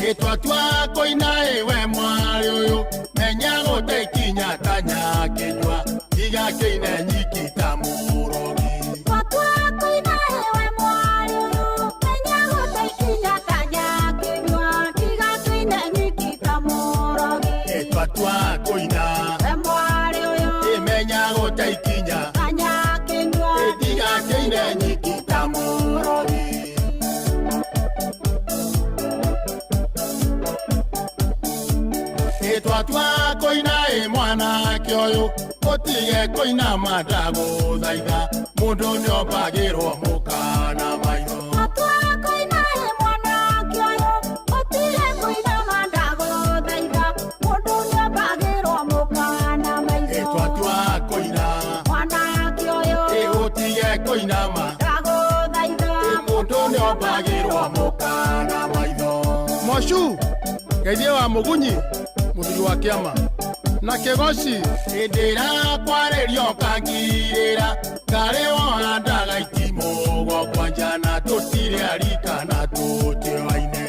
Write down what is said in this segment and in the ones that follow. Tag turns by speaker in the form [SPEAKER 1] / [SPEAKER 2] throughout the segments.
[SPEAKER 1] Etwa twako inaewe mwari uyu menya gote kinya tanya kijwa iga kine nyikita murogi.
[SPEAKER 2] Etwa twako inaewe mwari uyu menya gote kinya tanya kijwa iga kine nyikita murogi.
[SPEAKER 1] Etwa twako inaewe
[SPEAKER 2] mwari uyu
[SPEAKER 1] menya gote kinya
[SPEAKER 2] tanya kijwa
[SPEAKER 1] iga kine nyikita murogi. Etwa twako inae mwana kioyo otige koina madago thaiga mundu ni obagirwo mukana maitho.
[SPEAKER 2] Etwa twako inae mwana kioyo otige koina madago thaiga mundu ni obagirwo mukana maitho.
[SPEAKER 1] Etwa twako ina
[SPEAKER 2] mwana kioyo
[SPEAKER 1] otige koina
[SPEAKER 2] madago thaiga
[SPEAKER 1] mundu ni obagirwo mukana maitho. Moshu geithie wa mugunyi muthuri wa kiama na kegoci indira kwarerio kangirira kare wohandaga itimogo kwanja na tutire arika na tutioine.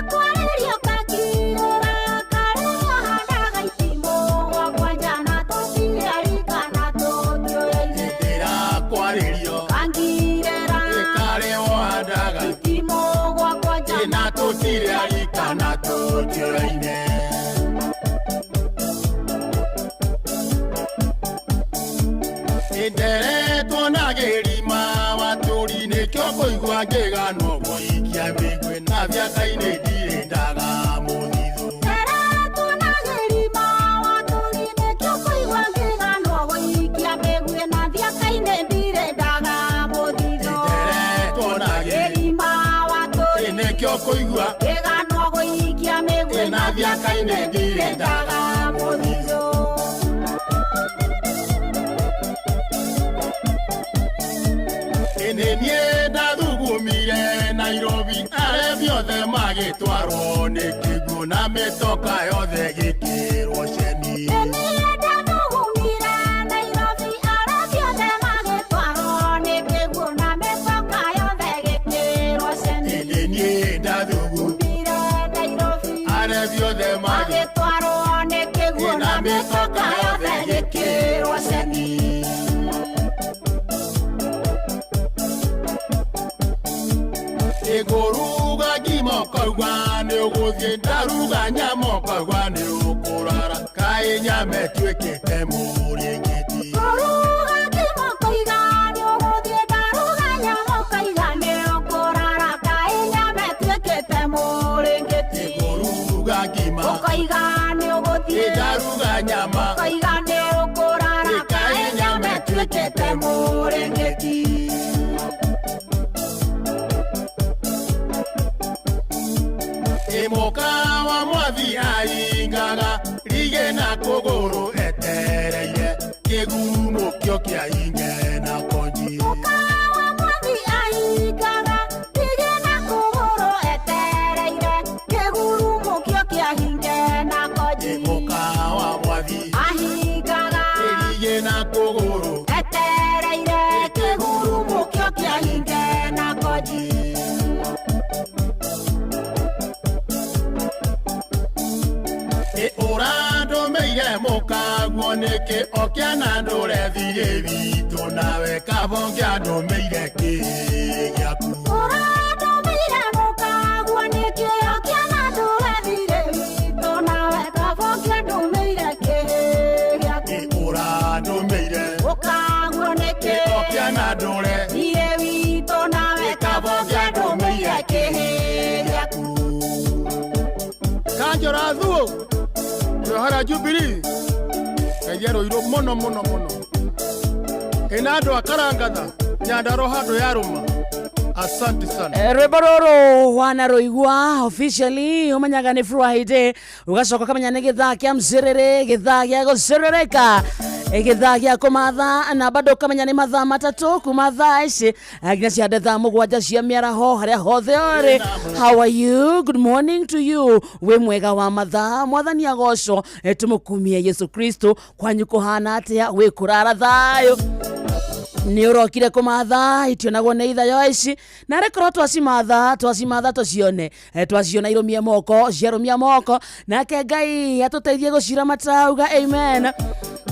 [SPEAKER 2] kwarerio kangirira kare wohandaga itimogo kwanja na tutire arika na tutioine.
[SPEAKER 1] Indira kwarerio
[SPEAKER 2] kangirira
[SPEAKER 1] kare wohandaga
[SPEAKER 2] itimogo kwanja
[SPEAKER 1] na tutire arika na tutioine. Indere tonagirima waturi ne kyoko igwa ngegano boikia migwe na byakaine dire ndaga muthizo.
[SPEAKER 2] Indere tonagirima waturi ne kyoko igwa ngegano boikia migwe na byakaine dire ndaga muthizo.
[SPEAKER 1] Indere tonagirima
[SPEAKER 2] waturi
[SPEAKER 1] ne kyoko igwa
[SPEAKER 2] ngegano boikia migwe na byakaine dire ndaga muthizo.
[SPEAKER 1] Enenie ndadugumire Nairobi arebiothe magitwaro ni kigu na mitoka yothe gikirwo ceni.
[SPEAKER 2] Enenie ndadugumire Nairobi arebiothe magitwaro ni kigu na mitoka yothe gikirwo ceni.
[SPEAKER 1] Enenie ndadugumire
[SPEAKER 2] Nairobi
[SPEAKER 1] arebiothe
[SPEAKER 2] magitwaro ni kigu na mitoka yothe gikirwo ceni.
[SPEAKER 1] Egoruga gimokogwa ne uguthie ndaruga nyamokogwa ne ukurara kai nyame twikite muringiti.
[SPEAKER 2] Goruga gimokoiga ne uguthie ndaruga nyamokoiga ne ukurara kai nyame twikite muringiti.
[SPEAKER 1] Egoruga
[SPEAKER 2] gimokoiga ne uguthie
[SPEAKER 1] ndaruga nyama
[SPEAKER 2] koiga ne ukurara kai nyame twikite muringiti.
[SPEAKER 1] Emoka wa mwathi aingaga rige na kogoro etereire kigumo kyo kia inge na konji.
[SPEAKER 2] Emoka wa mwathi aingaga rige na kogoro etereire kigumo kyo kia inge na konji.
[SPEAKER 1] Emoka wa mwathi
[SPEAKER 2] aingaga
[SPEAKER 1] rige na kogoro
[SPEAKER 2] etereire kigumo kyo kia inge na konji.
[SPEAKER 1] Orando meire mokagwo neke okiana ndore thire bitu nawe kabongia ndo meire kiyaku.
[SPEAKER 2] Orando meire mokagwo neke okiana ndore thire bitu nawe kabongia ndo meire kiyaku.
[SPEAKER 1] Orando meire
[SPEAKER 2] mokagwo neke
[SPEAKER 1] okiana ndore
[SPEAKER 2] thire bitu nawe kabongia ndo meire kiyaku.
[SPEAKER 1] Kanjora thuo Johara Jubilee kayero iro mono enado akarangatha nyandaro hando yaruma. Asante sana.
[SPEAKER 3] Rebororo wanaroigwa officially umanyaga ni Friday ugacoka kamenya ni githaa kia mzerere githaa gia gucerereka githaa gia kumatha na bado kamenya ni mathaa matatu kuma thaa ici nginya cia thaa mugwanja cia miaraho haria hothe ori. How are you? Good morning to you. We mwega wa mathaa mwathani agoco tumukumie Yesu Kristo kwanyu kuhana atia we kurara thayo. ni urokire kumatha itionagwo ni itha yo ici na rekoro twacimatha tucione twaciona irumie moko ciarumia moko nake Ngai atuteithie gucira matauga amen.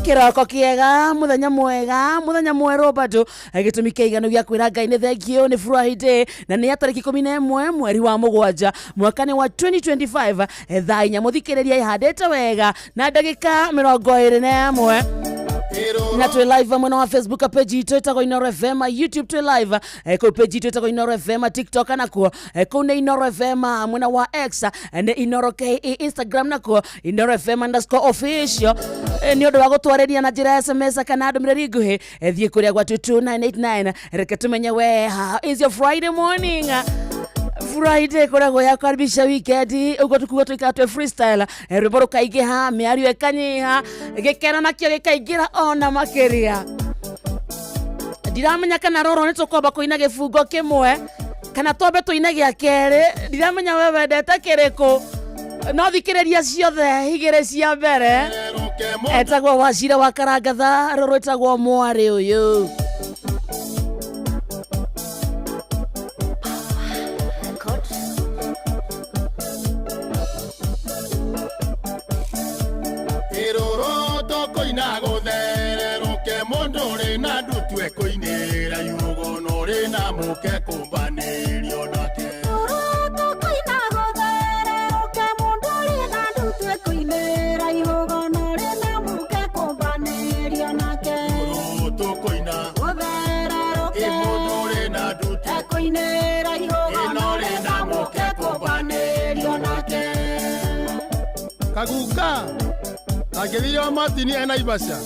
[SPEAKER 3] Kiroko kiega muthenya mwega muthenya mweru bado gitumi kiiganu gya kwira Ngai ni thengio ni Friday na ni atariki 11 mweri wa mugwanja mwakani wa 2025 thaa inya muthikiriria ihandite wega na ndagika 21 na twe live mwena wa Facebook page itu itagwo Inoro FM, YouTube twe live ko page itu itagwo Inoro FM, TikTok nakuo ko ne Inoro FM, mwena wa X ne Inoro K, Instagram nakuo Inoro FM_official. Ni undu wa gutwareria na njira SMS kana ndumiriri nguhi thie kuria gwa 22989 reke tumenye we is your Friday morning. Friday koragwo ya karibisha weekend ugo tukuwa tuikatwe freestyle rwimbo rukaigiha miario ekanyiha gikena nakio gikaingira ona makiria ndiramenya kana roro nitukwamba kuina gifungo kimwe kana twambe tuine gia keri ndiramenya we wendete kiriko no thikiriria ciothe igire cia mbere etagwo Wachira wa Karangatha roro etagwo mwari uyu
[SPEAKER 1] koinera yugo no rena muke kumbanirio nake
[SPEAKER 2] Oroto koina godere oke munduri na dutwe koinera yugo no rena muke kumbanirio nake
[SPEAKER 1] Oroto koina
[SPEAKER 2] godere oke
[SPEAKER 1] munduri na dutwe
[SPEAKER 2] koinera yugo no rena muke kumbanirio nake
[SPEAKER 1] Kaguka Agilio Martini Naivasha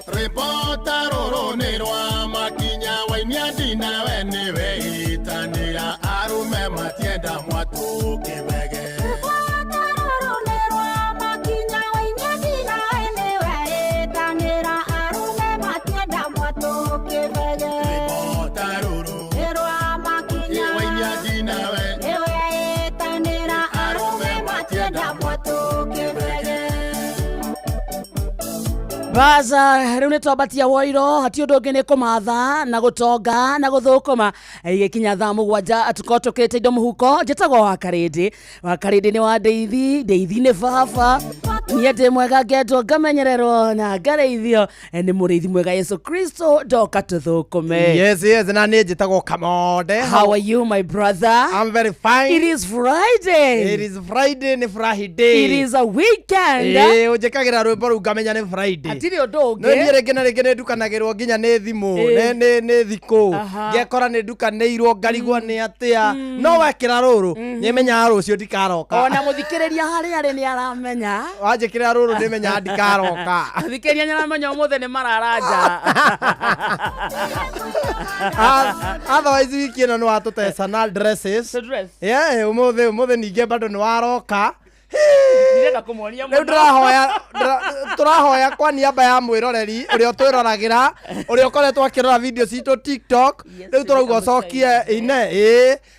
[SPEAKER 1] Reporta roro nerwa makinya wainia dina wene weitanira arume matienda mwatu kibege
[SPEAKER 2] Reporta roro nerwa makinya wainia dina wene weitanira arume matienda mwatu kibege
[SPEAKER 1] Reporta roro
[SPEAKER 2] nerwa makinya
[SPEAKER 1] wainia dina wene
[SPEAKER 2] weitanira arume matienda mwatu kibege
[SPEAKER 3] Baza riu nitwambatia woiro hati undu ungi ni kumatha na gutonga na guthukuma igikinya thaa mugwanja tukorwo tukirite indo muhuko njitagwo wa karindi ni wa ndeithi ni baba nie ndi mwega ngendwo ngamenyererwo na ngareithio ni muriithi mwega Yesu Kristo ndoka tuthukume.
[SPEAKER 4] Yes na ni njitagwo Kamonde.
[SPEAKER 3] How are you my brother?
[SPEAKER 4] I'm very fine.
[SPEAKER 3] It is Friday.
[SPEAKER 4] Ni Friday.
[SPEAKER 3] It is a weekend.
[SPEAKER 4] Ujikagira rwimbo ru ngamenya ni Friday.
[SPEAKER 3] Atiri undu ungi
[SPEAKER 4] no ni rege na rege ndukanagirwo nginya ni thimu ni thiku ngekora ni ndukanirwo ngarigwa ni atia no wekira ruru nyemenya rucio ndikaroka
[SPEAKER 3] ona muthikiriria hari ari ni aramenya
[SPEAKER 4] wanjikira ruru ndimenya ndikaroka
[SPEAKER 3] thikiriria nyaramenya umuthe ni mararanja
[SPEAKER 4] otherwise wiki ino no atutesana dresses yeah umuthe ninge bado ni waroka
[SPEAKER 3] ndirenda kumuonia
[SPEAKER 4] muno turahoya kwa niaba ya mwiroreri uria twirораgira uria ukoretwo akirora video cito TikTok riu turauga cokie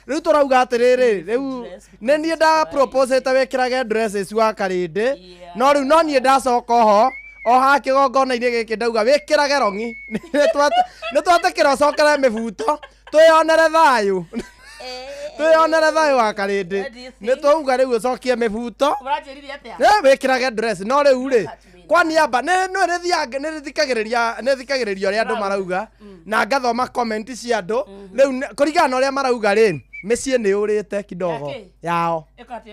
[SPEAKER 4] riu turauga atiriri riu ne nie nda propose ta wekirage dresses wa karindi no riu no nie ndacoka ho o ha kigongona-ini giki ndauga wikirage rongi ni twatekira cokere mibuto twionere thayu tuyonere thayu wa karindi ni twauga riu ucokie mibuto wikirage dress no riu ri kwa niaba ni thikagiriria ria andu marauga na ngathoma comment cia andu riu kurigana uria marauga ri micii ni urite kidogo yao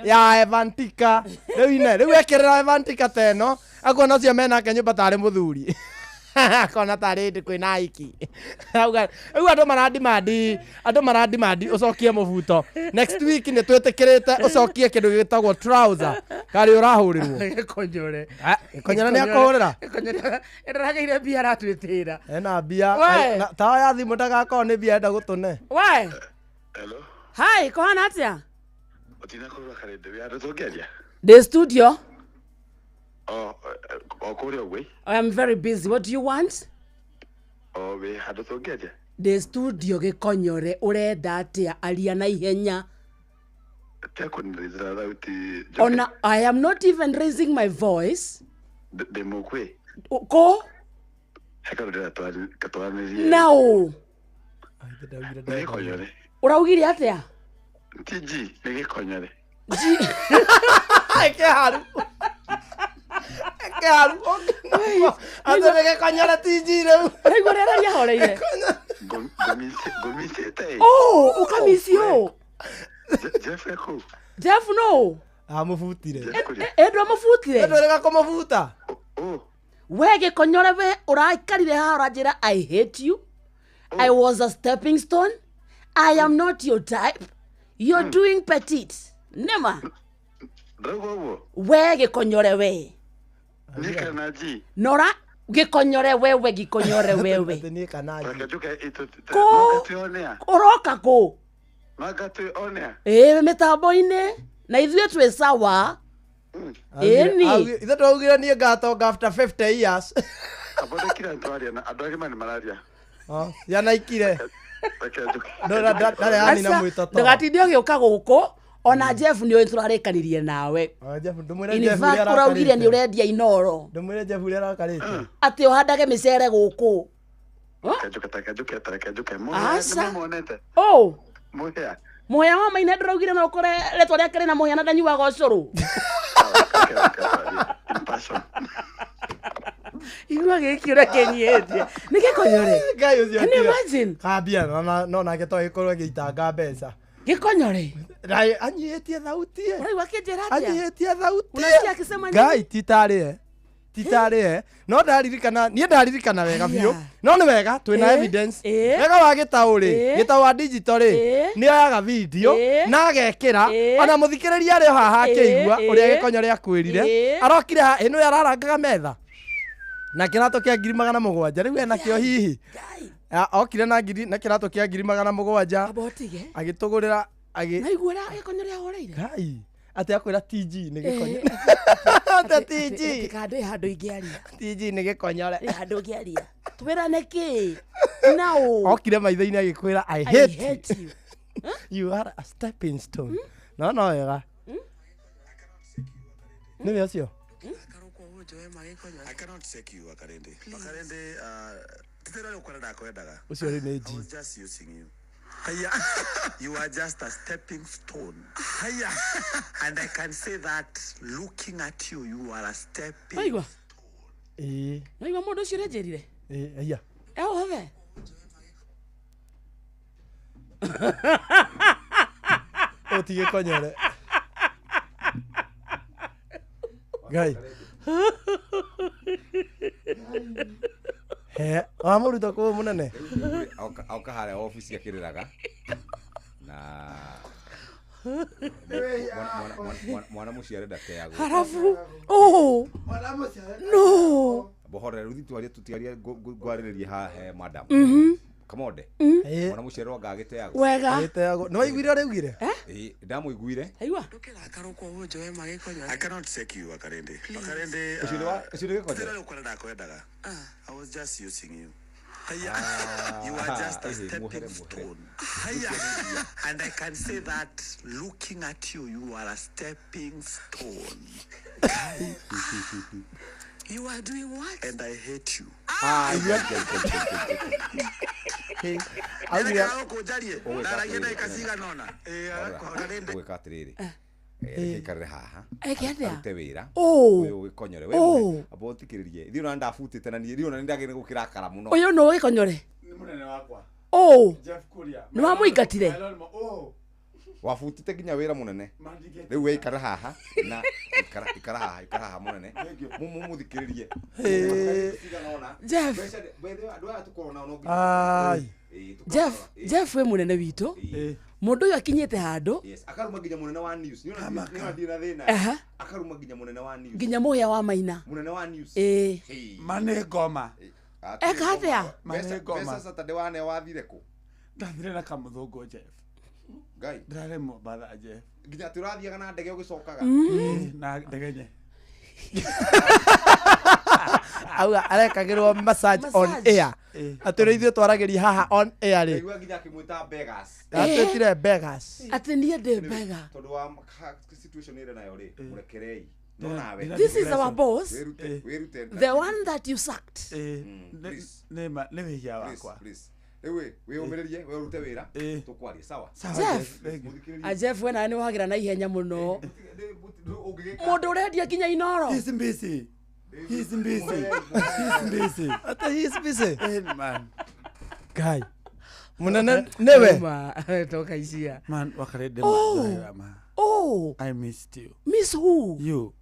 [SPEAKER 4] ya Evantika riu ekirira Evantika teno akuona cio mena ke nyumba tari muthuri kona tarindi kwina iki auga andu marandimandi ucokie mubuto next week ni twetikirite ucokie kindu gitagwo trouser kari urahurirwo konyora ni akuhurira
[SPEAKER 3] ndarageire bia ratwitira
[SPEAKER 4] ena bia tawa ya thimu ndagakorwo ni bia enda gutune
[SPEAKER 3] we
[SPEAKER 5] hello
[SPEAKER 3] hi kohana atia
[SPEAKER 5] utina kurwa karinde wi andu tungeria
[SPEAKER 3] the studio.
[SPEAKER 5] I
[SPEAKER 3] am very busy. What do you want?
[SPEAKER 5] We had to get it.
[SPEAKER 3] The studio gekonyore urenda atia alia na ihenya. Ona, I am not even raising my voice.
[SPEAKER 5] The mukwe.
[SPEAKER 3] Ko?
[SPEAKER 5] Heka ndira katwanirie.
[SPEAKER 3] Nao.
[SPEAKER 5] Nĩ gĩkonyore.
[SPEAKER 3] Uraugire atia?
[SPEAKER 5] TG nĩ gĩkonyore.
[SPEAKER 4] Eke haru. Ate nĩ gĩkonyore TG rĩu.
[SPEAKER 3] Raigua rĩera rĩahoreire.
[SPEAKER 5] Ngũmicĩte.
[SPEAKER 3] Oh, ukamisio.
[SPEAKER 5] Jeff eko.
[SPEAKER 3] Jeff no.
[SPEAKER 4] Amũbutire.
[SPEAKER 3] Endwa mabutire.
[SPEAKER 4] Endwa rega kũmũbuta.
[SPEAKER 3] We gĩkonyore we ũraikarire haha ũranjĩra I hate you. I was a stepping stone. I am not your type. You're doing petite. Nema. We gĩkonyore we.
[SPEAKER 5] Nikanaji.
[SPEAKER 3] Nora gĩkonyore wewe gĩkonyore wewe.
[SPEAKER 4] Ni kanaji.
[SPEAKER 3] Ko. Oroka ko.
[SPEAKER 5] Magatu onea.
[SPEAKER 3] Mĩtambo-inĩ. Na ithuĩ twĩ sawa. Eni.
[SPEAKER 4] Ithe twaugire niĩ ngatonga after 50 years.
[SPEAKER 5] Abode kira ntwaria na andũ angĩ mani mararia.
[SPEAKER 4] Yanaikire.
[SPEAKER 3] Ndũgatinde ũgĩũka gũkũ ona Jeff nĩ ũĩ tũrarĩkanĩrie nawe. In fact ũraugire nĩ ũrendia inoro.
[SPEAKER 4] Ndũmwĩre Jeff ũrĩa arakarĩte.
[SPEAKER 3] Atĩ ũhandage mĩcere gũkũ.
[SPEAKER 5] Nĩmũmonete. Mũhĩa.
[SPEAKER 3] Mũhĩa wa Maina ndũraugire no ũkore rĩtwa rĩake rĩna mũhĩa na ndanyuaga ũcũrũ. Igua gĩkĩ ũrekenyĩtie. Nĩ gĩkonyore.
[SPEAKER 4] Ngai ũcio.
[SPEAKER 3] Can you imagine?
[SPEAKER 4] Kambia no nake to gĩkorwo gĩitanga mbeca.
[SPEAKER 3] Gĩkonyore.
[SPEAKER 4] Rai anyihĩtie thauti.
[SPEAKER 3] Ũraigua kĩnjĩra atĩa?
[SPEAKER 4] Anyihĩtie thauti.
[SPEAKER 3] Unasikia akisema nini?
[SPEAKER 4] Ngai titarĩ no ndaririkana wega biũ no nĩ wega twĩna evidence wega wa gĩtaũ wa digital nĩ oyaga video na agekĩra ona mũthikĩrĩria arĩ haha akĩigua ũrĩa gĩkonyore akwĩrire arokire haha ĩno ararangaga metha na kĩratũ kĩa 700 rĩu ena kĩo hihi okire na kĩratũ kĩa 700 agĩtũgũrĩra
[SPEAKER 3] naigua gĩkonyore ahoreire
[SPEAKER 4] Ngai ate akwira TG nĩ gĩkonyore ate TG
[SPEAKER 3] kande handũ ingĩaria
[SPEAKER 4] TG nĩ gĩkonyore
[SPEAKER 3] handũ ingĩaria twĩrane kĩ nao
[SPEAKER 4] okire maitho-inĩ agĩkwĩra I hate you. You are a stepping stone. No wega nĩ wĩ ũcio
[SPEAKER 5] I cannot take you Akarende. Titera ukora ndakwendaga.
[SPEAKER 4] Ucio ri nĩ
[SPEAKER 5] I was just using you. Hiya. You are just a stepping stone. Hiya. And I can say that looking at you, you are a stepping
[SPEAKER 3] Aigua.
[SPEAKER 5] stone.
[SPEAKER 3] Aigua mũndũ ũcio ũrenjĩrire.
[SPEAKER 4] Hiya.
[SPEAKER 3] Hothe.
[SPEAKER 4] Ũtige konyore. Ngai. Mũruta kũu mũnene.
[SPEAKER 6] Auka harĩa ofisi akĩrĩraga na mwana mũciĩ arenda teagwo.
[SPEAKER 3] Harafu no
[SPEAKER 6] Bohore rũthi tũtiarie ngwarĩrĩrie haha madam. Kamode. Mwana mũciĩ arenda agĩteagwo.
[SPEAKER 3] Wega.
[SPEAKER 4] Agĩteagwo. Nĩ waiguire ũrĩa augire?
[SPEAKER 6] Ndamũiguire.
[SPEAKER 3] Aigua.
[SPEAKER 5] I cannot take you Akarende.
[SPEAKER 6] Ũcio nĩ gĩkonyore.
[SPEAKER 5] Ukora ndakwendaga. I was just using you. You are just a stepping stone. And I can say that looking at you, you are a stepping stone. You are doing what? And I hate you.
[SPEAKER 6] Gwĩka atĩrĩrĩ. Gĩikarĩre haha. Arute wĩra. Ũyũ gĩkonyore we abo thikĩrĩrie. Thiĩ ona ndabutĩte na niĩ ona nĩndagĩrĩire gũkĩrakara mũno.
[SPEAKER 3] Ũyũ no gĩkonyore.
[SPEAKER 4] Nĩ mũnene wakwa.
[SPEAKER 3] Jeff Kuria. Nĩ wamũingatire.
[SPEAKER 6] Wabutĩte nginya wĩra mũnene. Rĩu wĩikara haha na ikara haha mũnene. Mũthikĩrĩrie.
[SPEAKER 3] Jeff we mũnene witũ. Mũndũ ũyũ akinyĩte handũ.
[SPEAKER 6] Akaruma nginya mũnene wa news. Nĩona akaruma nginya mũnene wa news.
[SPEAKER 3] Nginya mũhĩa wa Maina.
[SPEAKER 6] Mũnene wa news.
[SPEAKER 1] Mane ngoma.
[SPEAKER 3] Eka atĩa?
[SPEAKER 6] Mbeca Saturday wane wathire kũ?
[SPEAKER 1] Ndathire na kamũthũngũ Jeff.
[SPEAKER 6] Ngai.
[SPEAKER 1] Ndarare Mombatha Jeff.
[SPEAKER 6] Nginya tũrathiaga na ndege ũgĩcokaga.
[SPEAKER 1] Na ndege
[SPEAKER 4] Auga arekagĩrwo massage on air. Atĩrĩ ithuĩ twaragĩria haha on air rĩ.
[SPEAKER 6] Nĩguo nginya akĩmwĩta Beggars.
[SPEAKER 4] Atwĩtire Beggars.
[SPEAKER 3] Atĩ niĩ ndĩ Bega.
[SPEAKER 6] Tondũ wa situation ĩrĩa nayo rĩ, mũrekerei.
[SPEAKER 3] This is our boss.
[SPEAKER 6] Wirute.
[SPEAKER 3] The one that you sucked.
[SPEAKER 7] Ne wehia wakwa.
[SPEAKER 6] We umererie we urute wira tukwarie sawa.
[SPEAKER 3] Jeff. Jeff we na ni wagira na ihenya muno. Mundu urendia kinya inoro.
[SPEAKER 7] He's busy. He's busy.
[SPEAKER 4] Ata he's busy.
[SPEAKER 7] Man.
[SPEAKER 4] Guy. Munene newe.
[SPEAKER 3] Toka isia.
[SPEAKER 7] Man, wakarede
[SPEAKER 3] man. Oh.
[SPEAKER 7] I missed you.
[SPEAKER 3] Miss who?
[SPEAKER 7] You.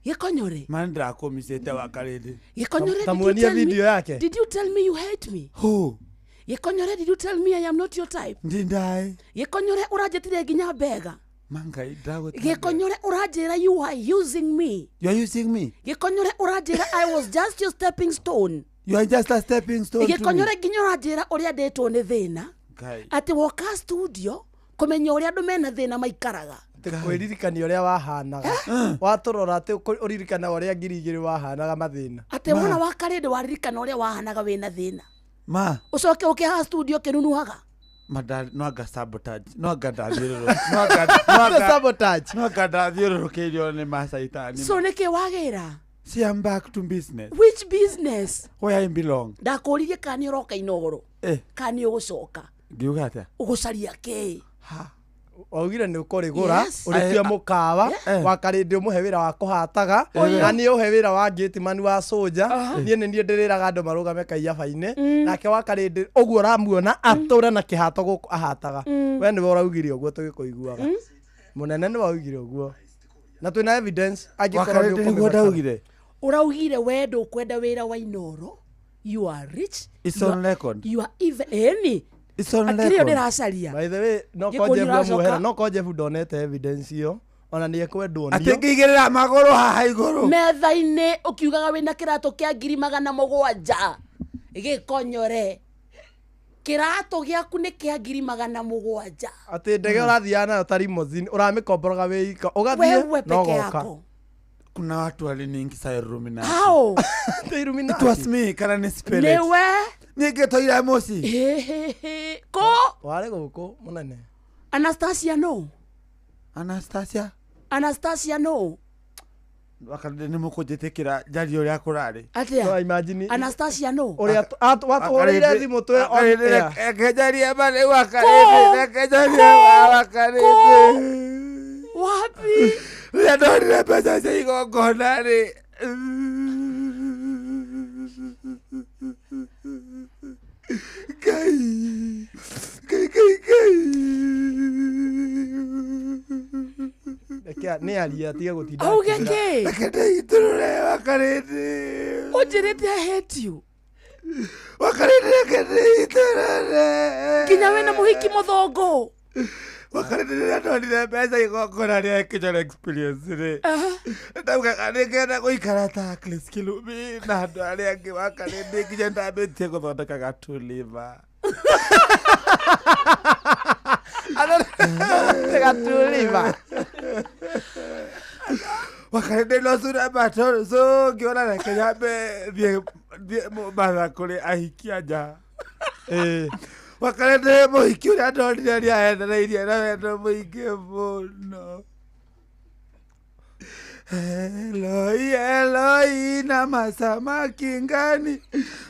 [SPEAKER 3] Yekonyore.
[SPEAKER 7] Man ndakomisete wakarede.
[SPEAKER 3] Yekonyore.
[SPEAKER 4] Tamuonia video yake.
[SPEAKER 3] Did you tell me you hate me?
[SPEAKER 7] Who?
[SPEAKER 3] Yekonyore, did you tell me I am not your type?
[SPEAKER 7] Ndindai.
[SPEAKER 3] Yekonyore urajetire ginya bega.
[SPEAKER 7] Mangai dago.
[SPEAKER 3] Yekonyore urajera you are using me.
[SPEAKER 7] You are using me?
[SPEAKER 3] Yekonyore urajera I was just your stepping stone.
[SPEAKER 7] You are just a stepping stone to me.
[SPEAKER 3] Yekonyore ginya urajera uria ndetwo ni thina.
[SPEAKER 7] Gai.
[SPEAKER 3] Ati woka studio kumenya uria andu mena thina maikaraga.
[SPEAKER 4] Kwĩririkania ũrĩa wahanaga watorora atĩ ũririkana ũrĩa ngiri igĩrĩ wahanaga mathĩna
[SPEAKER 3] ati mwana wa karĩndĩ waririkana ũrĩa wahanaga wĩna thĩna
[SPEAKER 7] ma
[SPEAKER 3] ucoke ũkĩhaha studio kĩnunuhaga
[SPEAKER 7] madal no anga sabotage no anga ndathirũrũ
[SPEAKER 4] no anga
[SPEAKER 7] ndathirũrũkĩirio nĩ macaitani
[SPEAKER 3] so nĩkĩ wagĩra
[SPEAKER 7] see I'm back to business.
[SPEAKER 3] Which business?
[SPEAKER 7] Where I belong.
[SPEAKER 3] Ndakũririe kana ũroka inogoro kana ũgũcoka
[SPEAKER 7] ngiuga atĩa
[SPEAKER 3] ũgũcaria kĩ
[SPEAKER 4] ha Ogira ni ukorigura urikia mukawa wakarindi umuhe wira wa kuhataga na ni uhe wira wa gateman wa soja nie ni ndiriraga andu marugame kaiyabaine nake wakarindi uguo ramuona atura na kihato guku ahataga we ni uraugire uguo tugikuiguaga munene ni waugire uguo na twina evidence
[SPEAKER 7] agikorwo ni uguo ndaugire
[SPEAKER 3] uraugire we ndu kwenda wira wa inoro you are rich
[SPEAKER 7] it's on record
[SPEAKER 3] you are even any
[SPEAKER 7] it's on record
[SPEAKER 4] by the way no koje muhera no koje ndonete evidence yo ona ni ekwendwo ndio
[SPEAKER 7] atingigirira maguru haha iguru
[SPEAKER 3] metha-ini ukiugaga wina kirato kia 700 gikonyore kirato giaku ni kia 700
[SPEAKER 4] ati ndege urathiana nayo tari mozini uramikomboroga wika ugathie no goka
[SPEAKER 7] kuna watu waliniingiza Illuminati
[SPEAKER 3] how
[SPEAKER 7] Illuminati it was me kana ni spirit
[SPEAKER 3] newe
[SPEAKER 7] nigetoira mosi
[SPEAKER 3] ko
[SPEAKER 4] wale guku munene
[SPEAKER 3] Anastasia no
[SPEAKER 7] wakande ni mukujitikira jari uria kurari
[SPEAKER 3] atia
[SPEAKER 4] imagine
[SPEAKER 3] Anastasia no
[SPEAKER 4] uria watu orire thimu twe
[SPEAKER 7] kejaria bale wakare kejaria wakare
[SPEAKER 3] wapi
[SPEAKER 7] ya dori pesa siko konari kai
[SPEAKER 4] ni alia tiga gutinda
[SPEAKER 3] augeke
[SPEAKER 7] akende iturure wakarete
[SPEAKER 3] ojirete I hate you
[SPEAKER 7] wakarete akende iturure
[SPEAKER 3] kinya wena muhiki muthongo
[SPEAKER 7] wakarete ndonire pesa igokora ria kijana experience re ndauga kana ngenda guikara ta Chris Kilubi na andu aria angi wakarete kinya ndambitie guthondeka gatuliva
[SPEAKER 4] gatuliva
[SPEAKER 7] wakarete no sura bato so ngiona na Kenya be mubara kuri ahikia ja wakarete muhiki uria ndonire ria endereirie na wendo muingi muno Eloi na masamaki ngani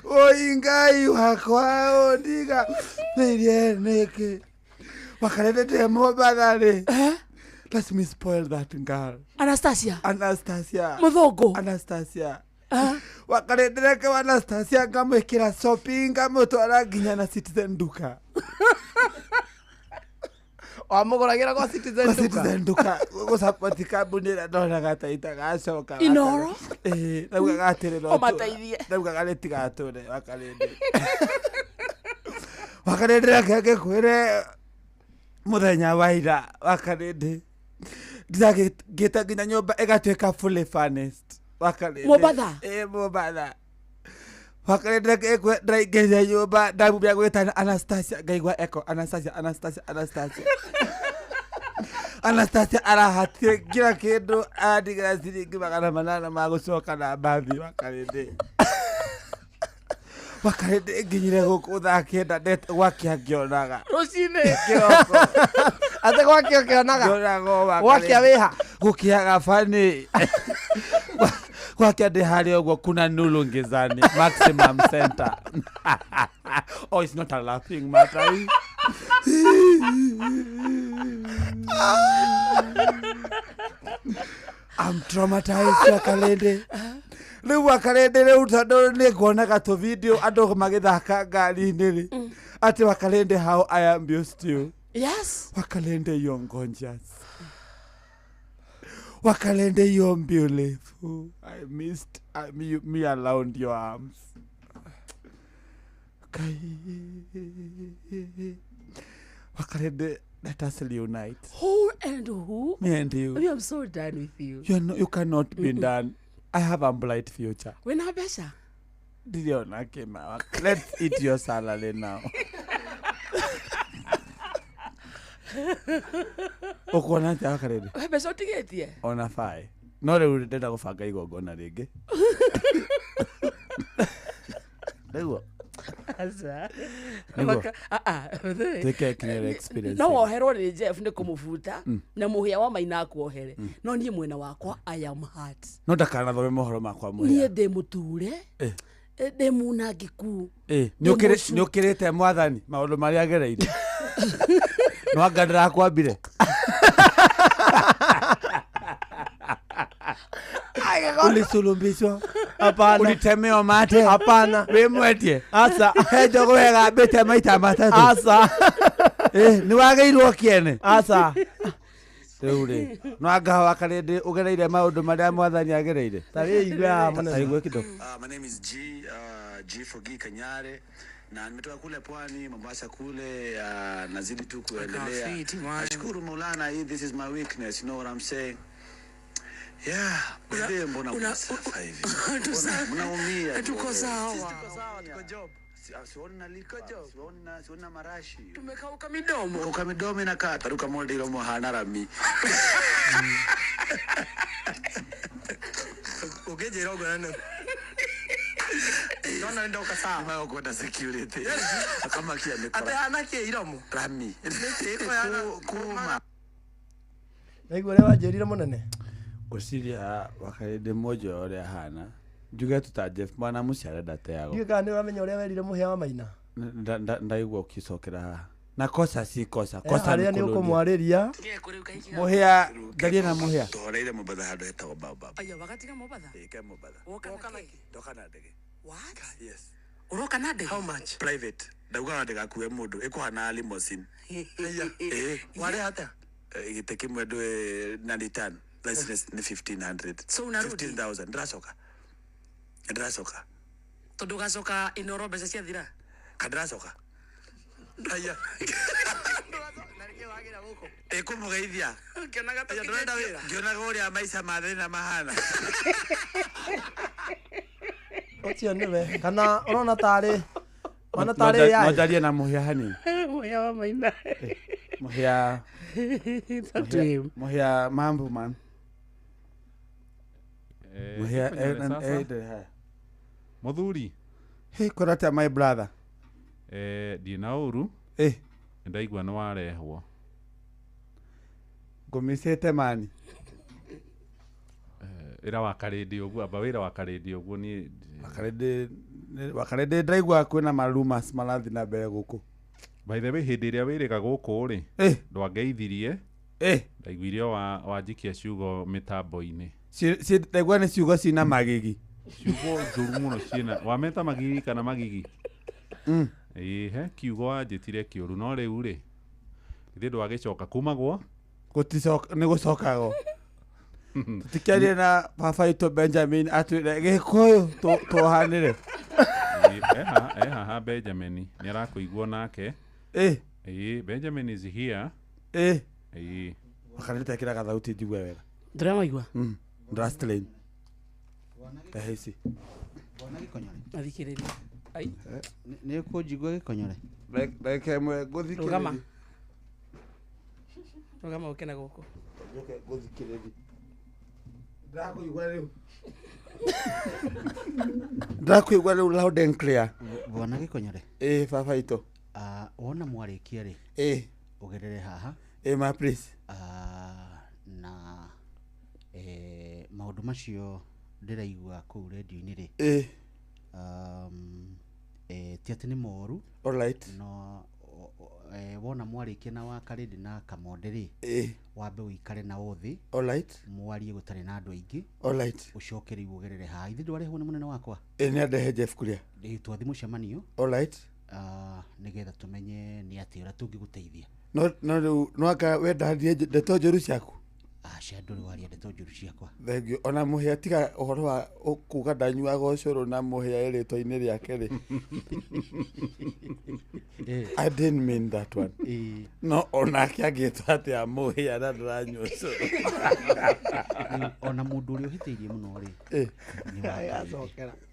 [SPEAKER 7] oingai wakwa odiga nirieneke wakarete demo badare let me spoil that girl
[SPEAKER 3] Anastasia
[SPEAKER 7] muthongo Anastasia wakarete ke Anastasia ngamwikira shopping ngamutwara nginya na Citizen duka
[SPEAKER 4] amuguragira kwa Citizen
[SPEAKER 7] duka gusupport kambuni ira ndona gataita gacoka
[SPEAKER 3] inoro
[SPEAKER 7] nauga gatirira
[SPEAKER 3] omateithie
[SPEAKER 7] nauga galeti gature wakarende keke kwire muthenya waira wakarende ndagita nginya nyumba igatweka fully furnished wakarende Mobatha wakarende keke ndaigeria nyumba ndambia gwita Anastasia ngaigwa eko Anastasia arahatire kila kindu adigira ciringi 800 magucoka na mbathi wakarende nginyire guku thakenda ndet gwakia ngionaga
[SPEAKER 3] rucine
[SPEAKER 7] kiroko
[SPEAKER 4] ate gwakia kionaga
[SPEAKER 7] ngionaga
[SPEAKER 4] gwakia wiha
[SPEAKER 7] gukiaga fani kwake ndi hari ogwo kuna nulu ngizani maximum center. Oh, it's not a laughing matter. I'm traumatized Wakalende. Riu Wakalende riu tondu ni kuona gato video andu magithaka ngari-ini ri ati Wakalende how I am used you.
[SPEAKER 3] Yes.
[SPEAKER 7] Wakalende you're gorgeous. Wakalende you're beautiful. I missed me around your arms. Okay. Wakalende, let us reunite.
[SPEAKER 3] Who and who?
[SPEAKER 7] Me and you.
[SPEAKER 3] I'm so done with you.
[SPEAKER 7] You cannot be done. I have a bright future.
[SPEAKER 3] When I besha.
[SPEAKER 7] Did you not came out? Let's eat your salad now. Ukona cha Wakalende.
[SPEAKER 3] Besha utigetie.
[SPEAKER 7] Ona fai. No riu ndenda gubanga igongona ringi. Niguo.
[SPEAKER 3] Asa.
[SPEAKER 7] Niguo.
[SPEAKER 3] Take
[SPEAKER 7] a clear experience.
[SPEAKER 3] No woherwo ni Jeff ni kumufuta na muhia wa Maina kuohere. No nie mwena wakwa I am hurt.
[SPEAKER 7] No ndakana thome mohoro makwa muhia.
[SPEAKER 3] Nie ndi muture. Ndi munangiku.
[SPEAKER 7] Ni ukirite mwathani maundu mari agereire. No angandira kwambire. Ulisulumbishwa?
[SPEAKER 4] Hapana.
[SPEAKER 7] Ulitemewa mate?
[SPEAKER 4] Hapana.
[SPEAKER 7] We mwetie?
[SPEAKER 4] Asa.
[SPEAKER 7] Hejo gwega bete maita matatu.
[SPEAKER 4] Asa.
[SPEAKER 7] Ni wageirwo kiene?
[SPEAKER 4] Asa.
[SPEAKER 7] Reure. No anga Wakalende ugereire maundu maria mwathani agereire.
[SPEAKER 4] Tari igwa
[SPEAKER 7] mana. Igwe kidogo.
[SPEAKER 5] My name is G for G Kanyare. Na nimetoka kule pwani Mombasa kule, nazidi tu kuendelea. Nashukuru Maulana, this is my weakness, you know what I'm saying? Yeah, wewe mbona unasafa hivi? Unaumia. Tuko sawa. Tuko job. Sioni na liko job. Sioni na marashi.
[SPEAKER 3] Tumekauka midomo.
[SPEAKER 5] Kauka midomo na kata ruka moldi lo mohana rami. Ugeje rogo nani? Nona ndo kasawa. Mama uko na security. Kama kia mekora. Ate anake iromo. Rami. Iko ya kuma.
[SPEAKER 4] Naigua lewa jerira munene.
[SPEAKER 7] Kusiria Wakalende moja ore hana. Njuge tuta Jeff mwana muciare ndateago.
[SPEAKER 4] Njuge kana ni uramenya uria werire muhia wa Maina.
[SPEAKER 7] Ndaigua ukicokera na kosa si kosa.
[SPEAKER 4] Kosa ni ukumwariria.
[SPEAKER 7] Muhia ndarie na muhia.
[SPEAKER 5] Toreire mubadha hado etagwo baba.
[SPEAKER 3] Aya wakatika mubadha.
[SPEAKER 5] Ika mubadha. Ndoka na ndege.
[SPEAKER 3] What?
[SPEAKER 5] Yes.
[SPEAKER 3] Uroka na ndege?
[SPEAKER 5] How much? Private. Ndauga na ndege akuwe mundu. Iko hana limousine. Wale hata. Igite kimwe ndwe na return. License ni 1500.
[SPEAKER 3] So unarudi
[SPEAKER 5] 15,000 Ndrasoka.
[SPEAKER 3] Tondu gacoka inoro mbeca cia thira.
[SPEAKER 5] Kadrasoka. Aya. Ekumugeithia.
[SPEAKER 3] Kionaga
[SPEAKER 5] ndorenda wira. Ngionaga uria maica mathina mahana.
[SPEAKER 4] Ocio niwe kana urona tari mana tari yai.
[SPEAKER 7] Ndarie na muhia hani.
[SPEAKER 3] Muhia wa Maina.
[SPEAKER 7] Muhia. Muhia mambo man. Muhia
[SPEAKER 8] Muthuri.
[SPEAKER 7] Hey, korata my brother.
[SPEAKER 8] Dina uru. Ndaigua no warehwo.
[SPEAKER 7] Ngumisete mani.
[SPEAKER 8] Ira Wakalende oguo aba wira Wakalende oguo ni
[SPEAKER 7] Wakalende ndaigua kwina marumas marathi na mbere guku.
[SPEAKER 8] By the way, hindi iria wirika guku ri ndwangeithirie ndaiguire wanjikia ciugo mitambo-ini.
[SPEAKER 7] Si ndaigua ni ciugo cina magigi.
[SPEAKER 8] Ciugo njuru muno cina wameta magigi kana magigi. He kiugo wanjitire kiuru no riu ri ithe ndwagicoka kumagwo
[SPEAKER 7] guticoka ni gucokago. Tikiarie na baba itu Benjamin atwire gikuyu tuhanire.
[SPEAKER 8] Ha Benjamin ni arakuigwo nake. Benjamin is here.
[SPEAKER 7] Wakalende tekira gathauti njigue wega.
[SPEAKER 3] Nduramaigua.
[SPEAKER 7] Ndastlane. Tahisi.
[SPEAKER 9] Bona gikonyore.
[SPEAKER 3] Athikiriria. Ai.
[SPEAKER 9] Ni kunjigua gikonyore.
[SPEAKER 7] Like mwe guthikiriria.
[SPEAKER 3] Rugama ukena guku.
[SPEAKER 7] Njoke guthikiriria. Ndakuigua riu. Ndakuigua riu loud and clear.
[SPEAKER 9] Bona gikonyore.
[SPEAKER 7] Baba itu.
[SPEAKER 9] Wona mwarikia ri. Ugerere haha.
[SPEAKER 7] My please.
[SPEAKER 9] Na maundu macio ndiraigua ku radio-inĩ rĩ ti atĩ nĩ moru no wona mwarĩkia na Wakarĩndĩ na Kamonde rĩ wambe ũikare na ũthĩ mwarie gũtarĩ na andũ aingĩ ũcoke rĩu ũgerere haha ithe ndwarehwo nĩ mũnene wakwa
[SPEAKER 7] nĩ andehe Jeff kuria
[SPEAKER 9] twathi mũcemanio nĩgetha tũmenye nĩ atĩ ũrĩa tũngĩgũteithia
[SPEAKER 7] no aka wendarie ndeto njũru ciaku
[SPEAKER 9] cia ndũrĩ waria ndeto njũru ciakwa
[SPEAKER 7] thengio ona mũhĩa tiga ũhoro wa kuga ndanyuaga ũcũrũ na mũhĩa ĩrĩtwa-inĩ rĩake rĩ I didn't mean that one no onake agĩtwa atĩa mũhĩa na ndũranyua ũcũrũ
[SPEAKER 9] ona mũndũ ũrĩa ũhĩtĩirie mũno rĩ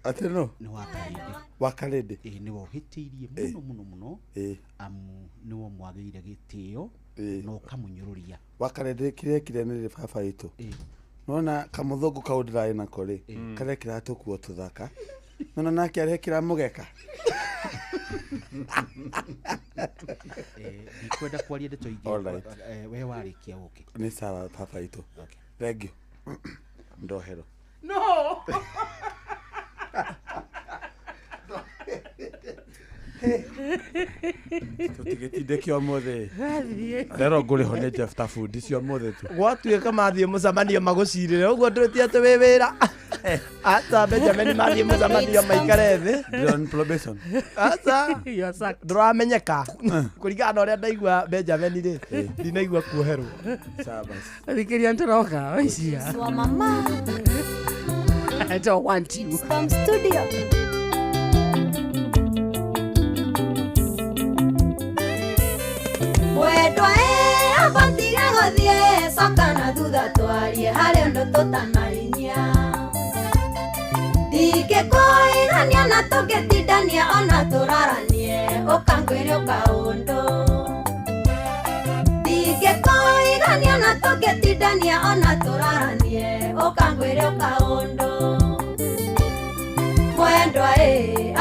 [SPEAKER 7] atĩ no
[SPEAKER 9] nĩ
[SPEAKER 7] Wakarĩndĩ
[SPEAKER 9] nĩ wohĩtĩirie mũno amu nĩ womwagĩire gĩtĩo no kamunyũrũria
[SPEAKER 7] Wakarĩndĩ kĩrekire nĩ baba witũ nona kamũthũngũ kau ndĩrarĩ nako rĩ karekĩra tũkuo tũthaka nona nake arekĩra mũgeka
[SPEAKER 9] ndikwenda kwaria ndeto ingĩ we warĩkia ũke
[SPEAKER 7] nĩ sawa baba witũ thengio ndohero tutigĩtinde kĩ ũmũthĩ rero ngũrĩho nĩ Jeff ta bundi cio ũmũthĩ tu
[SPEAKER 4] gwatuĩka mathiĩ mũcemanio magũcirĩre ũguo ndũrĩtie atĩ wĩ wĩra ata Benjamin mathiĩ mũcemanio maikare thĩ
[SPEAKER 7] on probation
[SPEAKER 4] ndũramenyeka kũringana na ũrĩa ndaigua Benjamin rĩ ndinaigua kuoherwo
[SPEAKER 3] thikĩria ntũroka oicia I don't want you
[SPEAKER 2] from studio. Mwendwa abatige gũthiĩ coka na thutha twarie harĩ ũndũ tũtanarinyia ndingĩkũigania na tũngĩtindania ona tũraranie ũkangwĩre ũkaũndũ ndingĩkũigania na tũngĩtindania ona tũraranie ũkangwĩre ũkaũndũ mwendwa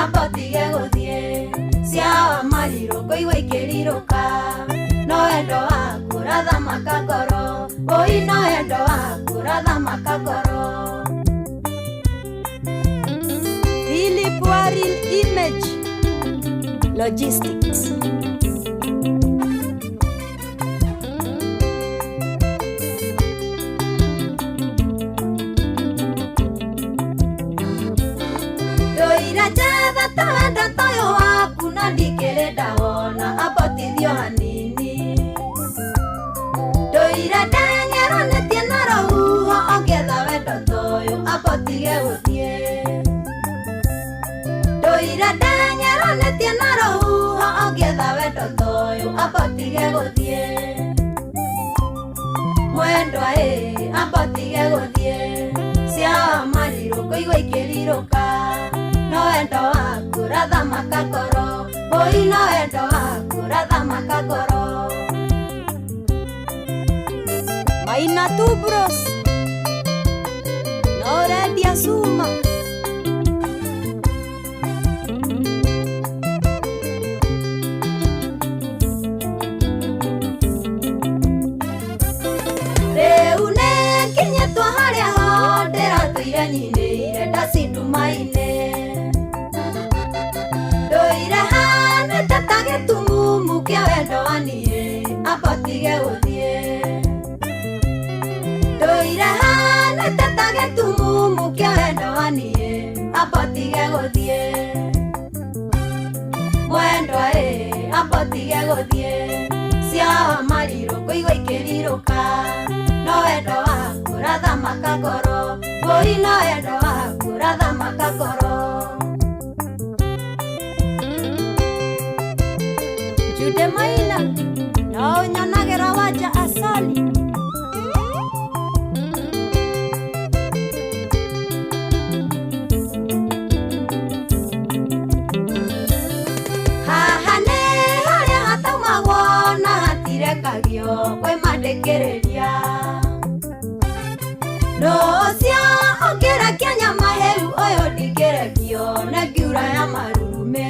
[SPEAKER 2] abatige gũthiĩ cia mariro kũigua ikĩrirũka no wendo waku rathamaka ngoro oi no wendo waku rathamaka ngoro Philip Waril Image Logistics Doira jatha tawenda toyo waku na ndikĩrenda wona abatithio hanini Doira ndengeranĩtie na rũhuho ongĩetha wendo toyo abatige gũthiĩ Doira ndengeranĩtie na rũhuho ongĩetha wendo toyo abatige gũthiĩ mwendwa abatige gũthiĩ cia mariro kũigua ikĩrirũka no wendo waku rathamaka ngoro oi no wendo waku rathamaka ngoro Maina tu bros no redia suma Reune kinyetwa harĩa ho ndĩratũire nyinĩire ndacindumaine Doira hanĩte ta gĩtumumu kĩa wendo waniĩ abatige gũthiĩ Doira hanĩte ta gĩtumumu kĩa wendo waniĩ abatige gũthiĩ mwendwa abatige gũthiĩ cia mariro kũigua ikĩrirũka no wendo waku rathamaka ngoro oi no wendo waku rathamaka ngoro Jude Maina no nyonagĩra wanja asali haha nĩ harĩa hataumagwo na hatirekagio kwĩmandĩkĩrĩria rũcio ũngĩrekia nyama hĩu ũyũ ndingĩrekio nĩ ngiura ya marurume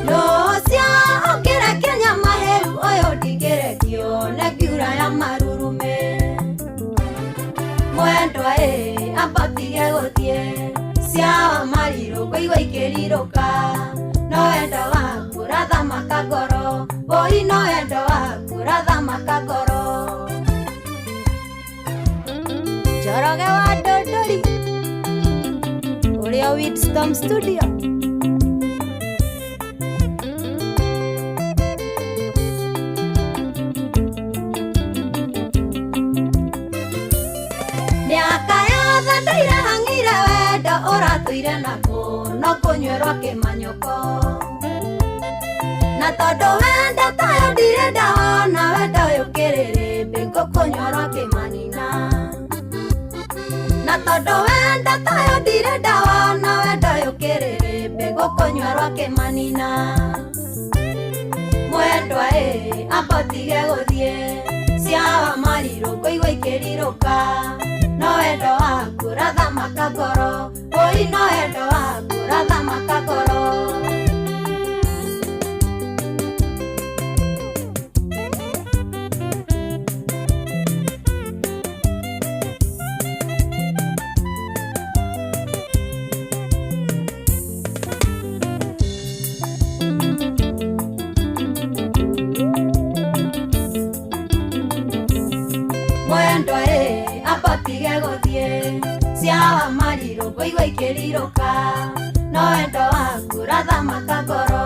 [SPEAKER 2] rũcio ũngĩrekia nyama hĩu ũyũ ndingĩrekio nĩ ngiura ya marurume mwendwa koigwa ikĩrirũka no wendo waku rathamaka ngoro oi no wendo waku rathamaka ngoro Njoroge wa Ndũndũri ũrĩa Wisdom Studio Miaka yothe ndairahang'ire wendo ũratũire naguo no kũnyuĩrwo kĩmanyũko na tondũ wendo tayo ndirĩ ndawona wendo ũyũ kĩrĩrĩmbĩ ngũkũnyuĩrwo kĩmanina na tondũ wendo tayo ndirĩ ndawona wendo ũyũ kĩrĩrĩmbĩ ngũkũnyuĩrwo kĩmanina mwendwa ambotige gũthiĩ ciawa marirũ ngũigua ikĩrirũka no wendo waku rathamaka ngoro oi no wendo waku rathamaka ngoro mwendwa ambotige gũthiĩ ciawa marirũ ngũigua ikĩrirũka no wendo waku rathamaka ngoro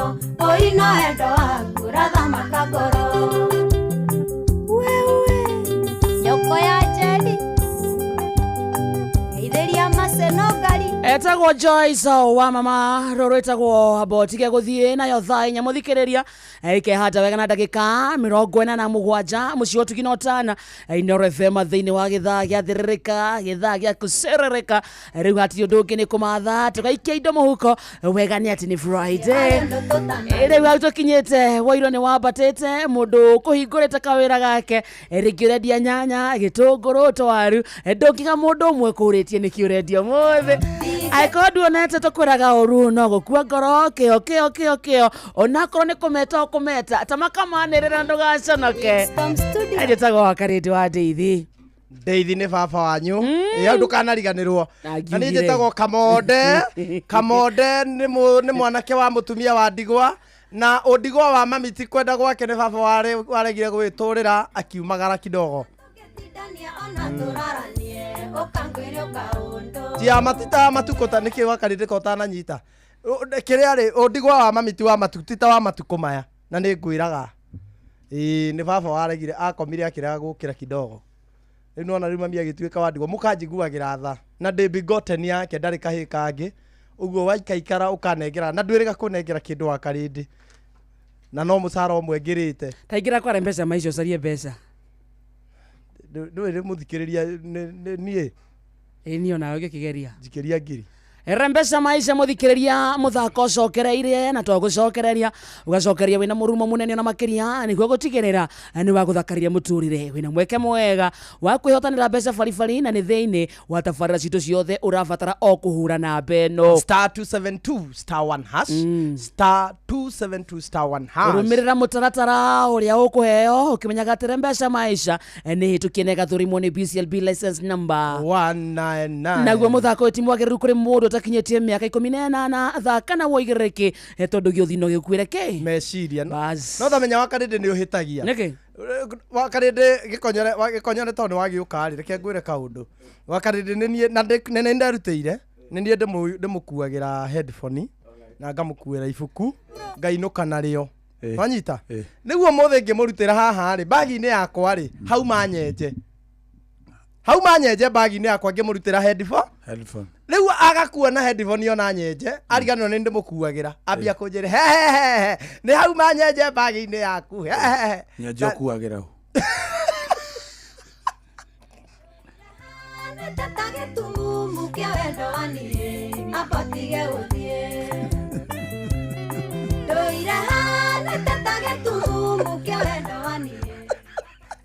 [SPEAKER 2] oi no wendo waku rathamaka ngoro wewe nyoko ya Jedi geithĩria macenogari
[SPEAKER 3] etagwo Joyce wa mama roro etagwo abotige gũthiĩ nayo thaa inya mũthikĩrĩria ikehata wega na ndagĩka 47 mũciĩ ũtukĩ ũtana Inooro FM thĩinĩ wa gĩthaa gĩa thĩrĩrĩka gĩthaa gĩa kũcerereka rĩu hatirĩ ũndũ ũngĩ nĩ kũmatha tũgaikia indo mũhuko wega nĩ atĩ nĩ Friday rĩu hau tũkinyĩte Wairũ nĩ wambatĩte mũndũ kũhingũrĩte kawĩra gake rĩngĩ ũrendia nyanya gĩtũngũrũ twaru ndũngĩga mũndũ ũmwe kũrĩtie nĩkĩ ũrendia mũthĩ aĩkorwo nduonete tũkwĩraga ũru no gũkua ngoro kĩo onakorwo nĩ kũmeta kũmeta tamakamanĩrĩra ndũgaconoke njĩtagwo wa Karĩndĩ wa Ndeithi
[SPEAKER 4] nĩ baba wanyu ĩyo ndũkanariganĩrwo na nĩ njĩtagwo Kamonde nĩ mwanake wa mũtumia wa ndigwa na ũndigwa wa mami ti kwenda gwake nĩ baba waregire gwĩtũrĩra akiumagara kidogo tia matita matukota nĩkĩ wa Karĩndĩ ka ũtananyita kĩrĩa rĩ ũndigwa wa mami ti wa matutita wa matukũ maya na nĩ ngwĩraga nĩ baba waregire akomire akĩrega gũkĩra kidogo rĩu nona rĩu mami agĩtuĩka wa ndigwa mũkanjiguagĩra tha na ndĩmbi goteni yake ndarĩ kahĩ kangĩ ũguo waikaikara ũkanengera na ndwĩrĩga kũnengera kĩndũ wa Karĩndĩ na no mũcara ũmwe ngĩrĩte
[SPEAKER 3] kaingĩra kwara mbeca maicio carie mbeca
[SPEAKER 4] ndwĩrĩ mũthikĩrĩria niĩ
[SPEAKER 3] niĩ onawe ũgĩkĩgeria
[SPEAKER 4] njikĩria ngiri
[SPEAKER 3] Rembesa maisha mũthikĩrĩria mũthako ũcokereire na twagũcokereria ũgacokeria wĩna mũrumo mũnene na makĩria nĩguo gũtigĩrĩra nĩ wa gũthakaria mũtũrĩre wĩna mweke mwega wa kwĩhotanĩra mbeca baribari na nĩ thĩinĩ wa tabarĩra citũ ciothe ũrabatara o kũhũra na mbeno
[SPEAKER 4] star 272 star 1 hash star 272 star 1 hash
[SPEAKER 3] rũmĩrĩra mũtaratara ũrĩa ũkũheo ũkĩmenyaga atĩ Rembesa maisha nĩ hĩtũkie na ĩgathũrimwo nĩ BCLB license number
[SPEAKER 4] 199
[SPEAKER 3] naguo mũthako ũtimwagĩrĩru kũrĩ mũndũ takinyĩtie mĩaka 18 thaka na woigĩrĩke tondũ gĩothino gĩkuĩre kĩ
[SPEAKER 4] meciria no tamenya wa Karĩndĩ nĩ ũhĩtagia
[SPEAKER 3] nĩkĩ
[SPEAKER 4] wa Karĩndĩ gĩkonyore tondũ wagĩũka rĩ reke ngwĩre kaũndũ wa Karĩndĩ nĩ ndarutĩire nĩ niĩ ndĩmũkuagĩra headphone na ngamũkuĩra ibuku ngainũka narĩo wanyita nĩguo mũthĩ ngĩmũrutĩra haha rĩ bagi-inĩ yakwa rĩ hau manyenje bagi-inĩ yakwa ngĩmũrutĩra headphone rĩu agakuona headphone ona nyenje ariganĩrwo nĩ ndĩmũkuagĩra ambia kũnjĩra hehehe nĩ hau manyenje bagi-inĩ yaku
[SPEAKER 7] nyenje ũkuagĩra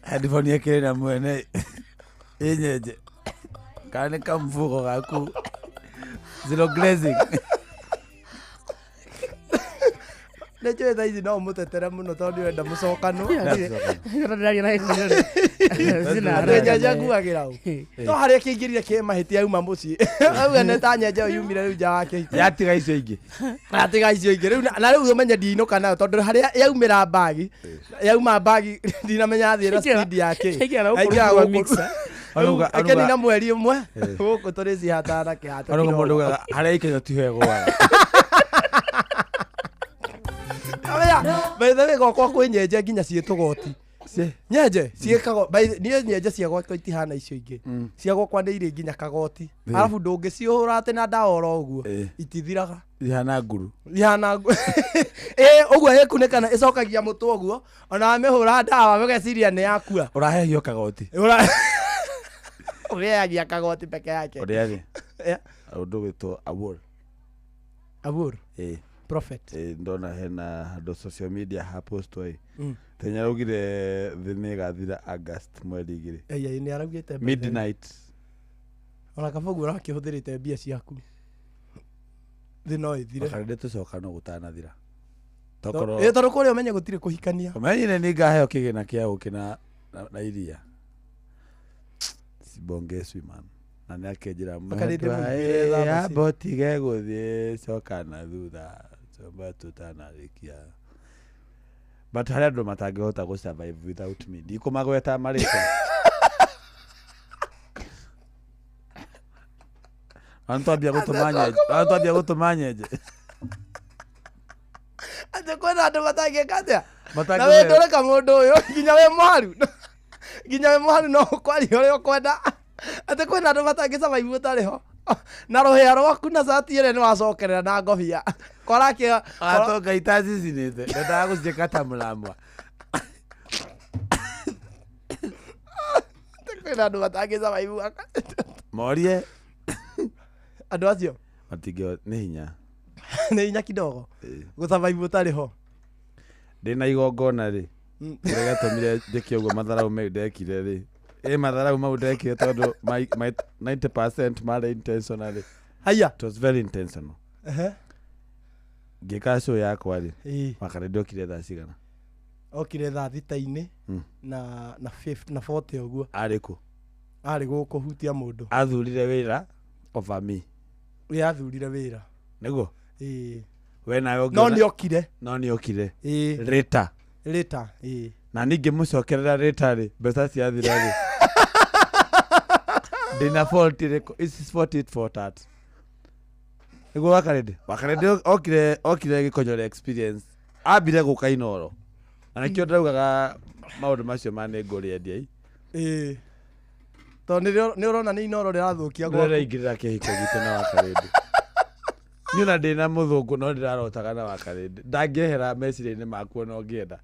[SPEAKER 7] headphone ĩkĩrĩ na mwene ĩnyenje kana nĩ kamũhuko gaku zero glazing
[SPEAKER 4] nĩ njũĩ thaa ici no ũmũtetere mũno tondũ wenda mũcokano nyenje nguagira u to haria kiingirire ki mahiti auma muci au ene ta nyenje yumire riu nja wake
[SPEAKER 7] yatiga icio ingi
[SPEAKER 4] riu na riu umenye ndiinuka nayo tondu haria yaumira bagi yauma bagi ndinamenya thira speed yake aigaga mixer akeni na mweri umwe guku turi cihatana kihato
[SPEAKER 7] ono mundu haria ikenyo ti hegwa
[SPEAKER 4] by the way gokwa kwi nyenje nginya ciitugoti nyenje ciikago nie nyenje cia gwakwa itihana icio ingi cia gwakwa nĩ irĩ nginya kagoti arabu ndũngĩcihũra atĩ na ndawa ũguo itithiraga
[SPEAKER 7] ihana nguru
[SPEAKER 4] ũguo ĩkunĩkana ĩcokagia mũtwe ũguo ona wamĩhũra ndawa ũgeciria nĩ yakua
[SPEAKER 7] ũrahehio kagoti
[SPEAKER 4] ũrĩagia kagoti peke yake
[SPEAKER 7] ũrĩathi ũndũ wĩtwo
[SPEAKER 4] Awur prophet
[SPEAKER 7] ndona hena handũ social media ha post wai tenya rugire thĩ nĩ ĩgathira August mweri 2
[SPEAKER 4] nĩ araugĩte
[SPEAKER 7] midnight
[SPEAKER 4] ona kabogu ũrakĩhũthĩrĩte mbia ciaku thĩ no ĩthire
[SPEAKER 7] makarende tũcoka no gũtanathira
[SPEAKER 4] tondũ kũrĩa ũmenye gũtirĩ kũhikania
[SPEAKER 7] ũmenyire nĩ ngaheo kĩgĩna kĩa ũkĩ na iria sibongeswi man na nĩ akĩnjĩra mwamba tige gũthiĩ coka na thutha comba tũtanarĩkia but harĩa andũ matangĩhota gũ-survive without me ndikũmagweta marĩtwa antwambia gũtũma nyenje
[SPEAKER 4] atĩ kwĩna andũ matangĩka atĩa na wĩ ndũrĩka mũndũ ũyũ nginya wĩ mwaru no ũkwaria ũrĩa ũkwenda atĩ kwĩna andũ matangĩ-survive ũtarĩ ho na rũhĩa rwaku na cati ĩrĩa nĩ wacokerera na ngobia korakĩ
[SPEAKER 7] atonga itacicinĩte ndendaga gũciĩka ta mũlamwa
[SPEAKER 4] atĩ kwĩna andũ matangĩ-survive
[SPEAKER 7] morie
[SPEAKER 4] andũ acio
[SPEAKER 7] matingĩ nĩ
[SPEAKER 4] hinya kidogo gũ-survive ũtarĩ ho
[SPEAKER 7] ndĩna igongona rĩ ũrĩa gatũmire njĩke ũguo matharau mau ndekire rĩ matharau mau ndekire tondũ 90% marĩ intentionally
[SPEAKER 4] it
[SPEAKER 7] was very intentional ngĩka show yakwa rĩ wakare ndokire thaa cigana
[SPEAKER 4] okire thaa thita-inĩ na 40 ũguo arĩ gũkũ hutia mũndũ
[SPEAKER 7] athurire wĩra over me
[SPEAKER 4] athurire wĩra
[SPEAKER 7] nĩguo we nawe
[SPEAKER 4] no nĩ okire
[SPEAKER 7] rĩta na ningĩ mũcokerera rĩta rĩ mbeca ciathira rĩ ndĩna fault rĩkũ is 48 for that nĩguo wakarende okire gĩkonyore experience ambire gũka Inoro na nĩkĩo ndaugaga maũndũ macio manĩ ngũrĩa ndiai
[SPEAKER 4] tondũ nĩ ũrona nĩ Inoro rĩrathũkia gwaku
[SPEAKER 7] ingĩrĩra kĩhiko gitũ na wakarende niona ndĩna mũthũngũ no ndĩrarotaga na wakarende ndangĩehera meciria-inĩ makuo no ngĩenda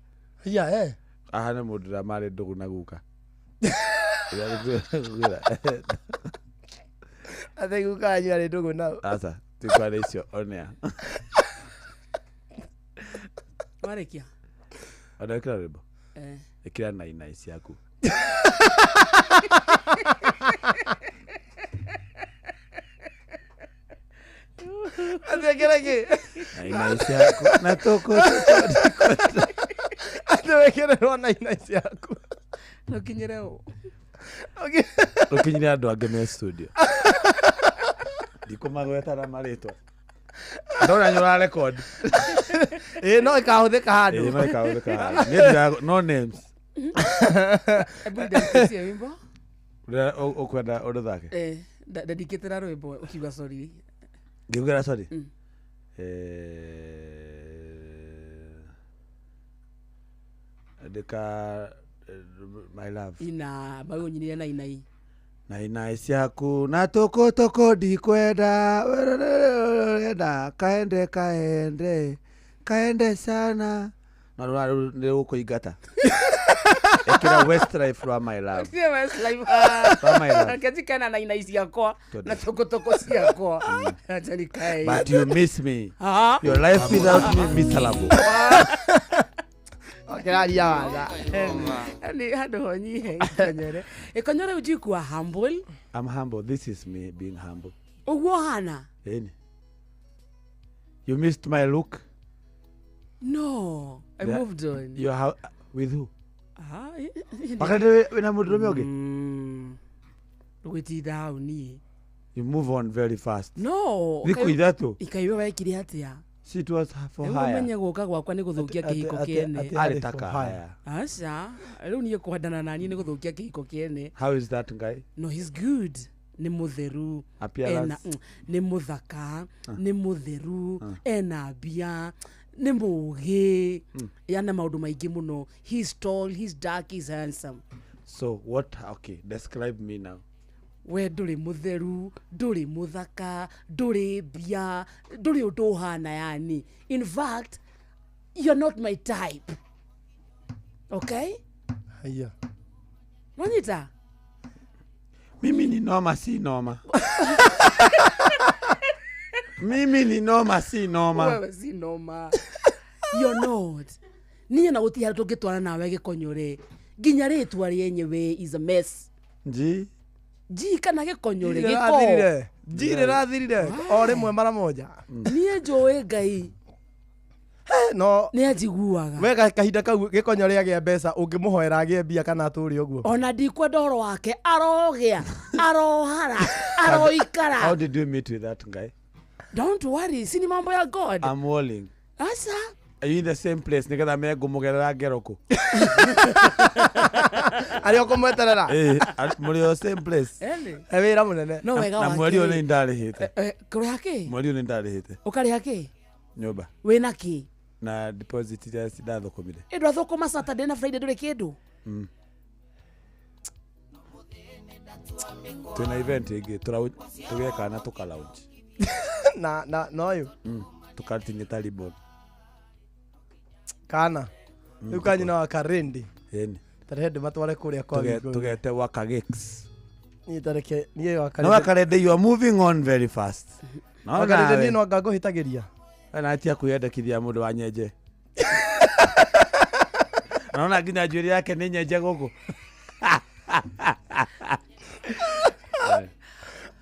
[SPEAKER 7] aha nĩ mũndũ ũrĩa marĩ ndũgũ na guka
[SPEAKER 4] atĩ guka wanyu arĩ ndũgũ nao
[SPEAKER 7] aca tikwarĩ icio onea
[SPEAKER 3] warĩkia
[SPEAKER 7] ona ĩkĩra rwĩmbo ĩkĩra nainai ciaku
[SPEAKER 4] atĩ ĩkĩra kĩ
[SPEAKER 7] nainai ciaku na tũkũ
[SPEAKER 4] atĩ wĩkĩrĩrwo nainai ciaku
[SPEAKER 3] nũkinyĩre ũ
[SPEAKER 7] rũkinyire andũ angĩ me studio ndikũmagweta na marĩtwa ndona nyũra record
[SPEAKER 4] no ĩkahũthĩka handũ
[SPEAKER 7] no ĩkahũthĩka handũ no names
[SPEAKER 3] ndandĩkĩtie wimbo
[SPEAKER 7] ũkwenda ũrũthake
[SPEAKER 3] ndandĩkĩtĩra rwĩmbo ũkiuga sorry
[SPEAKER 7] ngĩugĩra sorry ndĩka my love
[SPEAKER 3] ina bau nyinire nainai
[SPEAKER 7] ciaku na tũkũ ndikwenda wenda kaende sana na rũra nĩ gũkũingata ĩkĩra Westlife rwa my love
[SPEAKER 3] ketikana nainai ciakwa na tũkũ ciakwa
[SPEAKER 7] but you miss me your life without me miserable
[SPEAKER 4] okĩraria watha
[SPEAKER 3] ni handũ ho nyihe Ikonyore ujikuwa humble.
[SPEAKER 7] I'm humble. This is me being humble.
[SPEAKER 3] Uguo hana?
[SPEAKER 7] You missed my look?
[SPEAKER 3] No, I moved on.
[SPEAKER 7] You're with who? Wakarede wena mudurume oge?
[SPEAKER 3] Witi down.
[SPEAKER 7] You move on very fast.
[SPEAKER 3] No.
[SPEAKER 7] Thiko ithatu.
[SPEAKER 3] Ikaiwa wekire atia.
[SPEAKER 7] It was for hire.
[SPEAKER 3] Umenye guka gwakwa ni guthukia kihiko kiene.
[SPEAKER 7] Alitaka hire.
[SPEAKER 3] Acha, riu nie kuhandana nani ni guthukia kihiko kiene.
[SPEAKER 7] How is that guy?
[SPEAKER 3] No, he's good. Ni mutheru. Ni muthaka. Ni mutheru. Ena bia. Ni mugi. Yana maundu maingi muno. He's tall, he's dark, he's handsome.
[SPEAKER 7] So what? Okay, describe me now.
[SPEAKER 3] We nduri mutheru, nduri muthaka, nduri bia, nduri undu uhana yani. In fact, you're not my type. Okay?
[SPEAKER 4] Haya.
[SPEAKER 3] Mwanyita?
[SPEAKER 7] Mimi ni noma si noma. Mimi ni noma si noma.
[SPEAKER 3] Wewe si noma. You're not. Niye na guti haratu ngitwara nawe gikonyore. Ginya ritwa ryenyewe is a mess. Ji kana gikonyore giko.
[SPEAKER 4] Ji rathirire. O rimwe mara moja.
[SPEAKER 3] Niye njoe Ngai.
[SPEAKER 4] No.
[SPEAKER 3] Ni ajiguaga.
[SPEAKER 4] Wega kahinda kau gikonyore agia mbeca ungimuhoera agie mbia kana aturi uguo.
[SPEAKER 3] Ona ndikwenda ndoro wake arogea, arohara, aroikara.
[SPEAKER 7] How did you meet with that guy?
[SPEAKER 3] Don't worry, sini mambo ya God.
[SPEAKER 7] I'm walling.
[SPEAKER 3] Asa.
[SPEAKER 7] Are you in the same place? Nigetha me ngumugerera ngeroko.
[SPEAKER 4] Ari okumweterera.
[SPEAKER 7] Muri same place.
[SPEAKER 4] Wira munene.
[SPEAKER 3] No wega wake.
[SPEAKER 7] Na mweri one ndarihite.
[SPEAKER 3] Kuri hake?
[SPEAKER 7] Mweri one ndarihite.
[SPEAKER 3] Ukari hake?
[SPEAKER 7] Nyumba.
[SPEAKER 3] Wina ki?
[SPEAKER 7] Na deposit ya sidathokomire.
[SPEAKER 3] Ndo athokoma Saturday na Friday ndure kindu.
[SPEAKER 7] Tuna event igi tugeka na tuka lounge.
[SPEAKER 4] Na noyo.
[SPEAKER 7] Tukatingita ribbon.
[SPEAKER 4] Kana. Ukanyina wa Karendi.
[SPEAKER 7] Yeni.
[SPEAKER 4] Tarehede matware kuria kwa
[SPEAKER 7] Gigo. Tugete waka gigs.
[SPEAKER 4] Ni tareke niye wa Karendi.
[SPEAKER 7] Na Karendi you are moving on very fast.
[SPEAKER 4] Na Karendi ni no ngago hitagiria.
[SPEAKER 7] Na atia kuyendekithia mundu wa nyenje. Naona ginya njuri yake ni nyenje gugu.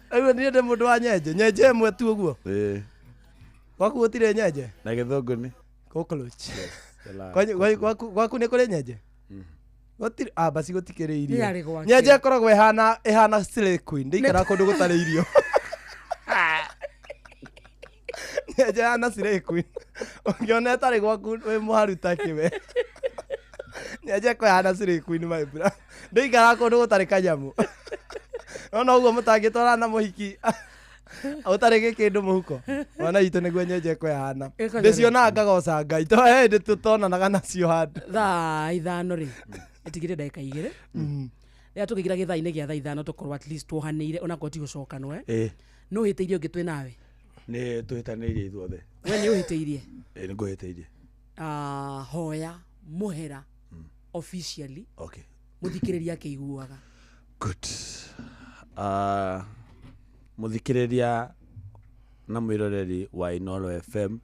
[SPEAKER 4] Ayo ni ende mundu wa nyenje. Nyenje mwe tu uguo. Waku gutire nyenje.
[SPEAKER 7] Na githungu ni
[SPEAKER 4] cockroach. Gwaku ni kuri nyenje. Gutire basi gutikire irio. Nyenje koragwo ehana Slay Queen. Ndikara kundu gutare irio. Nyenje ana Slay Queen. Ungiona tari gwaku we muharuta kiwe. Nyenje ko ehana Slay Queen my bra. Ndikara kundu gutare kanyamu. Ona uguo mutangitwara na muhiki. Autarege kindu muhuko. Wana itu niguo nyenje ko ehana. Ndicionaga ngagoca Ngai. To ndi tutonanaga nacio handu.
[SPEAKER 3] Thaa ithano ri. Itigire ndagika igire. Ya tukigira githaa-ini gia thaa ithano tukorwo at least tuhanire ona ko tigucoka no no hiteirie ungi twi nawe.
[SPEAKER 7] Ni tuhitanirie ithuothe.
[SPEAKER 3] We ni uhiteirie?
[SPEAKER 7] Ni nguhiteirie.
[SPEAKER 3] Hoya muhera officially.
[SPEAKER 7] Okay.
[SPEAKER 3] Muthikiriria keiguaga.
[SPEAKER 7] Good. Muthikiriria na mwiroreri wa Inoro FM.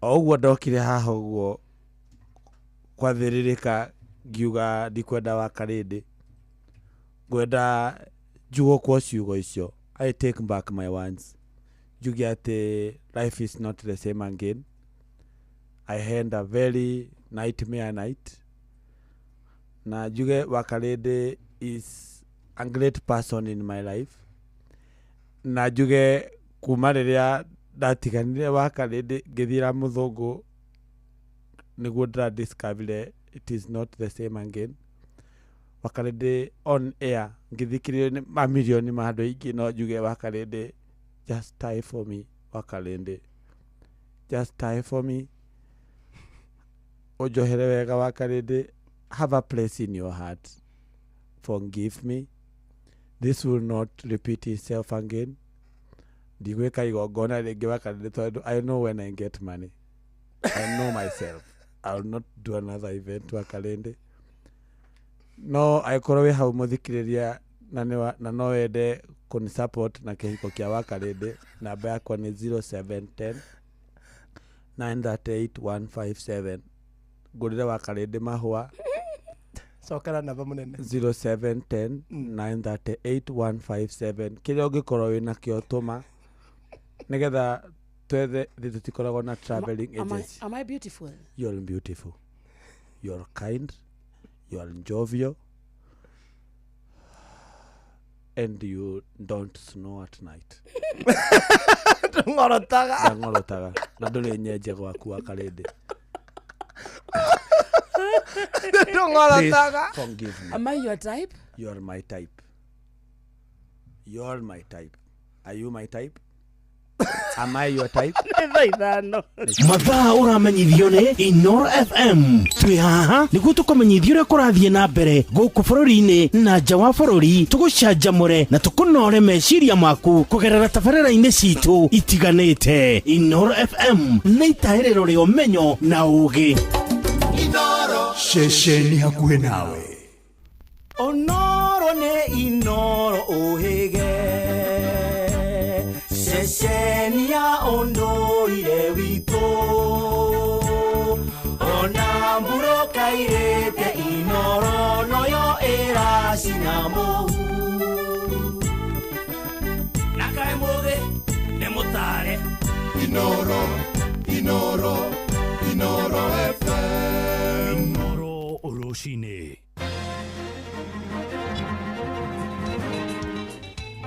[SPEAKER 7] Oguo ndokire haha uguo kwathiririka ngiuga ndikwenda wa Karendi. Gwenda njugo kwa ciugo icio. I take back my words. Njuge ati life is not the same again. I had a very nightmare night. Na njuge wa Karendi is a great person in my life. Na njuge kuma riria ndatiganire wa Karendi ngithira muthungu niguo ndira discover it is not the same again. Wa Karendi on air ngithikirio ni mamilioni ma andu aingi no njuge wa Karendi just die for me. Wa Karendi just die for me. Ojohere wega wa Karendi, have a place in your heart. Forgive me. This will not repeat itself again. Ndigweka igongona ringi wa Karendi tondu I know when I get money. I know myself. I will not do another event wa Karendi. No aikorwo hau muthikiriria na no wende kuni support na kihiko kia wa Karendi. Namba yakwa ni 0710 938 157. Ngurire wa Karendi mahua.
[SPEAKER 4] Sokara namba munene
[SPEAKER 7] 0710 938 157. Kiria ungikorwo wina kio tuma nigetha twethe thitukoragwo na traveling agency.
[SPEAKER 3] Am I beautiful?
[SPEAKER 7] You're beautiful. You're kind.
[SPEAKER 10] you are jovial, and you don't snow at night. Ngorotaga na nduri nyenje gwaku wa Karede. Forgive me.
[SPEAKER 3] Am I your type?
[SPEAKER 10] You are my type. You are my type. Are you my type? Am I your type?
[SPEAKER 11] Mathaa uramenyithio ni Inoro FM. Twi haha niguo tukumenyithia uria kurathie na mbere guku bururi-ini na nja wa bururi, tugucanjamure na tukunore meciria maku kugerera tabarĩra-inĩ citu itiganĩte. Inoro FM nĩ itaĩrĩro rĩa ũmenyo na ũũgĩ. Inoro
[SPEAKER 12] ceceni hakuhĩ nawe.
[SPEAKER 11] Onoro nĩ Inoro ũhĩge ceceni ya ũndũire witũ, ona mburo kairĩte Inoro noyo ĩracina mũhu, na kaĩ mũthĩ nĩ mũtare.
[SPEAKER 12] Inoro FM. Inoro rũcinĩ.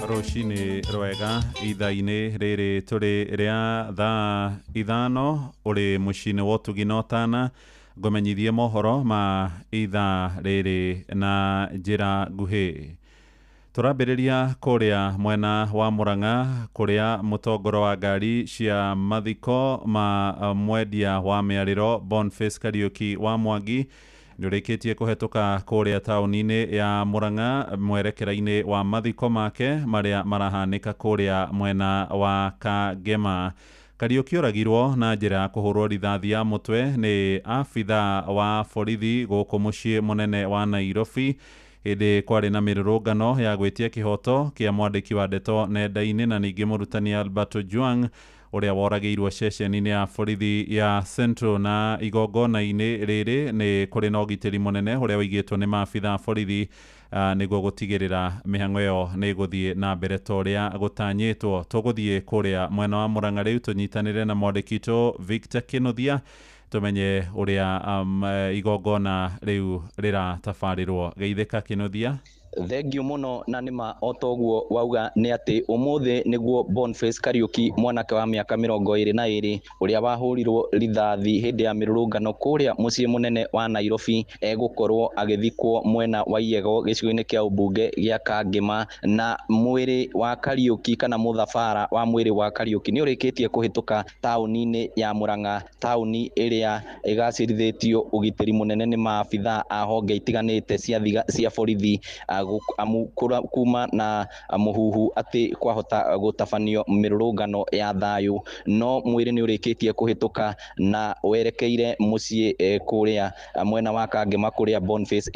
[SPEAKER 8] Rũcinĩ rwega ithaa-inĩ rĩrĩ tũrĩ rĩa thaa ithano ũrĩ mũciĩ-inĩ wa ũtugi na ũtana ngũmenyithie mohoro ma ithaa rĩrĩ na njĩra nguhĩ. Tũrambĩrĩria kũrĩa mwena wa Mũrang'a kũrĩa mũtongoro wa ngari cia mathiko ma mwendia wa mĩarĩro Boniface Kariuki wa Mwangi nĩũrĩkĩtie kũhetũka kũrĩa taũni-inĩ ya Mũrang'a mwerekera-inĩ wa mathiko make marĩa marahanĩka kũrĩa mwena wa Kangema. Kariuki oragirwo na njĩra ya kũhũrwo rithathi ya mũtwe nĩ abitha wa borithi gũkũ mũciĩ mũnene wa Nairobi hĩndĩ kwarĩ na mĩrũrũngano ya gwĩtia kĩhoto kĩa mwandĩki wa ndeto nenda-inĩ na ningĩ mũrutani Albert Ojwang ũrĩa woragĩirwo ceceni-inĩ ya borithi ya Central, na igongona-inĩ rĩrĩ nĩ kũrĩ na ũgitĩri mũnene ũrĩa waigĩtwo nĩ maabitha a borithi nĩguo gũtigĩrĩra mĩhang'o ĩyo nĩ gũthiĩ na mbere ta ũrĩa gũtanyĩtwo. Tũgũthiĩ kũrĩa mwena wa Mũrang'a rĩu tũnyitanĩre na mwandĩki witũ Victor Kĩnuthia tumenye ũrĩa igongona rĩu rĩratabarĩrwo. Geithĩka Kĩnuthia.
[SPEAKER 13] Thengio muno na nima otoguo wauga ni ati umuthi niguo Boniface Kariuki mwanake wa miaka 22 uria wahurirwo rithathi hindi ya mirurungano kuria mucii munene wa Nairobi egukorwo agithikwo mwena wa Iyego gicigo-ini kia ubunge gia Kangema, na mwiri wa Kariuki kana muthabara wa mwiri wa Kariuki ni urikitie kuhituka tauni-ini ya Mũrang'a, tauni iria igacirithitio ugitiri munene ni maabitha a honge itiganite cia borithi kuma na muhuhu ati kwahota gutabanio mirurungano ya thayu, no mwiri ni urikitie kuhituka na werekeire mucii kuria mwena wa Kangema kuria Boniface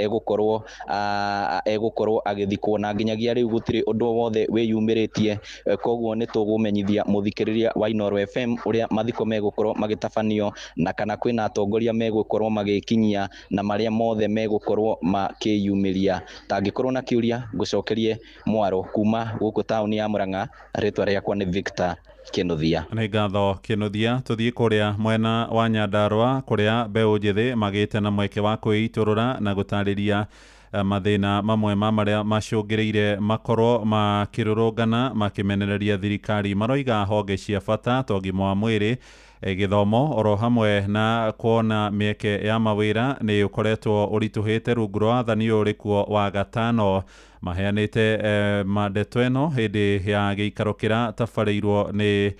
[SPEAKER 13] egukorwo agithikwo, na nginyagia riu gutiri undu wothe wiyumiritie. Koguo ni tugumenyithia muthikiriria wa Inoro FM uria mathiko megukorwo magitabanio na kana kwina atongoria megukorwo magikinyia na maria mothe megukorwo makiyumiria. Tangikorwo na kiuria ngucokerie mwaro kuma guku tauni ya Mũrang'a. Ritwa riakwa ni Victor Kĩnuthia.
[SPEAKER 8] Nĩ ngatho Kĩnuthia. Tũthiĩ kũrĩa mwena wa Nyandarua kũrĩa mbeũ njĩthĩ magĩte na mweke wa kwĩitũrũra na gũtarĩria mathĩna mamwe ma marĩa macũngĩrĩire makorwo makĩrũrũngana makĩmenereria thirikari. Maroiga honge cia bata ta ũgima wa mwĩrĩ, gĩthomo oro hamwe na kuona mĩeke ya mawĩra nĩ ũkoretwo ũritũhĩte rungu rwa wathani ũyũ ũrĩ kuo wa gatano. Maheanĩte ndeto ĩno hĩndĩ ya gĩikaro kĩrĩa tabarĩirwo nĩ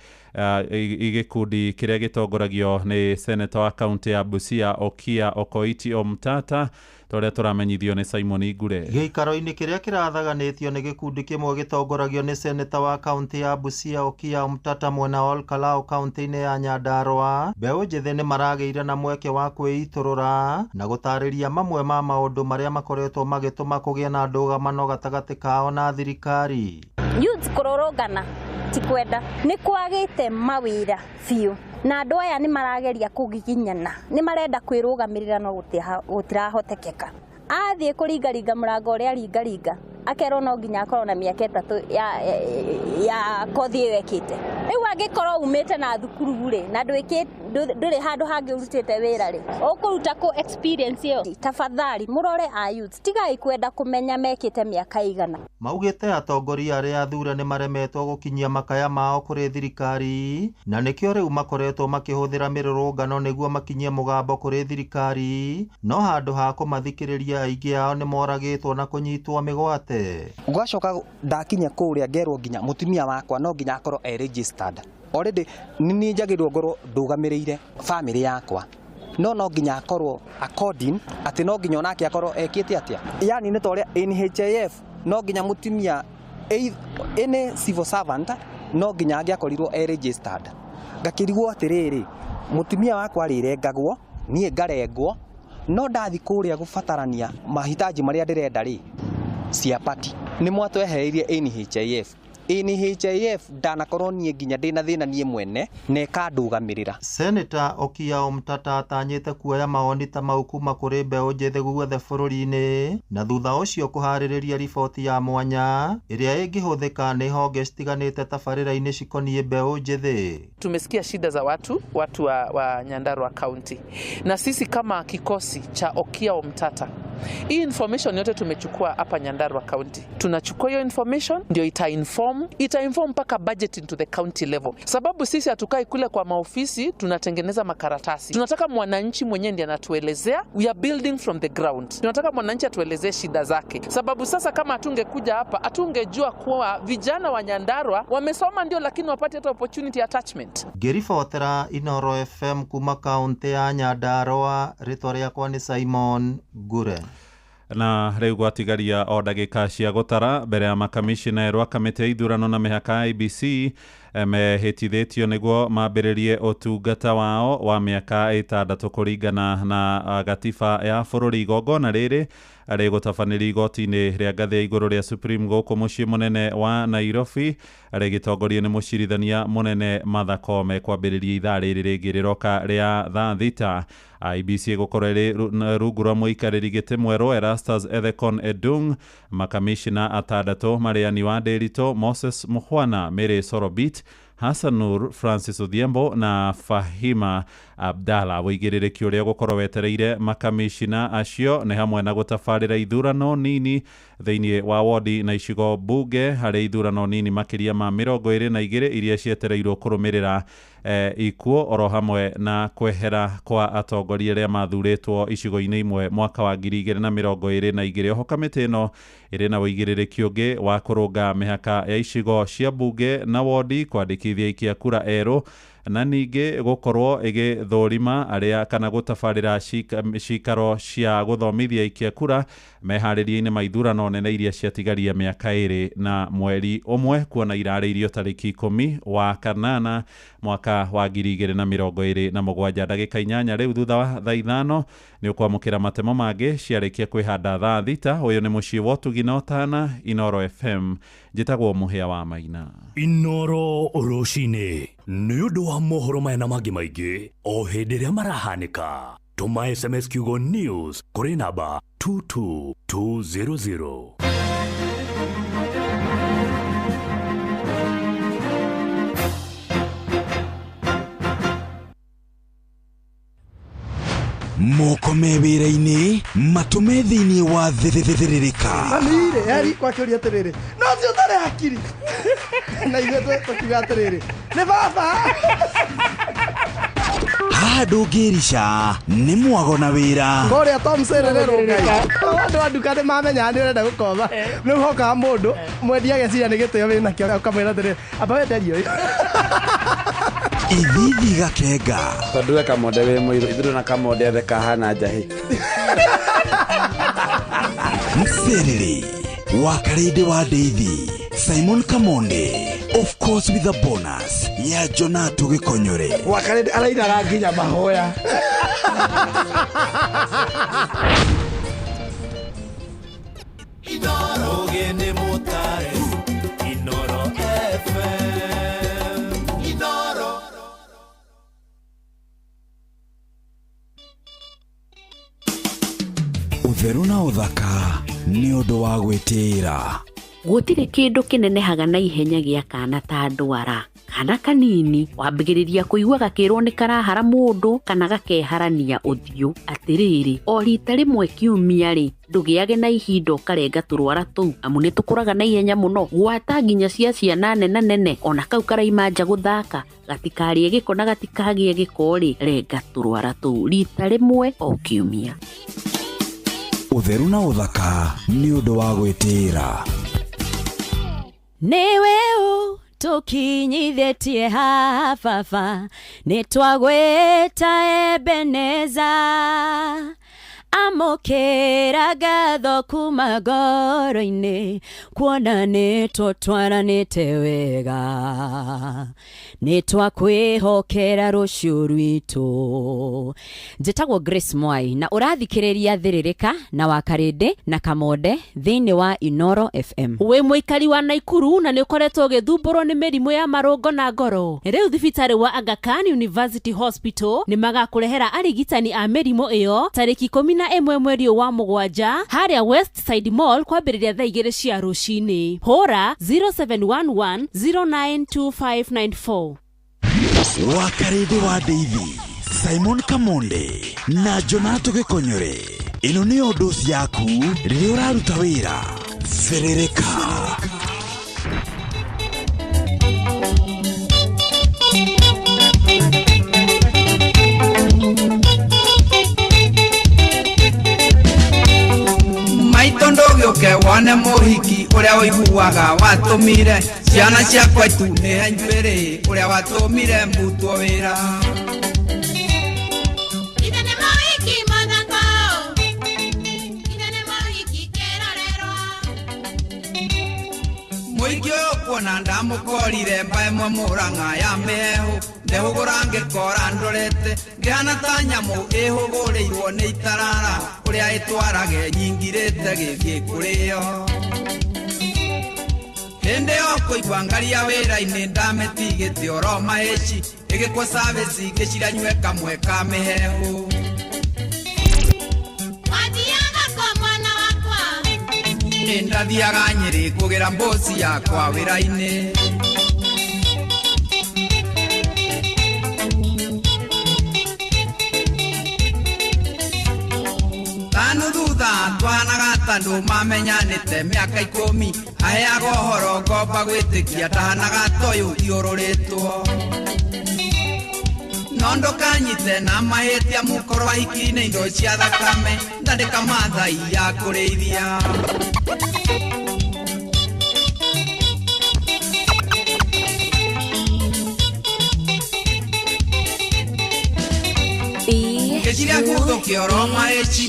[SPEAKER 8] gĩkundi kĩrĩa gĩtongoragio nĩ seneta wa kaunti ya Busia Okiya Okoiti Omtata, tũrĩa tũramenyithio nĩ Simon Ngure.
[SPEAKER 14] Gĩikaro-inĩ kĩrĩa kĩrathaganĩtio nĩ gĩkundi kĩmwe gĩtongoragio nĩ seneta wa kaunti ya Busia Okiya Omtata mwena wa Olkalau kaunti-inĩ ya Nyandarua, mbeũ njĩthĩ nĩ maragĩire na mweke wa kwĩitũrũra na gũtarĩria mamwe ma maũndũ marĩa makoretwo magĩtũma kũgĩe na ndũgamano gatagatĩ kao na thirikari.
[SPEAKER 15] Youth kũrũrũngana ti kwenda, nĩ kwagĩte mawĩra biũ na andũ aya nĩ marageria kũgiginyana, nĩ marenda kwĩrũgamĩrĩra no gũtirahotekeka. Athiĩ kũringaringa mũrango ũrĩa aringaringa akerwo no nginya akorwo na mĩaka 3 ya kothi ĩyo ekĩte. Rĩu angĩkorwo umĩte na thukuru rĩ na ndure handu hangi urutite wira ri ukuruta ku experience yo tafadhali murore a youth tigai kwenda kumenya mekite miaka igana.
[SPEAKER 14] Maugite atongoria aria athure ni maremetwo gukinyia makaya mao kuri thirikari na nikio riu makoretwo makihuthira mirurungano niguo makinyie mugambo kuri thirikari no handu ha kumathikiriria aingi ao ni moragitwo na kunyitwo migwate.
[SPEAKER 16] Ugacoka ndakinya kuria ngerwo nginya mutumia wakwa no nginya akorwo registered already ni njagirwo ngorwo ndugamireire family yakwa no nginya akorwo according ati no nginya onake akorwo ekite atia yani ni toria NHIF no nginya mutumia ene civil servant no nginya angiakorirwo registered ngakirigwo atiriri mutumia wakwa rirengagwo nie ngarengwo no ndathi kuria gufatarania mahitaji maria ndirenda ri cia party ni mwatwehereirie NHIF ndanakorwo nie nginya ndina thina nie mwene ne kandugamirira.
[SPEAKER 14] Senator Okiya Omtata atanyite kuoya maoni ta mau kuma kuri mbeũ njĩthĩ guothe bũrũri-inĩ na thutha ucio kuharĩrĩria riboti ya mwanya iria ingĩhũthĩka nĩ honge citiganĩte tabarĩra-inĩ cikonie mbeũ njĩthĩ.
[SPEAKER 17] Tumesikia shida za watu wa Nyandarua County na sisi kama kikosi cha Okiya Omtata hii information yote tumechukua hapa Nyandarua County. Tunachukua hiyo information ndio ita-inform mpaka budget into the county level. Sababu sisi hatukai kule kwa maofisi tunatengeneza makaratasi. Tunataka mwananchi mwenyewe ndiye anatuelezea. We are building from the ground. Tunataka mwananchi atuelezee shida zake. Sababu sasa kama atungekuja hapa atungejua kuwa vijana wa Nyandarua wamesoma ndio lakini wapate hata opportunity attachment.
[SPEAKER 14] Ngiribotera Inoro FM kuma kaunti ya Nyandarua, ritwa riakwa ni Simon Gure.
[SPEAKER 8] Na riu gwatigaria o ndagika cia gutara mbere ya makamishina erwa kamite ithurano na mihaka IBC mehitithitio niguo mambiririe utungata wao wa miaka 6 kuringana na gatiba ya bururi. Igongona riri rigutabanĩrio igoti-inĩ rĩa ngathĩ ya igũrũ rĩa Supreme gũkũ mũciĩ mũnene wa Nairobi rĩgĩtongorio nĩ mũcirithania mũnene Martha Koome kwambĩrĩria ithaa rĩrĩ rĩngĩ rĩroka rĩa thaa thita. IBC gũkorwo ĩrĩ rungu rwa mũikarĩri gĩtĩ mwerũ Erastus Ethekon Edung, makamishina 6 Mariani wa Nderitu, Moses Mukhwana, Mary Sorobit, Hassan Nur, Francis Odhiambo na Fahima Abdalla. Wĩigĩrĩrĩki ũrĩa gũkorwo wetereire makamishina acio nĩ hamwe na gũtabarĩra ithurano nini thĩinĩ wa wodi na icigo bunge harĩ ithurano nini makĩria ma 22 iria cietereirwo kũrũmĩrĩra ikuo oro hamwe na kwehera kwa atongoria arĩa mathurĩtwo icigo-inĩ imwe mwaka wa 2022. Oho kamĩtĩ ĩno ĩrĩ na wĩigĩrĩrĩki ũngĩ wa kũrũnga mĩhaka ya icigo cia bunge na wodi, kwandĩkithia aikia kura erũ na ningĩ gũkorwo ĩgĩthũrima arĩa kana gũtabarĩra cikaro cia gũthomithia aikia kura meharĩria-inĩ ma ithurano nene iria ciatigaria mĩaka 2 na mweri ũmwe kuona irarĩirio tarĩki 10 wa kanana mwaka wa 2027. Ndagĩka 8 rĩu thutha wa thaa 5 nĩ ũkwamũkĩra matemo mangĩ ciarĩkia kwĩhanda thaa thita. Ũyũ nĩ mũciĩ wa Ũtugi na Ũtana, Inoro FM. Njĩtagwo Mũhĩa wa Maina.
[SPEAKER 12] Inoro rũcinĩ nĩ ũndũ wa mohoro maya na mangĩ maingĩ o hĩndĩ ĩrĩa marahanĩka. Tũma SMS kiugo news kũrĩ namba 22200.
[SPEAKER 11] Moko mewĩra-inĩ matũme thĩinĩ wa thĩrĩrĩka.
[SPEAKER 4] Mamire yari kwa kĩũria atĩrĩrĩ no cio ũtarĩ hakiri na ithuĩ tũkiuga atĩrĩrĩ nĩ baba.
[SPEAKER 11] Haha ndũngĩrica nĩ mwago na wĩra.
[SPEAKER 4] Ngorĩa Tom Sererero Ngai andũ a nduka nĩ mamenya nĩ ũrenda gũkoma rĩu hokaga mũndũ mwendia ageciria nĩ gĩtĩo wĩna kĩo ũkamwĩra atĩrĩrĩ amba wenderio
[SPEAKER 11] ithithi gakenga
[SPEAKER 10] tondũ we kamonde wĩ mũirũ ithuĩ na kamonde othe kahana njahĩ.
[SPEAKER 11] Mserere wa Karĩndĩ wa Ndeithi, Simon Kamonde, of course with a bonus ya Jonatu Gĩkonyore.
[SPEAKER 4] Wa Karĩndĩ arainaga nginya mahoya.
[SPEAKER 12] Inoro gene motare Inoro FM Inoro.
[SPEAKER 11] Ũtheru na ũthaka nĩ ũndũ wa gwĩtĩĩra.
[SPEAKER 18] gutire kindu kinenehaga na ihenya gia kana ta ndwara. Kana kanini wambigiriria kuigua gakirwo ni karahara mundu kana gakeharania uthiu. Atiriri o rita rimwe kiumia ri ndugiage na ihindo karenga turwara tu amu ni tukuraga na ihenya muno gwata nginya cia ciana nene ona kau karaima nja guthaka gatikarie giko na gatikagie giko ri renga turwara tu rita rimwe o kiumia.
[SPEAKER 19] Utheru na uthaka ni undu wa gwitira.
[SPEAKER 20] Niwe tukinyithetie hafafa nitwagweta Ebeneza amokera gatho kuma ngoro-inĩ kuona nĩtũtwaranĩte wega nĩtwakwĩhokera rũciũ rwitũ. Njĩtagwo Grace Mwai na ũrathikĩrĩria Thĩrĩrĩka na Wakarĩndĩ na Kamonde thĩinĩ wa Inoro FM.
[SPEAKER 21] Wĩ mũikari wa Naikuru na nĩũkoretwo ũgĩthumbũrwo nĩ mĩrimũ ya marũngo na ngoro, rĩu thibitarĩ wa Aga Khan University Hospital nĩmagakũrehera arigitani a mĩrimũ ĩyo tarĩki 11 mweri wa mũgwanja harĩa Westside Mall kwambĩrĩria thaa 2 cia rũcinĩ. Hũra 0711092594.
[SPEAKER 19] Wakarĩndĩ wa Ndeithi, Simon Kamonde na Jonato Gĩkonyore. Ĩno nĩ Ũndũ yaku rĩrĩa ũraruta wĩra. Thĩrĩrĩka.
[SPEAKER 22] Gĩũke wone mũhiki ũrĩa ũiguaga watũmire ciana ciakwa tu nĩ njũĩrĩ ũrĩa watũmire mbutwo wĩra. Mũingĩ ũyũ kuona ndamũkorire mba ĩmwe Mũrang'a ya mĩhehu ndehũgũra ngĩkora ndorete ngĩhana ta nyamũ ĩhũgũrĩirwo nĩ itarara ũrĩa ĩtwarage nyingirĩte gĩthiĩ kũrĩo. Hĩndĩ yo kũigua ngaria wĩra-inĩ ndamĩtigĩte oro mahĩci ĩgĩkwo service ngĩcira nyue kamwe ka mĩhehu. Ndathiaga Nyĩrĩ kũgĩra mboci yakwa wĩra-inĩ. Tanu thutha twahanaga ta andũ mamenyanĩte mĩaka 10 aheaga ũhoro ngomba gwĩtĩkia ndahanaga ta ũyũ thiũrũrĩtwo. No ndũkanyite na mahĩtia mũkorwo ahiki-inĩ indo cia thakame ndandĩka mathai ya kũrĩithia. Ngĩciria guthũkia oro mahĩci.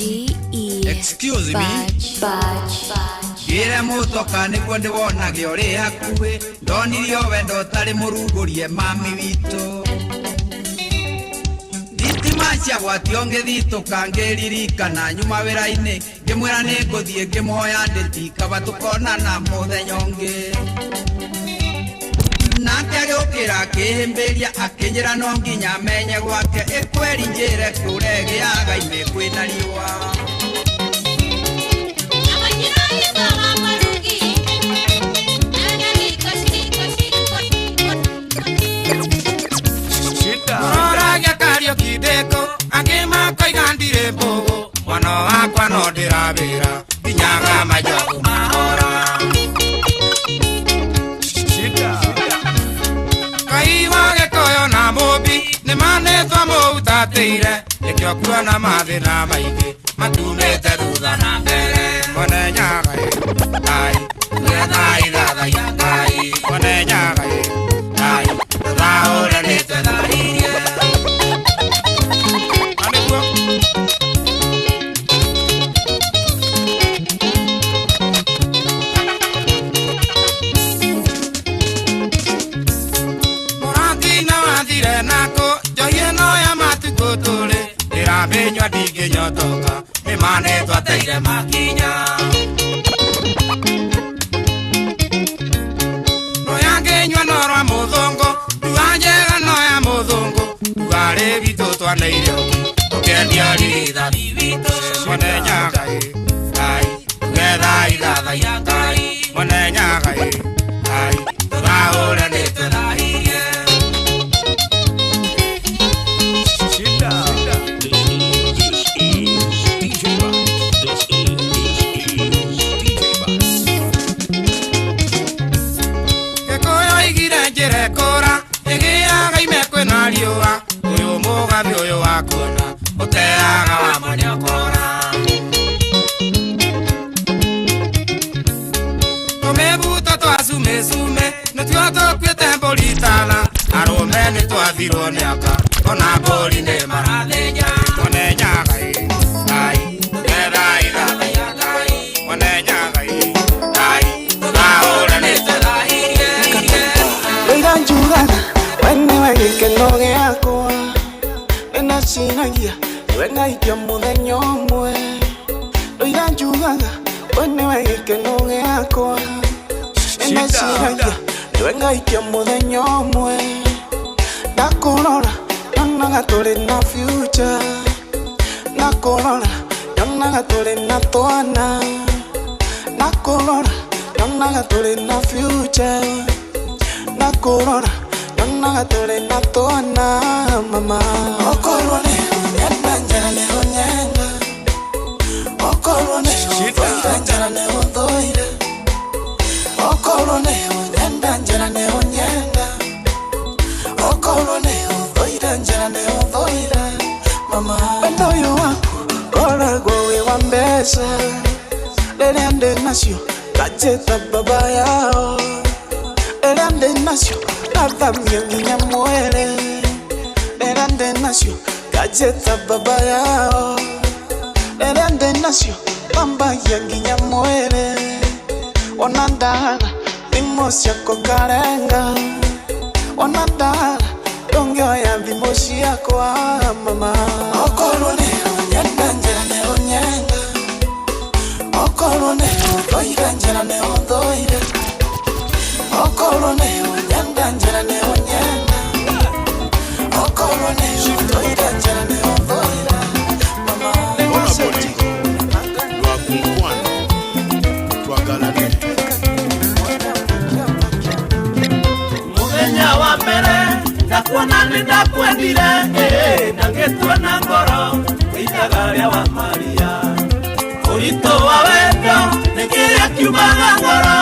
[SPEAKER 22] Excuse me. Ngĩre mũtoka nĩguo ndĩwonage ũrĩ hakuhĩ ndonirio wendo ũtarĩ mũrugũrie mami witũ. Thitima ciagwatio ngĩthitũka ngĩririkana nyuma wĩra-inĩ ngĩmwĩra nĩngũthiĩ ngĩmũhoya ndĩti kaba tũkonana mũthenya ũngĩ. Nake agĩũkĩra akĩhĩmbĩria akĩnjĩra no nginya menye gwake ĩkweri njĩre kũrĩa gĩaga ime kwĩna riũa. Mũroragia Kariuki ndĩkũ angĩ makoiga ndirĩ mbũgũ mwana wakwa no ndĩrawĩra nginyaga majogu mahora. Ngai wa Gĩkũyũ na Mũmbi nĩmanĩtwo mũhutatĩire nĩkĩo kuona mathĩna maingĩ matumĩte thutha na mbere. Mwene Nyagai Ngai tugetha ithathaia Ngai mwene Nyagai Ngai tũthahũranĩte thairie. Ndĩramĩnyua ndingĩnyotoka nĩmanĩtwo ateire makinya. Noya ngĩnyua norwa mũthũngũ nduga njega noya mũthũngũ nduga rĩ witũ twaneire ũki tũkendia rithathi witũ. Mwene Nyagai Ngai tugetha ithathaia Ngai mwene Nyagai mwathi uyu wakuona uteaga wa mwene okora tumebuta twasumesume nituo tukwite mbolitana arume nitwathirwo ni aka ona mburi ni marathenya one nyagai ai tugetha ithathaiya ngai one nyagai ai tuthahura nituthahirie
[SPEAKER 1] Wĩra njugaga we nĩwe gĩkeno gĩakwa nĩnacinagia we ngaikia mũthenya ũmwe Wĩra njugaga we nĩwe gĩkeno gĩakwa nĩnacinagia we ngaikia mũthenya ũmwe Ndakũrora nyonaga tũrĩ na future Ndakũrora nyonaga tũrĩ na twana Ndakũrora nyonaga tũrĩ na future Ndakũrora nyonaga tũrĩ na twana mama Okorwo nĩ ũnyenda njĩra nĩ ũnyenda Okorwo nĩ ũthũire njĩra nĩ ũthũire Okorwo nĩ ũnyenda njĩra nĩ ũnyenda Okorwo nĩ ũthũire njĩra nĩ ũthũire mama Wendo ũyũ waku ũkoragwo wĩ wa mbeca Rĩrĩa ndĩ nacio nganjĩta baba yao Rĩrĩa ndĩ nacio ngathamia nginya mwere Rĩrĩa ndĩ nacio nganjĩta baba yao Rĩrĩa ndĩ nacio ngambagia nginya mwere Ona ndara thimũ ciakwa ngarenga Ona ndara ndũngĩoya thimũ ciakwa mama Okorwo nĩ ũnyenda njĩra nĩ ũnyenda Okorwo nĩ ũthũire njĩra nĩ ũthũire Okorwo nĩ ũnyenda njĩra nĩ ũnyenda Okorwo nĩ ũthũire njĩra nĩ ũthũire mama
[SPEAKER 11] Mũthenya wa mbere ndakuona nĩ ndakwendire na ngĩtua na ngoro wĩitaga rĩa wa Maria Ũritũ wa wendo nĩ kĩrĩa kiumaga ngoro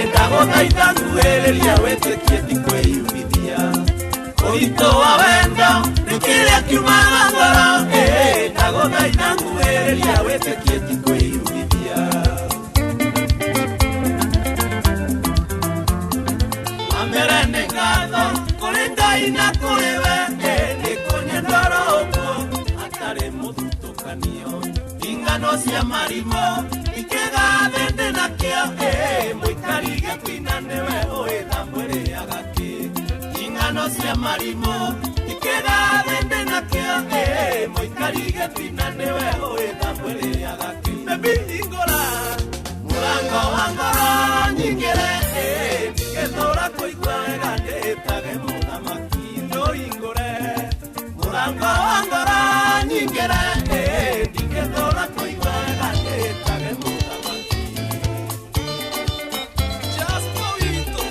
[SPEAKER 11] ndagũthaitha nguhĩrĩria wĩtĩkie ti kwĩyumithia Ũritũ wa wendo nĩ kĩrĩa kiumaga ngoro ndagũthaitha nguhĩrĩria wĩtĩkie ti kwĩyumithia Wambere nĩ ngatho kũrĩ Ngai na kũrĩ we nĩ kũnyendora ũguo hatarĩ mũthutũkanio Ingano cia marimũ ikĩgathe ndĩ nakĩo mũikari gĩtina nĩwe ũĩ mwĩrĩaga kĩ Ingano cia marimũ ikĩgathe ndĩ nakĩo mũikari gĩtina nĩwe ũĩ mwĩrĩaga kĩ Baby hingũra mũrango wa ngoro nyingĩre ngĩthũra kũigua wega ndĩtage mũthamaki ndũhingũre mũrango wa ngoro nyingĩre ngĩthũra kũigua wega ndĩtage mũthamaki Just poquito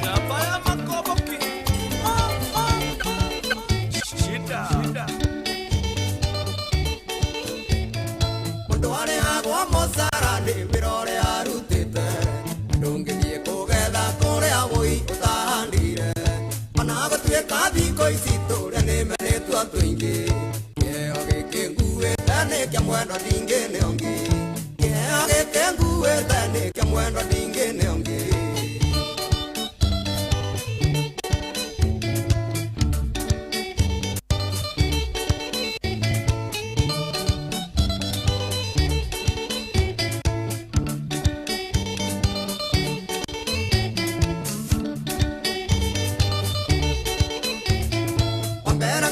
[SPEAKER 11] chapa ya makoboki shida
[SPEAKER 22] Mũndũ arĩhagwo mũcara nĩ wĩra ũrĩa arutĩte ndũngĩthiĩ kũgetha kũrĩa wũi ũtahandire Ona gũtuĩka thikũ ici tũrĩa nĩmenĩtwo tũingĩ Kĩheo gĩkĩ nguĩte nĩ kĩa mwendwa ndingĩ nĩ ũngĩ Kĩheo gĩkĩ nguĩte nĩ kĩa mwendwa ndingĩ nĩ ũngĩ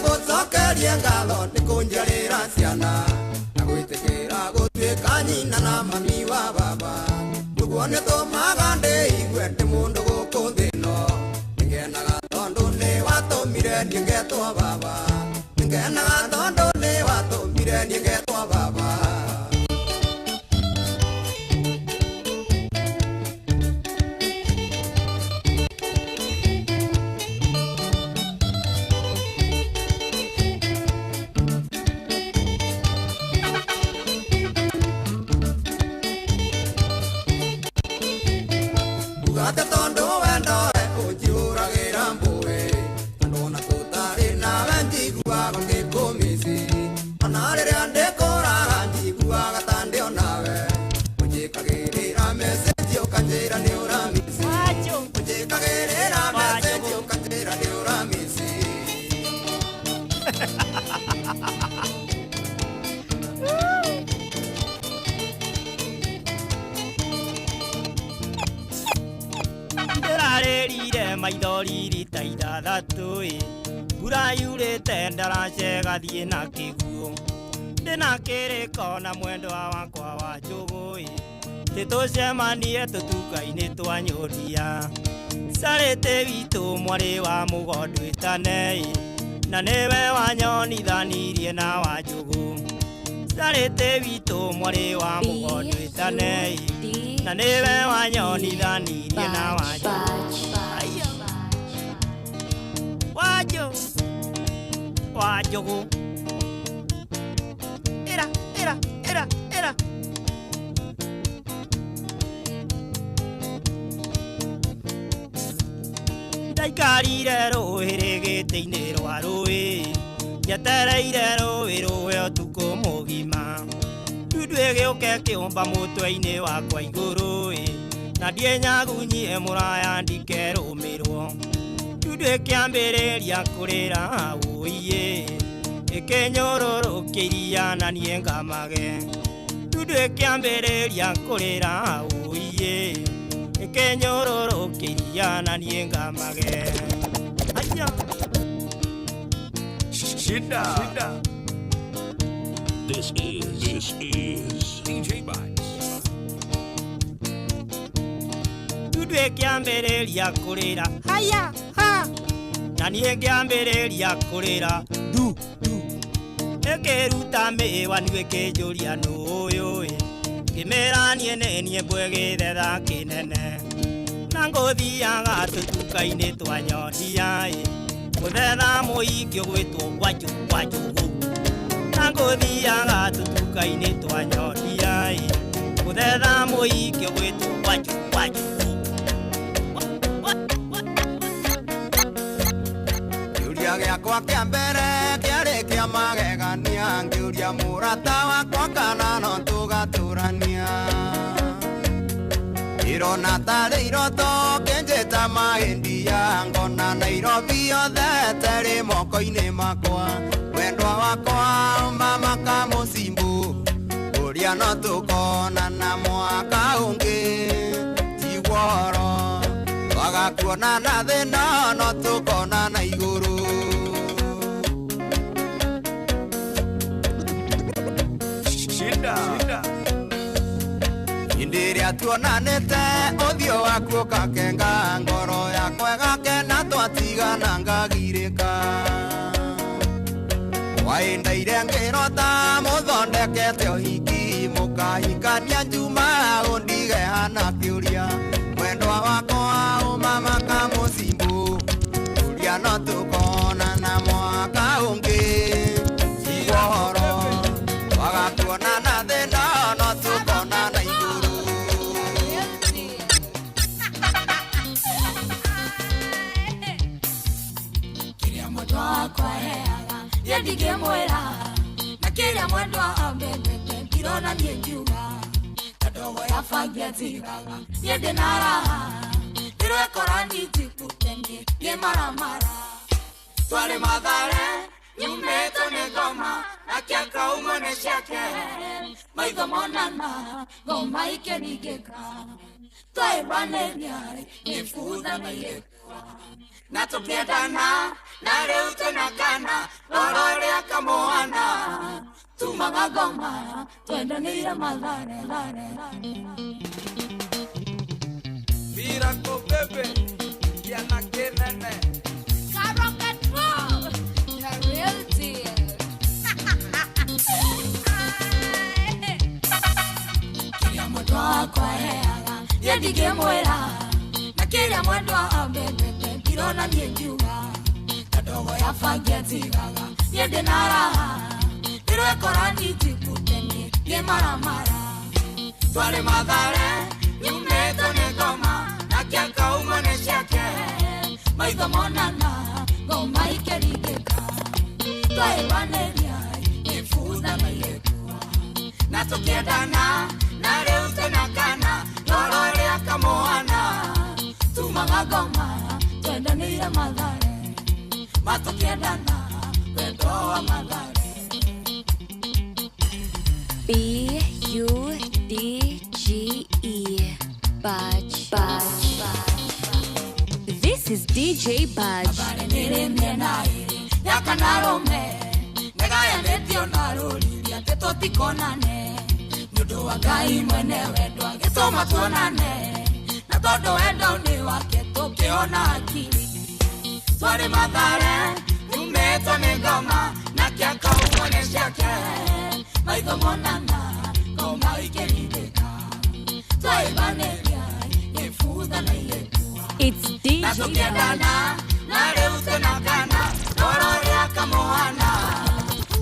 [SPEAKER 22] Ngatho nĩ kũnjarĩra ciana na gwĩtĩkĩra gũtuĩka nyina na mami wa baba Nĩguo nĩtũmaga ndĩigue ndĩ mũndũ gũkũ thĩ ĩno Nĩngenaga tondũ nĩ watũmire niĩ ngetwo baba Nĩngenaga tondũ nĩ watũmire niĩ ngetwo baba Ugate tondo wendo unjiuragĩra mbũĩ Tondũ ona tũtarĩ nawe njiguaga ukatira ni uramisi ujikagerera meseji ukatira ni uramisi
[SPEAKER 5] ndirarĩrire maithori rita ithathatũ mbura yurĩte ndarace gathiĩ na kĩguũ ndĩna kĩrĩko na mwendwa wakwa wa njũgũ tũtũcemanie tũtuka-inĩ twa nyũria carĩte witũ mwarĩ wa mũgondu ĩtane na nĩwe wanyonithanirie na wa njũgũ carĩte witũ mwarĩ wa mũgondu ĩtane na nĩwe wanyonithanirie na wa njũgũ ĩra ndaikarire rũĩ rĩgĩtĩ-inĩ rwa rũĩ njetereire rũĩ rũhe ũtukũ mũgima ndundu ĩgĩũke kĩũmba mũtwe-inĩ wakwa igũrũ na ndienyagunyie mũraya ndikerũmĩrwo ndundu ĩkĩambĩrĩria kũrĩra ũiye ĩkĩnyũrũrũkĩiria na niĩ ngamage ndundu ĩkĩambĩrĩria kũrĩra ũiye ĩkĩnyũrũrũkĩiria na niĩ ngamage
[SPEAKER 12] Shida. This is DJ Bites.
[SPEAKER 5] ndundu ĩkĩambĩrĩria kũrĩra haya ha na niĩ ngĩambĩrĩria kũrĩra du ĩkĩruta mĩwa nĩ ĩkĩnjũria nũyũ ngĩmĩra niĩ nĩ niĩ mbwegĩthetha kĩnene na ngũthiaga tũtuka-inĩ twa nyondia gũthetha mũingĩ gwĩtwo wanjũgũ na ngũthiaga tũtuka-inĩ twa nyondia gũthetha mũingĩ gwĩtwo wanjũgũ
[SPEAKER 22] kĩũria gĩakwa kĩa mbere kĩarĩ kĩa magegania ngĩũria mũrata wakwa kana no tũgatũrania irona tarĩ iroto kĩnjĩta mahĩndia ngona Nairobi yothe terĩ moko-inĩ makwa wendwa wakwa mama kamũcimbu ũrĩa no tũkonana mwaka ũngĩ tigworo wagakuonana thĩna no tũkonana igũrũ hĩndĩ ĩrĩa tuonanĩte ũthiũ waku ũkakenga ngoro yakwa ĩgakena twatigana ngagirĩka waĩndaire ngĩrota mũthondekete ũhiki mũkahikania njuma ũndige hana kĩũria mwendwa wakwa ũmama kamũcimbu ũrĩa no tũkonana mwaka ũngĩ igũhoro wagakuonana thĩna no tũkonana igũrũ
[SPEAKER 2] kĩrĩa mwendwa wakwa heaga niĩ ndingĩmwĩra na kĩrĩa mwendwa ambendete ngirona niĩ ngiuga ta ndogo ya bangi atigaga niĩ ndĩ na raha ndĩrekora nĩnjikutenie niĩ maramara twarĩ Mathare nyumĩtwo nĩ ngoma na kĩakaumwo nĩ ciake maitho monana ngoma ikĩringĩka twaĩranĩria nĩbutha maigĩkwa na tũkĩendana na rĩu tũnakana roro rĩa kamũhana tumaga ngoma twendanĩire Mathare
[SPEAKER 22] Miracle baby yana kĩnene
[SPEAKER 2] kĩrĩa mwendwa wakwa heaga niĩ ndingĩmwĩra na kĩrĩa mwendwa ambendete ngirona niĩ ngiuga ta ndogo ya bangi atigaga niĩ ndĩ na raha ndĩrekora nĩnjikutenie niĩ maramara twarĩ Mathare nyumĩtwo nĩ ngoma na kĩakaumwo nĩ ciake maitho monana ngoma ikĩringĩka twaĩranĩria nĩbutha maigĩkwa na tũkĩendana na rĩu tũnakana roro rĩa kamũhana
[SPEAKER 1] na tukiendana wendo wa madhari.
[SPEAKER 18] B-U-D-G-E Budge. This is DJ Budge.
[SPEAKER 1] Habari nilimye na hili yaka na rome negaya netio na roli ya teto tikonane nudo wa gai mwenewe ndo agesoma tuonane na todo wendo ni wake tokeona akili swari madhare umeto negoma na kiaka uone shake maitho monana koma ikelideka twaibanelia yefuda na yetua
[SPEAKER 18] It's DJ
[SPEAKER 1] na tukiendana na reute na kana norori ya kamohana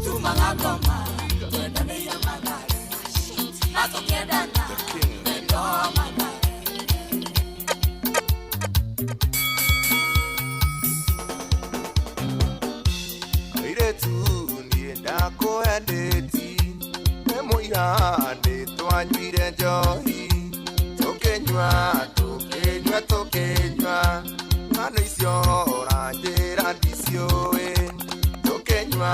[SPEAKER 1] tumangagoma tuendane ya magari na tukiendana wendo wa magari.
[SPEAKER 6] Iretu ndienda kuendeti Nemuira nditwanywire njohi Tukenywa Ngano icio ranjira ndicioe Tukenywa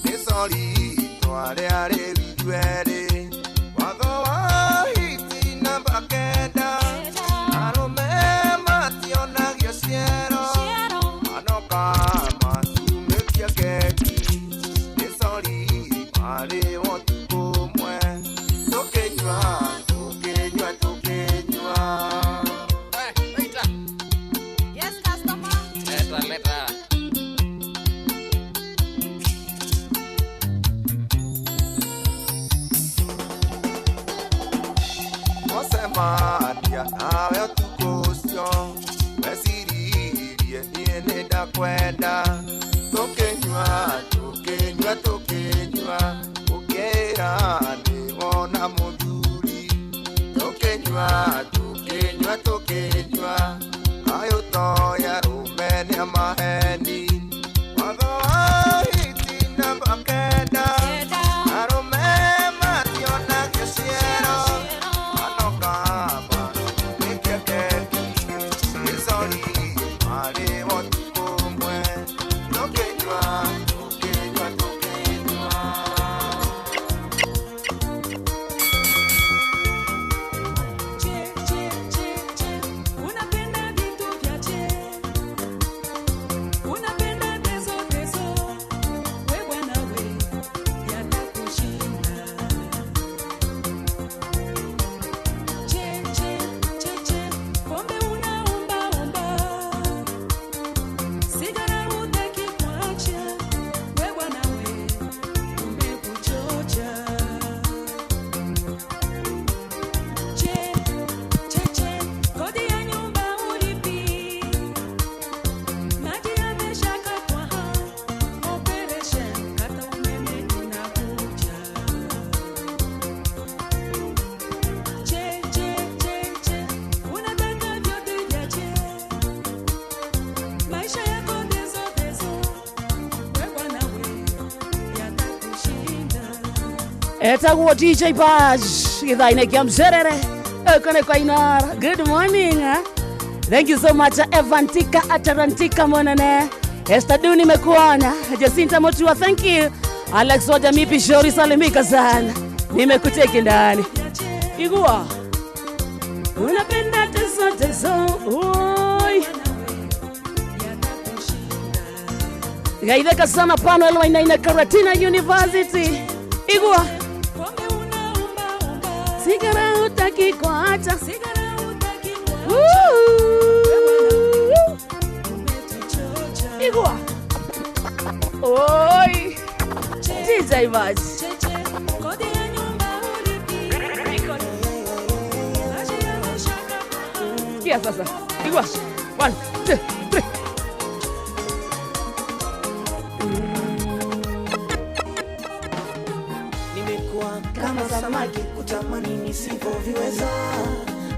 [SPEAKER 6] Nisori tware are widwere Watho wa hiti namba kenda Arume mationagio ciero Anoka masumekia keki Nisori mare wotuko mwe Tukenywa
[SPEAKER 1] Yes, customer.
[SPEAKER 6] Leta. Osemadia nawe otukocio Wesiririe niene da kwenda Tukenywa Ukera ni wona muduri Tukenywa Ayo toya rumene amaheni Watho hiti na bakenda Arume mationa kisiero Anokama Nikia keki Isori Mare wotukumwe Tukenywa
[SPEAKER 3] Etagwo DJ Budge githaine kia mserere ekone kwa Inara. Good morning. Thank you so much Evantika Atarantika mwanane Esther Duni nimekuona Jacinta Motua, thank you Alex Oja Mipi Shori salimika sana nimekuteki ndani igua unapenda teso oi gaideka sana pano elwa ina Karatina University igua sigara utaki kuacha igua oi DJ Budge kia sasa igua 1 2 3
[SPEAKER 1] kama samaki kutamani nisivyoviweza,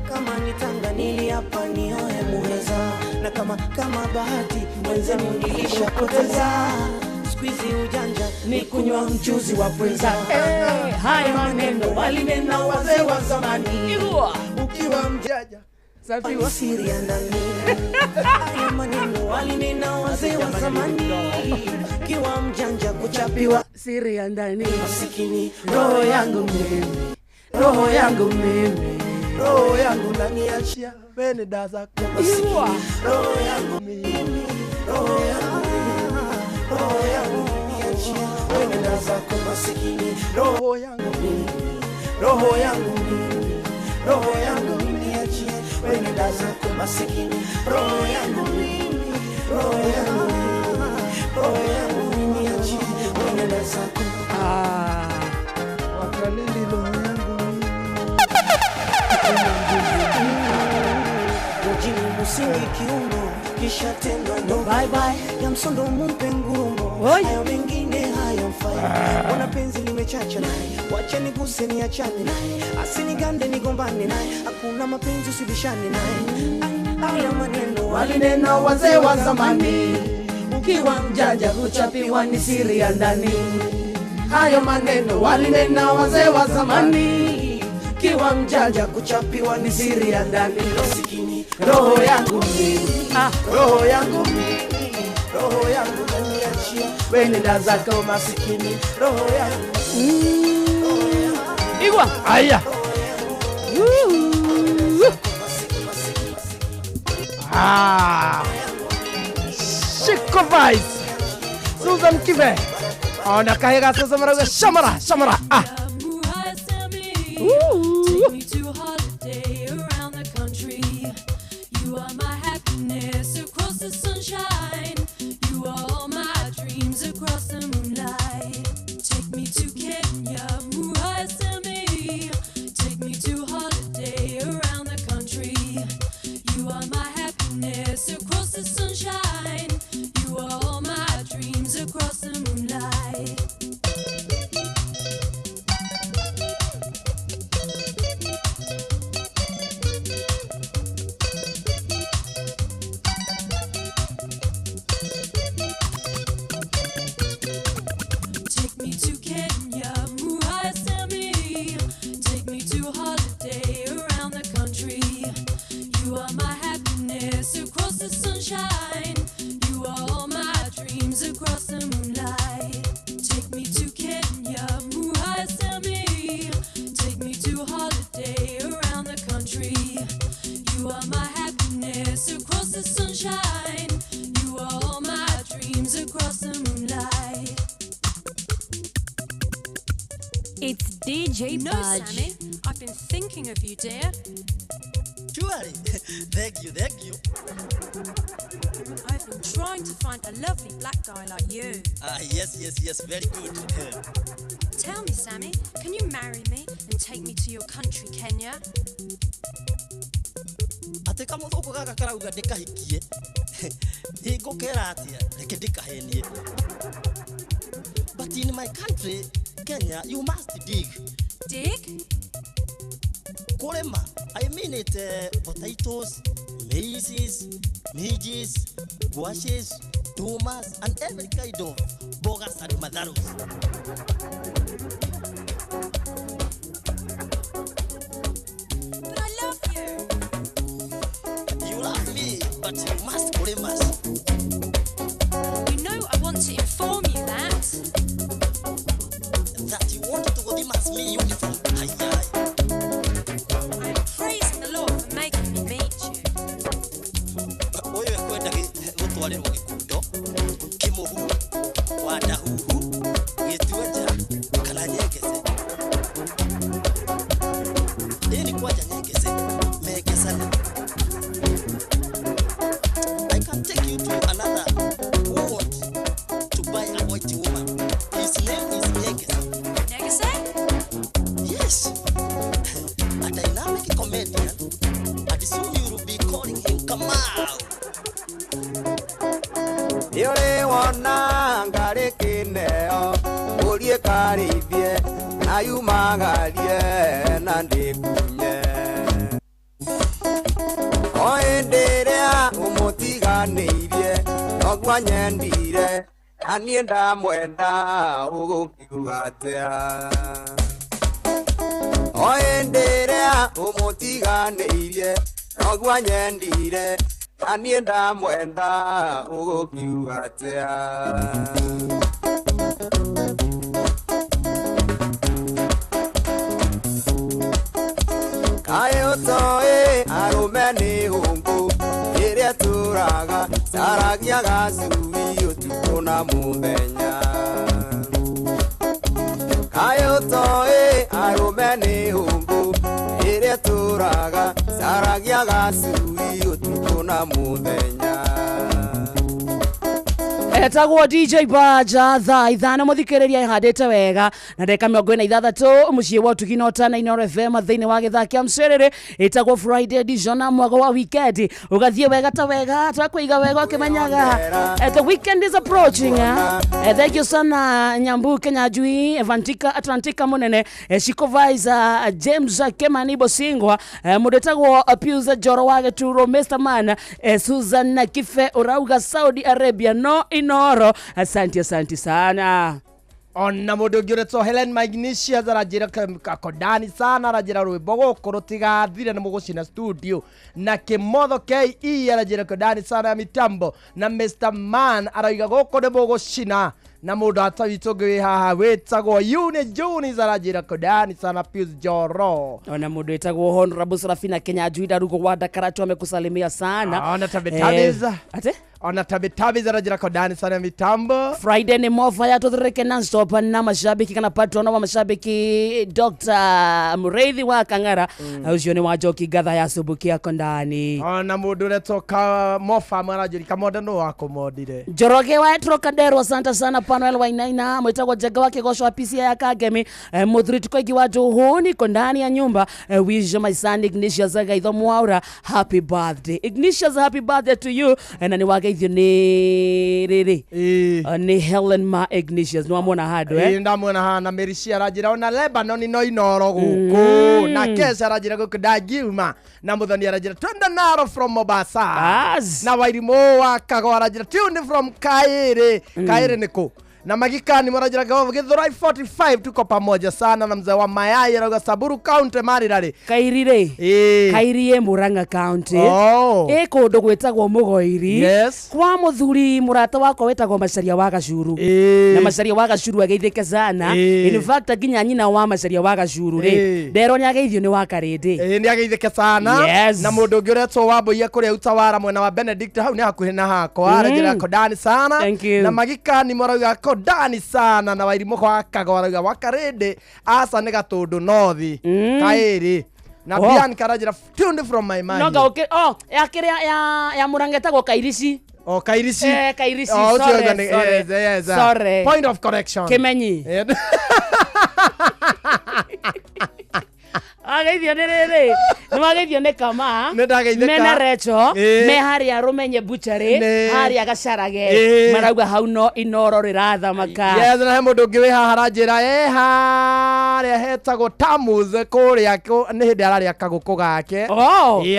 [SPEAKER 1] kama nitanga niliapa nioe muweza, na kama bahati mwenzenu nilishapoteza, squeezy ujanja ni kunywa mchuzi wa pweza. Haya maneno walinena wazee wa zamani,
[SPEAKER 4] ukiwa mjaja
[SPEAKER 3] Safiwa.
[SPEAKER 7] Siri ya ndani. Haya maneno walinena wazee wa zamani. Kiwa mjanja kuchapiwa.
[SPEAKER 3] Siri ya ndani.
[SPEAKER 7] Masikini.
[SPEAKER 3] Roho yangu mimi. Roho yangu mimi.
[SPEAKER 4] Roho yangu unaniachia wewe daza kwa masikini. Roho yangu mimi. Roho yangu unaniachia wewe daza kwa masikini. Roho yangu mimi. Roho yangu mimi. Roho yangu unaniachia wewe daza kwa masikini. Roho yangu mimi. Roho yangu unaniachia wewe daza kwa wakalili roho yangu
[SPEAKER 7] Mjini musingi kiungo kisha tendo ndo
[SPEAKER 3] bye bye
[SPEAKER 7] ya msondo mumpe ngurumo hayo mengine hayamfai ona penzi limechacha naye wacha niguse niachane naye asinigande nigombane naye hakuna mapenzi usibishane naye haya maneno
[SPEAKER 3] walinena wazee wa zamani. Ukiwa mjanja kuchapiwa ni siri ya ndani. Hayo maneno walinena wazee wa zamani. Kiwa mjanja kuchapiwa ni siri ya ndani.
[SPEAKER 7] Masikini.
[SPEAKER 3] Roho yangu mimi.
[SPEAKER 4] Roho yangu mimi. Roho yangu unaniachia wewe daza kwa masikini. Roho yangu.
[SPEAKER 3] Igwa.
[SPEAKER 4] Aya. Chico Vice. Susan Kive. Ona kahega sasa mara shamara shamara.
[SPEAKER 1] Take me to a holiday around the country. You are my happiness across the sunshine. You are all my dreams across the moonlight. Take me to Kenya, Muhasemi. Take me to a holiday around the country. You are my happiness across the sunshine. You are all my dreams across the moonlight. Take me to Kenya, Muhasemi. Take me to a holiday around the country. You are my happiness across the sunshine. You are all my dreams across the moonlight. Take me to Kenya, Muhasemi. Take me to a holiday around the country. You are my happiness across the sunshine. You are all my dreams across the moonlight.
[SPEAKER 9] It's DJ
[SPEAKER 1] No,
[SPEAKER 9] Budge.
[SPEAKER 1] Sammy, I've been thinking of you, dear.
[SPEAKER 23] Surely. Thank you.
[SPEAKER 1] I've been trying to find a lovely black guy like you.
[SPEAKER 23] Yes, very good.
[SPEAKER 1] Tell me, Sammy, can you marry me and take me to your country, Kenya?
[SPEAKER 23] Ate kama thoko gaka karauga ndikahikie. Ingukera atia reke ndikahenie. But in my country, Kenya, you must dig.
[SPEAKER 1] Dig?
[SPEAKER 23] Kurema. I mean it, potatoes, maize, midges, squashes, tomas, and every kind of bogas and madaros.
[SPEAKER 1] But I love you.
[SPEAKER 23] You love me, but you must kuremas.
[SPEAKER 1] You know I want to inform you
[SPEAKER 23] that you want to kuremas me uniform.
[SPEAKER 1] I'm praising the Lord for making me meet you.
[SPEAKER 23] Oyo kwenda gutwarĩrwo gĩkundo kĩmũhu wanda huhu gĩtuenja kana nyengece ĩni kwanja nyengece megesana. I can take you to another who want to buy a white woman. His name is Nyengece.
[SPEAKER 1] Nyengece?
[SPEAKER 23] Yes, a dynamic comedian, and soon you will be calling him Kamau.
[SPEAKER 6] Yore wona ngari kineo urie karithie na yumagarie na ndikunye oenderea umutiganirie ogwa nyendire anie ndamwenda ugukiugatea oenderea umutiganirie nogwa nyendire anie ndamwenda ugukiuga atia Kayotoe arumeni hungu iria turaga saragia gasui utuko na muthenya Kayotoe arumeni hungu iria turaga saragia gasui utuko na muthenya
[SPEAKER 3] etagwo DJ Baja thaa ithano muthikiriria ihandite wega na ndeka 46 muciĩ wa Tuginota na Inooro FM thĩinĩ wa gĩthaka kĩa Mcerere etagwo Friday edition na mwago wa weekend ugathie wega ta wega twakũiga wega ũkĩmenyaga the weekend is approaching thank you sana Nyambu Kenya Jui Atlantika munene supervisor James Kemani Bosingwa mũndũ etagwo Pius Joro wa Gĩturo Mr Man Susan Kife urauga Saudi Arabia no Inooro asante sana
[SPEAKER 4] ona mundu ngiuretwo Helen Magnesia zarajira kakodani sana arajira rwimbo gukuru tigathire ni mugucina studio na Kimotho KE arajira kodani sana ya mitambo na Mr Man araiga gukuru mugucina na mundu atawitogwe haha wetagwo Yune Juni zarajira kodani sana Pius Joro
[SPEAKER 3] ona mundu etagwo Honorable Serafina Kenya Juida rugo wa Dakaratu amekusalimia sana
[SPEAKER 4] ona tabetabiza ona tabetabiza zarajira kodani sana mitambo
[SPEAKER 3] Friday ni mofa ya tuthreke non-stop na mashabiki kana patrona wa mashabiki Dr. Mureithi wa Kangara ucio ni wa Joki Gatha ya subukia kondani
[SPEAKER 4] ona mundu retoka mofa marajiri kamoda no akomodire
[SPEAKER 3] Joroge wa Trocadero asante sana Panuel Wainaina mwetagwo Jega wa Kigosho wa PCA ya Kagemi Mudhrit kwa giwa Johoni kondani ya nyumba wish my son Ignatius Gaitho Mwaura happy birthday Ignatius happy birthday to you na ni wageithio ni riri ni Helen Ma Ignatius no amona hado
[SPEAKER 4] ndamona hana Merisia rajira ona Lebanon no Inooro guku na Kesa rajira guku Dagiuma na Muthoni rajira twenda Naro from Mombasa na Wairimo wa Kagwa rajira tunde from Kaire niko na Magikani mwarajira gawa Githurai 45 tuko pamoja sana na mzee wa Mayai roga Samburu County Marirari
[SPEAKER 3] Kairire Kairie Murang'a County kundu gwetagwo Mugoiri kwa muthuri murata wako wetagwo Macharia wa Gacuru na Macharia wa Gacuru ageithike sana in fact nginya nyina wa Macharia wa Gacuru ndero ni ageithio ni wa Karindi
[SPEAKER 4] ni ageithike sana na mundu ngiretwo wa Mboia kuria Utawara mwena wa Benedict hau ni hakuhi na hakwa arajira kodani sana na Magikani mwarauga kodani sana na Wairimo kwa Kagwa wa Karindi asa ni Gatundu North Kairi na Bian karajira tunde from my mind
[SPEAKER 3] no okay ya kiria ya Murangetagwo Kairisi
[SPEAKER 4] Kairisi
[SPEAKER 3] Kairisi
[SPEAKER 4] sorry point of correction
[SPEAKER 3] Kimenyi ageithio ni riri ni mageithio ni kama mena recho me haria rumenye butchery haria Gacarage marauga hau no Inooro rirathamaka
[SPEAKER 4] na he mundu ngi wi haha ranjira haria hetagwo Tamuze kuria ni hindi araria kaguku gake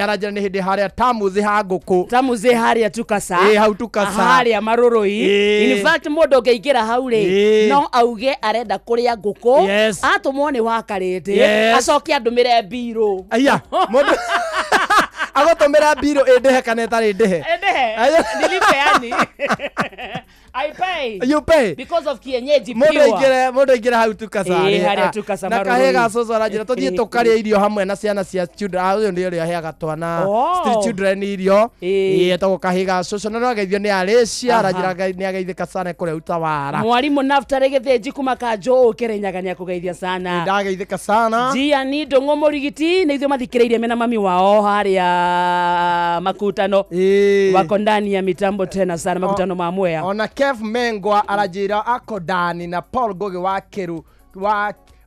[SPEAKER 4] aranjira ni hindi haria Tamuze ha nguku
[SPEAKER 3] Tamuze haria Tukasa
[SPEAKER 4] hau Tukasa
[SPEAKER 3] haria Marurui in fact mundu ngeigira hau ri no auge arenda kuria nguku atumwo ni wa Karindi acokia ndumire biro
[SPEAKER 4] aya mundu agotomera biro endehe kana etari endehe
[SPEAKER 3] nilipeani I pay.
[SPEAKER 4] You pay
[SPEAKER 3] because of kienyeji pure.
[SPEAKER 4] Mundu ingire hau Tukasa
[SPEAKER 3] haria Tukasa
[SPEAKER 4] na kahega coco arajira tuthie tukaria irio hamwe na ciana cia children uyu ndio aheaga twana street children irio etagwo kahega coco na no ageithio ni Alicia arajira ni ageithika sana kuria Utawara
[SPEAKER 3] mwarimu Naftali Githinji kuma Kanjo Kirinyaga ni akugeithia sana
[SPEAKER 4] ndageithika sana
[SPEAKER 3] Jia ni Ndongo Murigiti ni ithio mathikireirie mena mami wao haria makutano wako ndani ya mitambo tena sana makutano ma Mwea
[SPEAKER 4] ona Kev Mengwa arajira akodani na Paul Goge wa Keru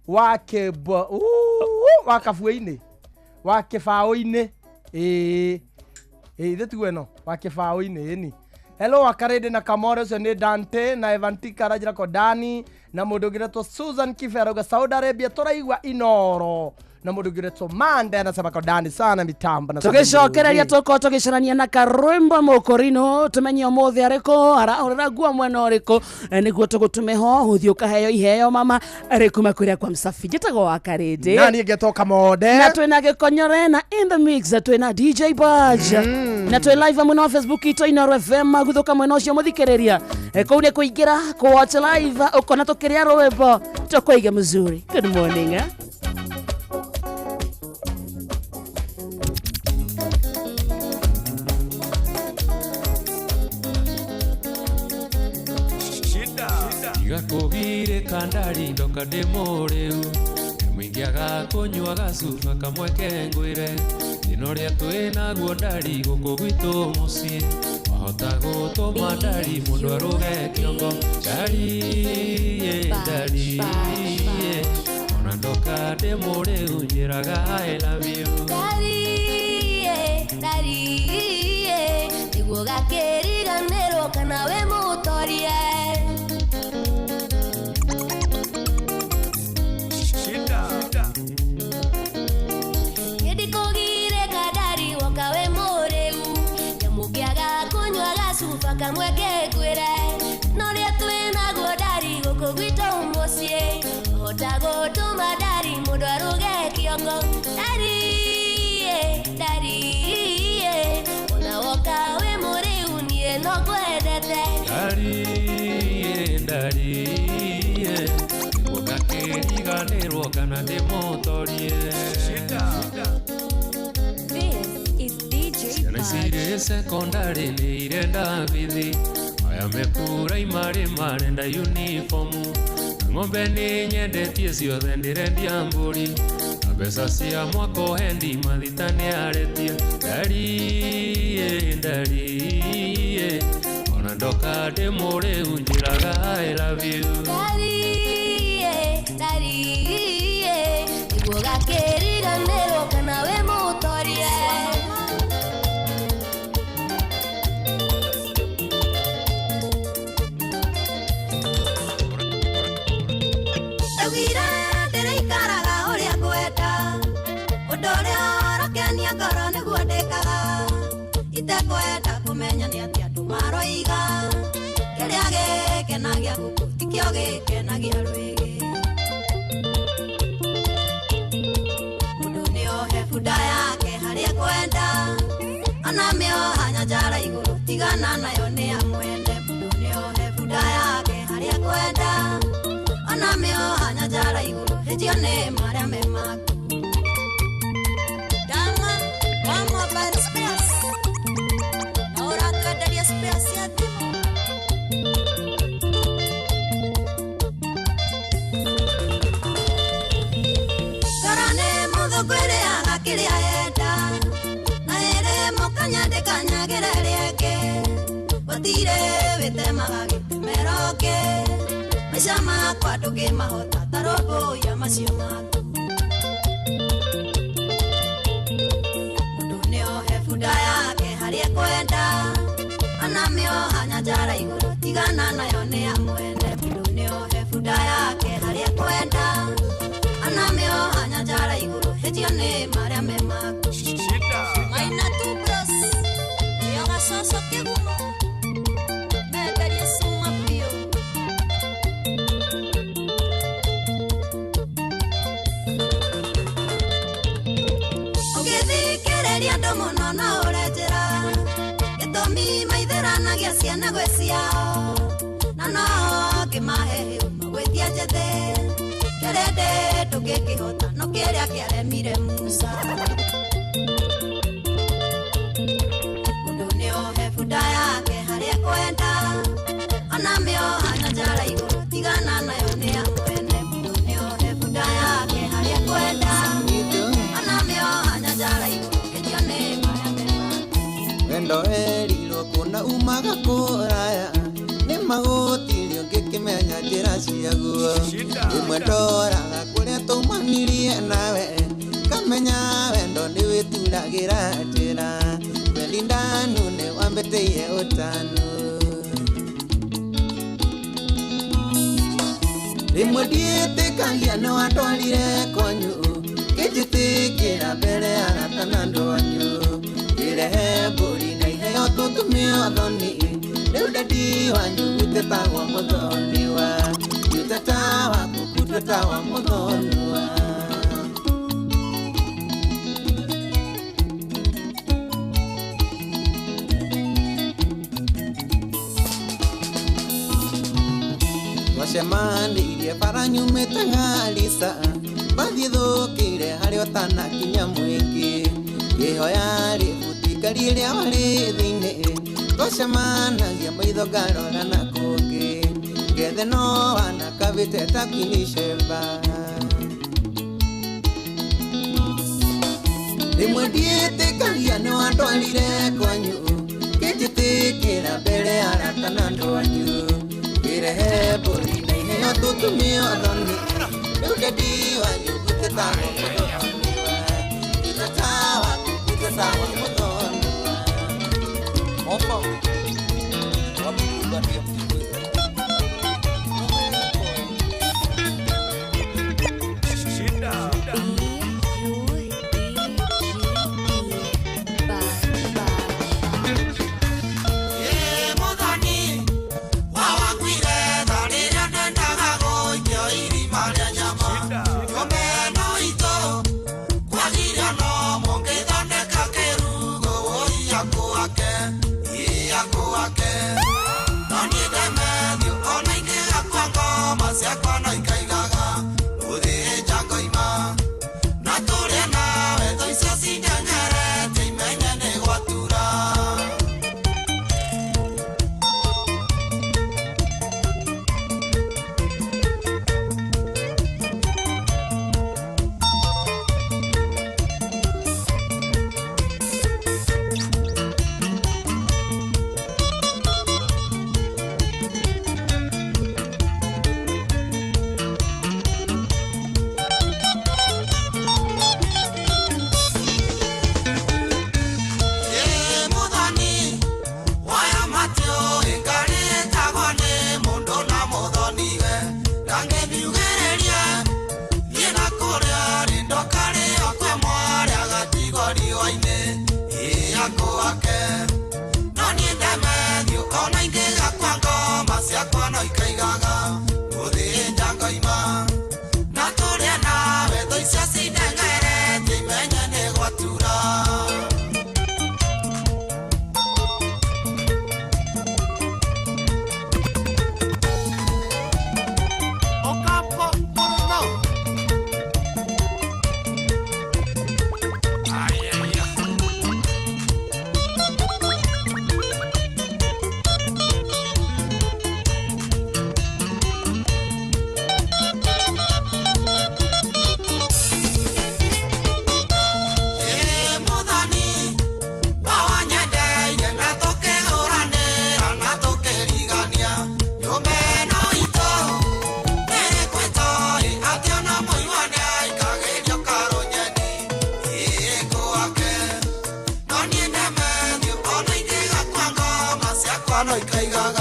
[SPEAKER 4] wa Kebo wa Kafuini wa Kifaoini thetu eno wa Kifaoini ni hello Akarede na Kamore so ni Dante na Evantika arajira kodani na mundu ngiretwo Susan Kifero ga Saudi Arabia turaigwa Inooro na mundu ngiretwo Mande anasema kwa ndani sana mitambo na
[SPEAKER 3] tugicokereria tuko tugicarania na karwimbo mukorino tumenye umuthi ariko aragua mwena uriko niguo tugutumeho huthi ukaheo iheo mama arikuma kuria kwa Msafi jitago wa Karede
[SPEAKER 4] nani ngetoka Mode
[SPEAKER 3] na twina gikonyore na in the mix twina DJ Baj na twi live mwena wa Facebook ito Inoro FM guthuka mwena ucio muthikereria kuune kuingira ku watch live ukona tukiria rwimbo tukoige mzuri. Good morning
[SPEAKER 13] Igakugire kandari ndoka ndimuriu mwingiaga kunywa gacuba kamwe kengwire ino ria twina guo ndari guku gwitu mucii wahota gutuma ndari mundu aruge kiongo ndari ndari ona ndoka ndimuriu njiraga I love you
[SPEAKER 15] ndari niguo gakiriganirwo kana we mutorie kamweke kwire no ria twina godari guku gwito mucii otago tumadari mundu aruge kiongo dari ona woka we muri unie no kwendete
[SPEAKER 13] dari gukakiriganirwo kana ndimotorie Sire secondary ni irenda bithi aya mekura imari marenda uniform ngombe ni nyendetie ciothe ndirendia mburi mbeca cia mwako hendi mathitani aretie ndari ona ndoka ndimuri unjiraga I love you
[SPEAKER 15] dari niguo gakiriganirwo kana we mutorie itekwenda kumenya ni atia andu maroiga kiria gikenagia guku tikio gikenagia rwigi mundu niohe bunda yake haria kwenda ona mioha nyanjara iguru tigana nayo ni amwende mundu niohe bunda yake haria kwenda ona mioha nyanjara iguru hejio ni maria memaku Maisha kwa tuge mahota tarobo ya masio maku mundu niohe bunda yake haria kwenda ona mioha nyanjara iguru tigana nayo ni amwende mundu niohe bunda yake haria kwenda ona mioha nyanjara iguru hejio ni maria memaku maina tu bros yoga soso kigumo medarie suma pio muno na urejera gitomi maitheranagia ciana gwe ciao na no kimahe magwetia jethe kerende tukikihota no kiria kiaremire Musa mundu niohe bunda yake haria kwenda ona mioha nyanjara iguru tigana nayo ni amwene mundu niohe bunda yake haria kwenda ona mioha nyanjara iguru
[SPEAKER 6] wendo eriro kuna umaga kuraya ni magutirio ngikimenya njira ciaguo imwe ndoraga kuria tumanirie nawe kamenya wendo ni wituragira njira wendi ndanu ni wambitiie utano rimwe ndietikagia ni watwarire konyu Kejitikira mbere arata na andũ anyu irehe mbũri na iheo tũtũmio thoni rĩu dadi wanyu gũtetagwo mũthoni wa gũteta waku gũtetagwo mũthoni wa Wacemanirie bara nyumĩte Garissa bathiĩ thũkĩire harĩa ũtanakinya mũingĩ ngĩhoya rĩbuti ngari ĩrĩa warĩ thĩinĩ twacemanagia maitho ngarora na kũngĩ ngethe no wanakabĩte takinicemba rĩmwe ndiĩtĩkagia nĩ wandwarire kwanyu kĩnjĩtĩkĩra mbere arata na andũ anyu irehe mbũri na iheo tũtũmio thoni rĩu dadi wanyu gũtetagwo mũthoni wa gũteta waku gũtetagwo mũthoni wa opo wapigania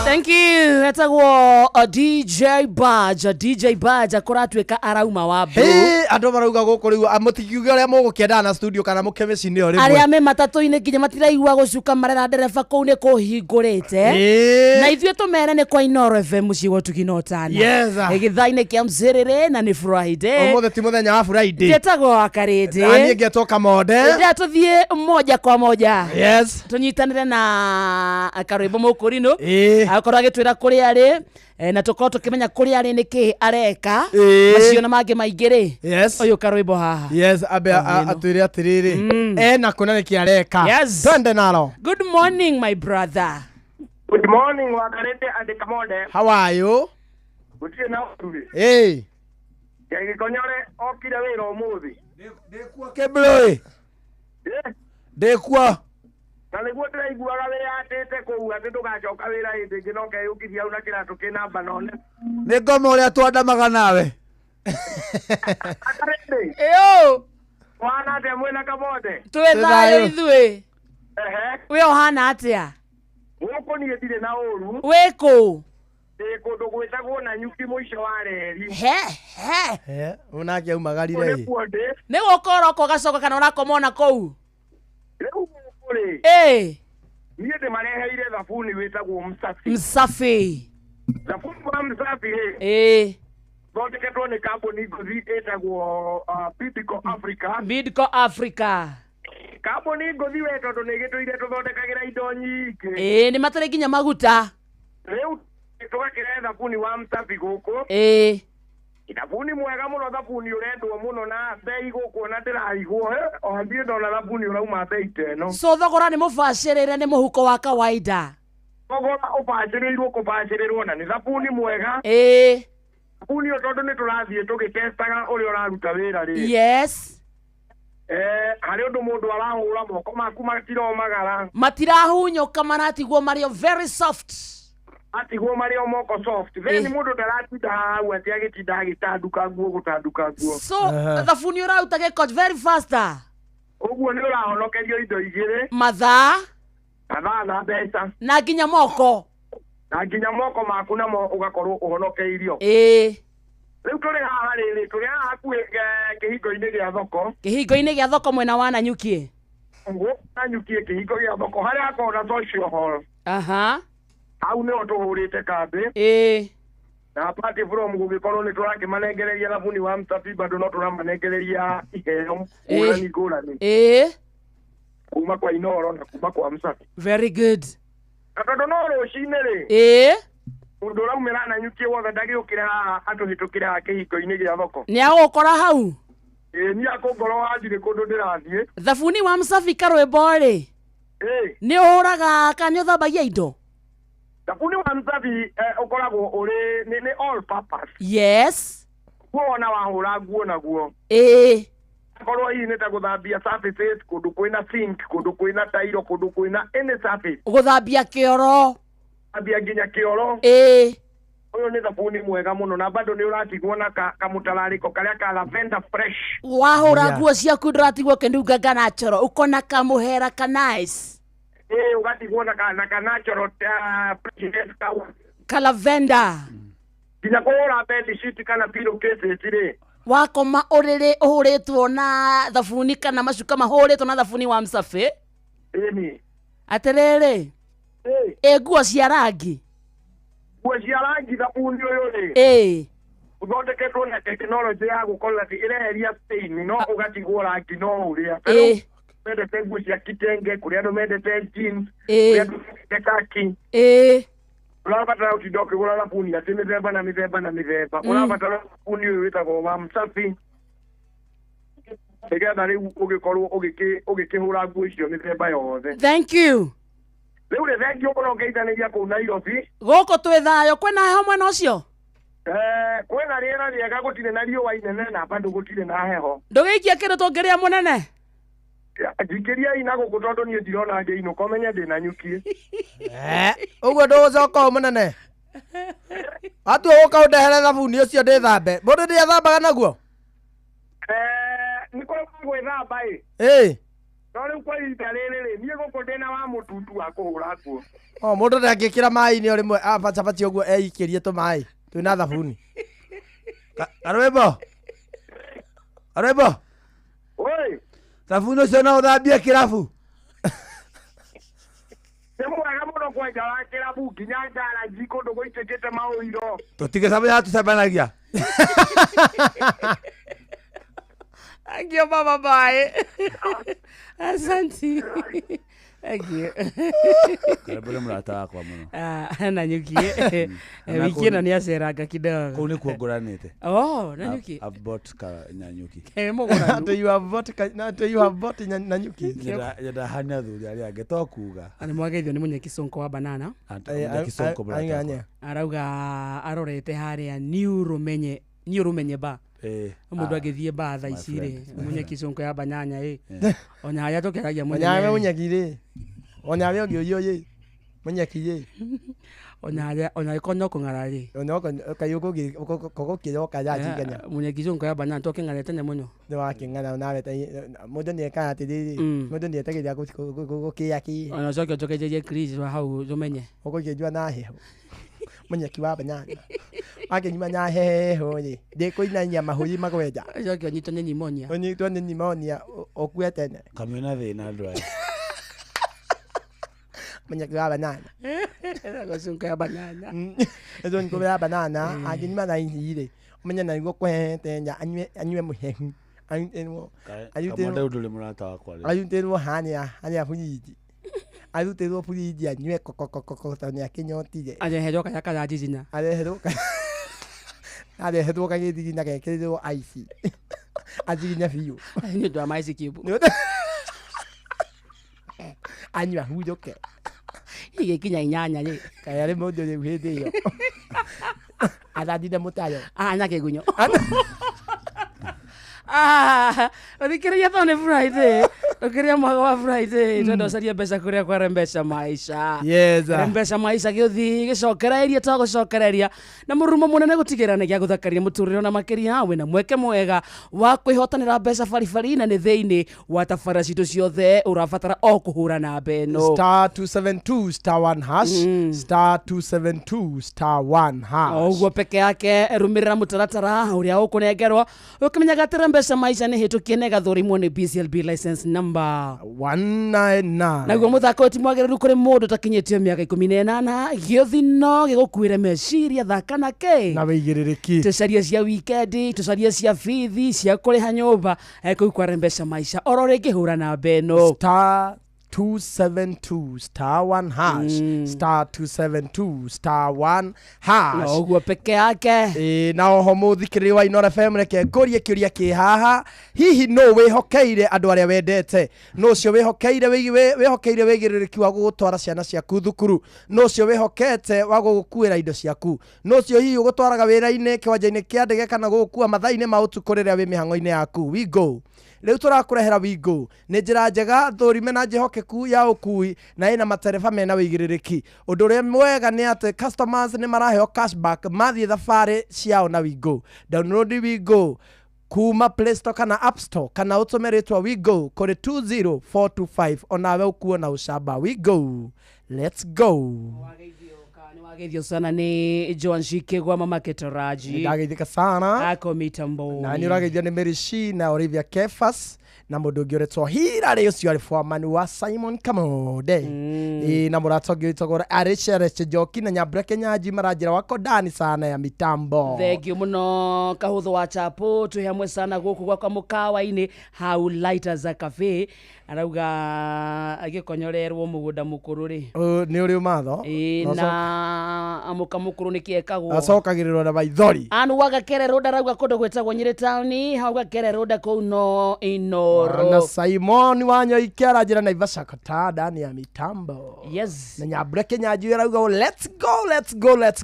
[SPEAKER 3] Thank you. Etagwo DJ Badge akoratuika arauma wa Blue.
[SPEAKER 4] Hey, andu marauga guku riu amutikiuge uria mugukienda na studio kana mukemecini o rimwe.
[SPEAKER 3] Aria me matatu-ini nginya matiraigua gucuka marera ndereba kuu ni kuhingurite. Na ithuĩ tumere ni kwa Inoro FM muciĩ wa Tuginotana.
[SPEAKER 4] Yes.
[SPEAKER 3] Githainĩ kia Mziriri na ni Friday.
[SPEAKER 4] Omothe ti muthenya wa Friday.
[SPEAKER 3] Ndetagwo Akarĩndĩ.
[SPEAKER 4] Ani ngetoka mode.
[SPEAKER 3] Ndia tuthie moja kwa moja.
[SPEAKER 4] Yes.
[SPEAKER 3] Tunyitanire na Karwimbo Mũkũrinũ. Akorwo agĩtwĩra kũrĩa arĩ na tukorwo tukimenya kuria ari niki areka macio na mangĩ maingĩ rĩ ũyũ Karwimbo haha
[SPEAKER 4] yes abe atwire atiriri na kuna niki areka twende nalo.
[SPEAKER 3] Good morning my brother.
[SPEAKER 14] Good morning Wakarĩndĩ and Kamode.
[SPEAKER 4] How are you?
[SPEAKER 14] Gũtirĩ na ũrugi. Gĩkonyore okire wĩra ũmũthĩ.
[SPEAKER 10] Ndĩkuo kĩblũĩ. Ndĩkuo.
[SPEAKER 14] Na nĩguo ndĩraiguaga wĩyatĩte kũu atĩ ndũgacoka wĩra hĩndĩ ĩngĩ no keyũkithia hau na kĩratũ kĩna banone.
[SPEAKER 10] Nĩ ngoma ũrĩa twandamaga nawe.
[SPEAKER 14] Akarĩndĩ. Wana atĩa mwĩna Kamode?
[SPEAKER 3] Twĩ thayũ ithuĩ. Wĩ ũhana atĩa?
[SPEAKER 14] Gũkũ niĩ ndirĩ na ũru.
[SPEAKER 3] Wĩ kũ?
[SPEAKER 14] kundu gwitagwo na nyuki muico wa reri
[SPEAKER 4] unake aumagarire
[SPEAKER 3] nä gå korwo ko gacoka kana å rakomona kå
[SPEAKER 14] riu kuri niä ndä mareheire thabuni witagwo
[SPEAKER 3] msafi
[SPEAKER 14] thabuni wa msafi thondeketwo nä kambuni ngũthi ĩtagwo Bidco Africa kambuni ngũthi we tondũ nĩ gĩtũire tũthondekagĩra indo nyingĩ
[SPEAKER 3] nĩ matarĩ nginya maguta
[SPEAKER 14] rĩu tũgakĩrehe thabuni wa msafi gũkũ thabuni mwega mũno thabuni ũrendwo mũno na mbei gũkũ ona ndĩrarigwo o ndirĩ ndona thabuni ũrauma mbei ta ĩno
[SPEAKER 3] so thogora nĩ mũbacĩrĩre nĩ mũhuko wa kawaida
[SPEAKER 14] thogora ũbacĩrĩirwo kũbacĩrĩrwo na nĩ thabuni mwega thabuni ũyũ tondũ nĩ tũrathiĩ tũgĩtestaga ũrĩa ũraruta wĩra rĩ harĩ ũndũ mũndũ arahũra moko maku matiromagara
[SPEAKER 3] matirahunyũka maratigwo marĩo very soft
[SPEAKER 14] atigwo marĩo moko soft then mũndũ ndaratinda hau atĩ agĩtinda agĩtanduka nguo gũtanduka nguo
[SPEAKER 3] so thabuni ũraruta gĩko very faster
[SPEAKER 14] ũguo nĩ ũrahonokerio indo igĩrĩ
[SPEAKER 3] mathaa
[SPEAKER 14] na mbeca
[SPEAKER 3] na nginya moko
[SPEAKER 14] maku namo ũgakorwo ũhonokeirio rĩu tũrĩ haha rĩrĩ tũrĩ haha hakuhĩ kĩhingo-inĩ gĩa thoko
[SPEAKER 3] mwena wa Nanyuki
[SPEAKER 14] Nanyuki kĩhingo gĩa thoko harĩa hakoragwo na social hall hau nĩho tũhũrĩte kambĩ na party from gũgĩkorwo nĩ tũrakĩmanengereria thabuni wa msafi bado no tũramanengereria iheo ngũrani kuma kwa Inoro na kuma kwa msafi
[SPEAKER 3] very good
[SPEAKER 14] tondũ no rũcinĩ rĩ mũndũ ũraumĩra Nanyuki wothe ndagĩũkĩre haha atũhĩtũkĩre haha kĩhingo-inĩ gĩa thoko
[SPEAKER 3] nĩ agũkora hau
[SPEAKER 14] niĩ akũngorwo hatirĩ kũndũ ndĩrathiĩ
[SPEAKER 3] thabuni wa msafi karwĩmbo rĩ nĩ ũhũraga kana nĩ ũthambagia indo
[SPEAKER 14] thabuni wa msafi ũkoragwo ũrĩ nĩ all purpose guo ona wahũra nguo naguo akorwo hihi nĩ ta gũthambia surfaces kũndũ kwĩna sink kũndũ kwĩna tairo kũndũ kwĩna any surface
[SPEAKER 3] gũthambia kĩoro
[SPEAKER 14] gũthambia nginya kĩoro ũyũ nĩ thabuni mwega mũno na bado nĩ ũratigwo na kamũtararĩko karĩa ka lavender fresh
[SPEAKER 3] wahũra nguo ciaku ndũratigwo kĩnunga natural ũkona kamũhera ka nice
[SPEAKER 14] ũgatigwo na ka natural
[SPEAKER 3] ka lavender
[SPEAKER 14] nginya kũhũra bedsheet kana pillowcases rĩ
[SPEAKER 3] wakoma ũrĩrĩ ũhũrĩtwo na thabuni kana macuka mahũrĩtwo na thabuni wa msafi atĩrĩrĩ nguo cia rangi
[SPEAKER 14] thabuni ũyũ rĩ ũthondeketwo na tekinoronjĩ ya gũkorwo atĩ ĩreheria stain no ũgatigwo rangi no ũrĩa mendete nguo cia kitenge kũrĩ andũ mendete jeans kũrĩ andũ mendete kaki ũrabatara gũtinda ũkĩgũra thabuni atĩ mĩthemba na mĩthemba ũrabatara thabuni ũyũ wĩtagwo wa msafi nĩgetha rĩu ũgĩkorwo ũgĩkĩhũra nguo icio mĩthemba yothe
[SPEAKER 3] thank you
[SPEAKER 14] rĩu nĩ thank you mũno ngĩithanĩria kũu Nairobi
[SPEAKER 3] gũkũ twĩ thayũ kwĩna heho mwena ũcio
[SPEAKER 14] kwĩna rĩera rĩega gũtirĩ na riũa inene na bado gũtirĩ na heho
[SPEAKER 3] ndũgĩikia kĩndũ tũngĩrĩa mũnene
[SPEAKER 14] njikĩriai na gũkũ tondũ niĩ ndirona ngĩinũka menye ndĩ Nanyuki
[SPEAKER 4] ũguo ndũgũcoka mũnene atua gũka ũndehere thabuni ũcio ndĩthambe mũndũ ndĩathambaga naguo
[SPEAKER 14] nĩ kũrĩ gwĩthamba no rĩu kwa ihinda rĩrĩ rĩ niĩ gũkũ ndĩna wa mũtutu wa kũhũra nguo
[SPEAKER 4] mũndũ ndangĩkĩra maĩ-inĩ o rĩmwe abacabaci ũguo eikĩrie tũmaĩ twĩna thabuni Karwĩmbo thabuni ũcio no ũthambie kĩrabu
[SPEAKER 14] nĩ mwega mũno kwenja wa kĩrabu nginya ngaranji kũndũ gũitĩkĩte maũiro
[SPEAKER 4] tũtigĩcamenya tũcemanagia
[SPEAKER 3] Thank you, Baba. Bye. Asante. Thank you.
[SPEAKER 10] Karibuni mrata wako muno.
[SPEAKER 3] Nanyuki. Wiki ĩno nĩ aceranga kidogo.
[SPEAKER 10] Kũu nĩkuo ngũranĩte.
[SPEAKER 3] Nanyuki.
[SPEAKER 10] I've bought Nanyuki.
[SPEAKER 4] You have bought Nanyuki.
[SPEAKER 10] Yada hanya thuri arĩa angĩ to kuga.
[SPEAKER 3] Ani mwageithio nĩ Munyeki Sonko wa Banana.
[SPEAKER 10] Munyeki Sonko brother.
[SPEAKER 3] Arauga arorete harĩa New Rumenye ba. Mũndũ agĩthiĩ ba thaa ici rĩ Munyeki Sonko ya Banyanya onya haya tũkeragia
[SPEAKER 4] Munyeki rĩ onya we ũngĩũrio rĩ Munyeki rĩ
[SPEAKER 3] onya ikono kũng'ara rĩ
[SPEAKER 4] onya kayuko gũkĩroka ya jiganya
[SPEAKER 3] Munyeki Sonko ya Banyanya tũkĩng'arĩte nĩ mũno
[SPEAKER 4] nĩ wakĩng'ara nawe mũndũ nĩ eka atĩrĩrĩ mũndũ nĩ etagĩria gũkĩaki
[SPEAKER 3] ona coke tũkĩnjĩrie Chris wa hau tũmenye
[SPEAKER 4] ũgũkĩnjua na heho munyeki wa banyanya akenyima nya heho ni ndikuinania mahuyi magweja
[SPEAKER 3] Joki onyito ni pneumonia.
[SPEAKER 4] Onyito ni pneumonia okuete ne.
[SPEAKER 10] Kamena thina ndwa.
[SPEAKER 4] Munyeki wa banyanya.
[SPEAKER 3] Gosunka ya banana.
[SPEAKER 4] Ezo nko ya banana akenyima na ihire. Umenya na ngo kwete nya anywe muhehu.
[SPEAKER 10] Kamanda udule murata wakwa.
[SPEAKER 4] Ayuterwo hania hunyiji. Ayuterwo puliji anywe kokokoko tani akenyotire.
[SPEAKER 3] Ajeheroka yakala jijina.
[SPEAKER 4] Areheroka githigina gekerirwo ice. Ajiginya biu.
[SPEAKER 3] Ni ndo amaici kibu.
[SPEAKER 4] Anywa hujoke.
[SPEAKER 3] Igekinya inyanya ni.
[SPEAKER 4] Kaya ri mundu ri hindi yo. Athadire mutayo.
[SPEAKER 3] Nyake gunyo. Uthikiriria to ni Friday. Ukiria mwaga wa Friday. Twendo caria mbeca kuria kwa Rembesha Maisha.
[SPEAKER 4] Yes.
[SPEAKER 3] Rembesha Maisha giuthi gicokereria to gucokereria na murumo munene gutigirana gia guthakaria muturire na makiria hawe na mweke mwega wa kwihotanira mbeca baribari na ni thiini wa tabara citu ciothe urabatara o kuhura na beno
[SPEAKER 4] star 272 star 1 hash star 272 star 1 hash
[SPEAKER 3] oguo peke yake rumirira mutaratara uria ukunengerwo ukimenyaga atira Rembesha Maisha ni hitukie nega thurimo ni BCLB license number
[SPEAKER 4] 199
[SPEAKER 3] naguo muthako utimwagiriru kuri mundu takinyitie miaka 18 giothino gigukuire meciria thaka na ke
[SPEAKER 4] na wigiriki
[SPEAKER 3] tucaria cia weekend tucaria cia fithi cia kuriha nyumba kuu kwa Rembesha Maisha orore ngihura na beno
[SPEAKER 4] star 272 star 1 hash star 272 star 1 hash
[SPEAKER 3] oguo peke yake
[SPEAKER 4] na oho muthikiriri wa Inora FM reke ngorie kiuria ki haha hihi no wihokeire andu aria wendete no cio wihokeire wigiririki wa gugutwara ciana ciaku thukuru no cio wihokete wa gugukuira indo ciaku no cio hihi ugutwaraga wira-ini kiwanja-ini kia ndege kana gugukua mathaa-ini ma utuku riria wi mihango-ini yaku we go riu turakurehera wingo ni njira njega thurime na njihokeku ya ukui na ina matereba mena wigiririki undu uria mwega ni ati customers ni maraheo cashback mathie thabari ciao na wingo download wingo kuma Play Store kana App Store kana utumeretwa wingo kuri 20425 onawe ukuo na ucamba wingo let's go
[SPEAKER 3] Geithio sana ni Joan Shikegwa mama Ketoraji.
[SPEAKER 4] Ndageithika sana.
[SPEAKER 3] Ako mitambo.
[SPEAKER 4] Na ni urageithio ni Merishi na Olivia Kefas na mundu ungi uretwa hira ri ucio ari foreman wa Simon Kamode. Na muratongi itogora Arisha Joki na Nyambura Kenyaji maranjira wako ndani sana ya mitambo.
[SPEAKER 3] Thengio muno kahutho wa chapo tu hamwe sana guku kwa mukawa-ini hau Lighters Cafe arauga agikonyorerwo mugunda mukuru ri.
[SPEAKER 4] Ni uri umatho?
[SPEAKER 3] Na amuka mukuru ni kiekagwo.
[SPEAKER 4] Acokagirirwo na maithori.
[SPEAKER 3] Anu waga kerero ndarauga kundu gwetagwo Nyeri town hauga kerero ndako no Inoro.
[SPEAKER 4] Na Simon Wanyoike aranjira Naivasha kota ndani ya mitambo.
[SPEAKER 3] Yes.
[SPEAKER 4] Na Nyambura Kenyaji arauga let's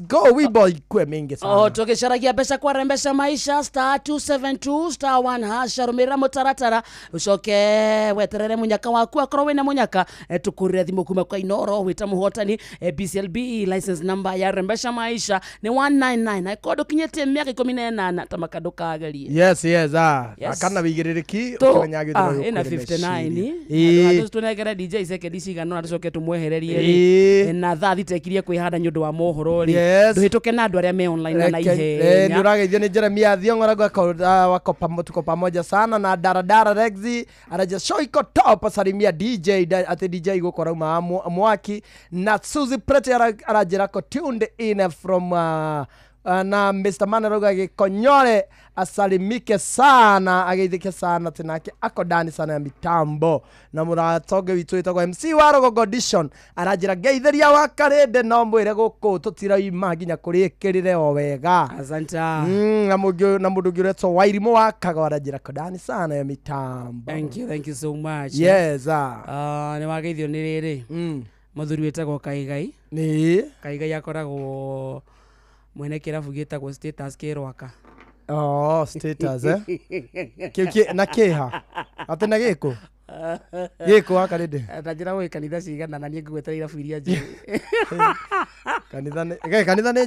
[SPEAKER 4] go we boy kwe mingi sana.
[SPEAKER 3] Tukicaragia mbeca kwa Rembesha Maisha star 272 star 1 hash rumira mutaratara ucoke weterere munyaka waku akorwo wina munyaka tukurire thimu kuma kwa Inoro wita muhotani BCLB license number ya Rembesha Maisha ni 199 ikodo kinyete miaka 18 tamakado kagerie.
[SPEAKER 4] Yes akana wigiririki
[SPEAKER 3] ukanyagithira ina 59 atu tunegera DJ seke DC gano atucoke tumwehererie na thathi tekirie kwihanda nyundu wa mohoro ri duhituke na andu aria me online na ihenya
[SPEAKER 4] ni urageithio ni Jeremia Thiong'o wako pamoja sana na Daradara Rexy araja show iko top salimia DJ ati DJ gukora mwaki na Suzy Preti arajira ko tuned in from na Mr. Manaroga Gikonyore asalimike sana ageithike sana tinake ako ndani sana ya mitambo na muratoge witu itagwa MC Warogo Godison arajira geithria wa Karende no mwire guku tutira imaginya kurikirire o wega
[SPEAKER 3] asanta
[SPEAKER 4] na mundu giretso Wairimu wa Kago arajira ko ndani sana ya mitambo.
[SPEAKER 3] Thank you so much.
[SPEAKER 4] Yes
[SPEAKER 3] ni wageithio ni riri muthuri wetagwo Kaigai
[SPEAKER 4] ni
[SPEAKER 3] Kaigai akoragwo mwene kirabu gitagwo Status Kirwaka.
[SPEAKER 4] Status na kiha atena giko giko akarinde
[SPEAKER 3] atajira we kanitha cigana na niĩ ngwetera irabu iria njĩ
[SPEAKER 4] kanitha nĩ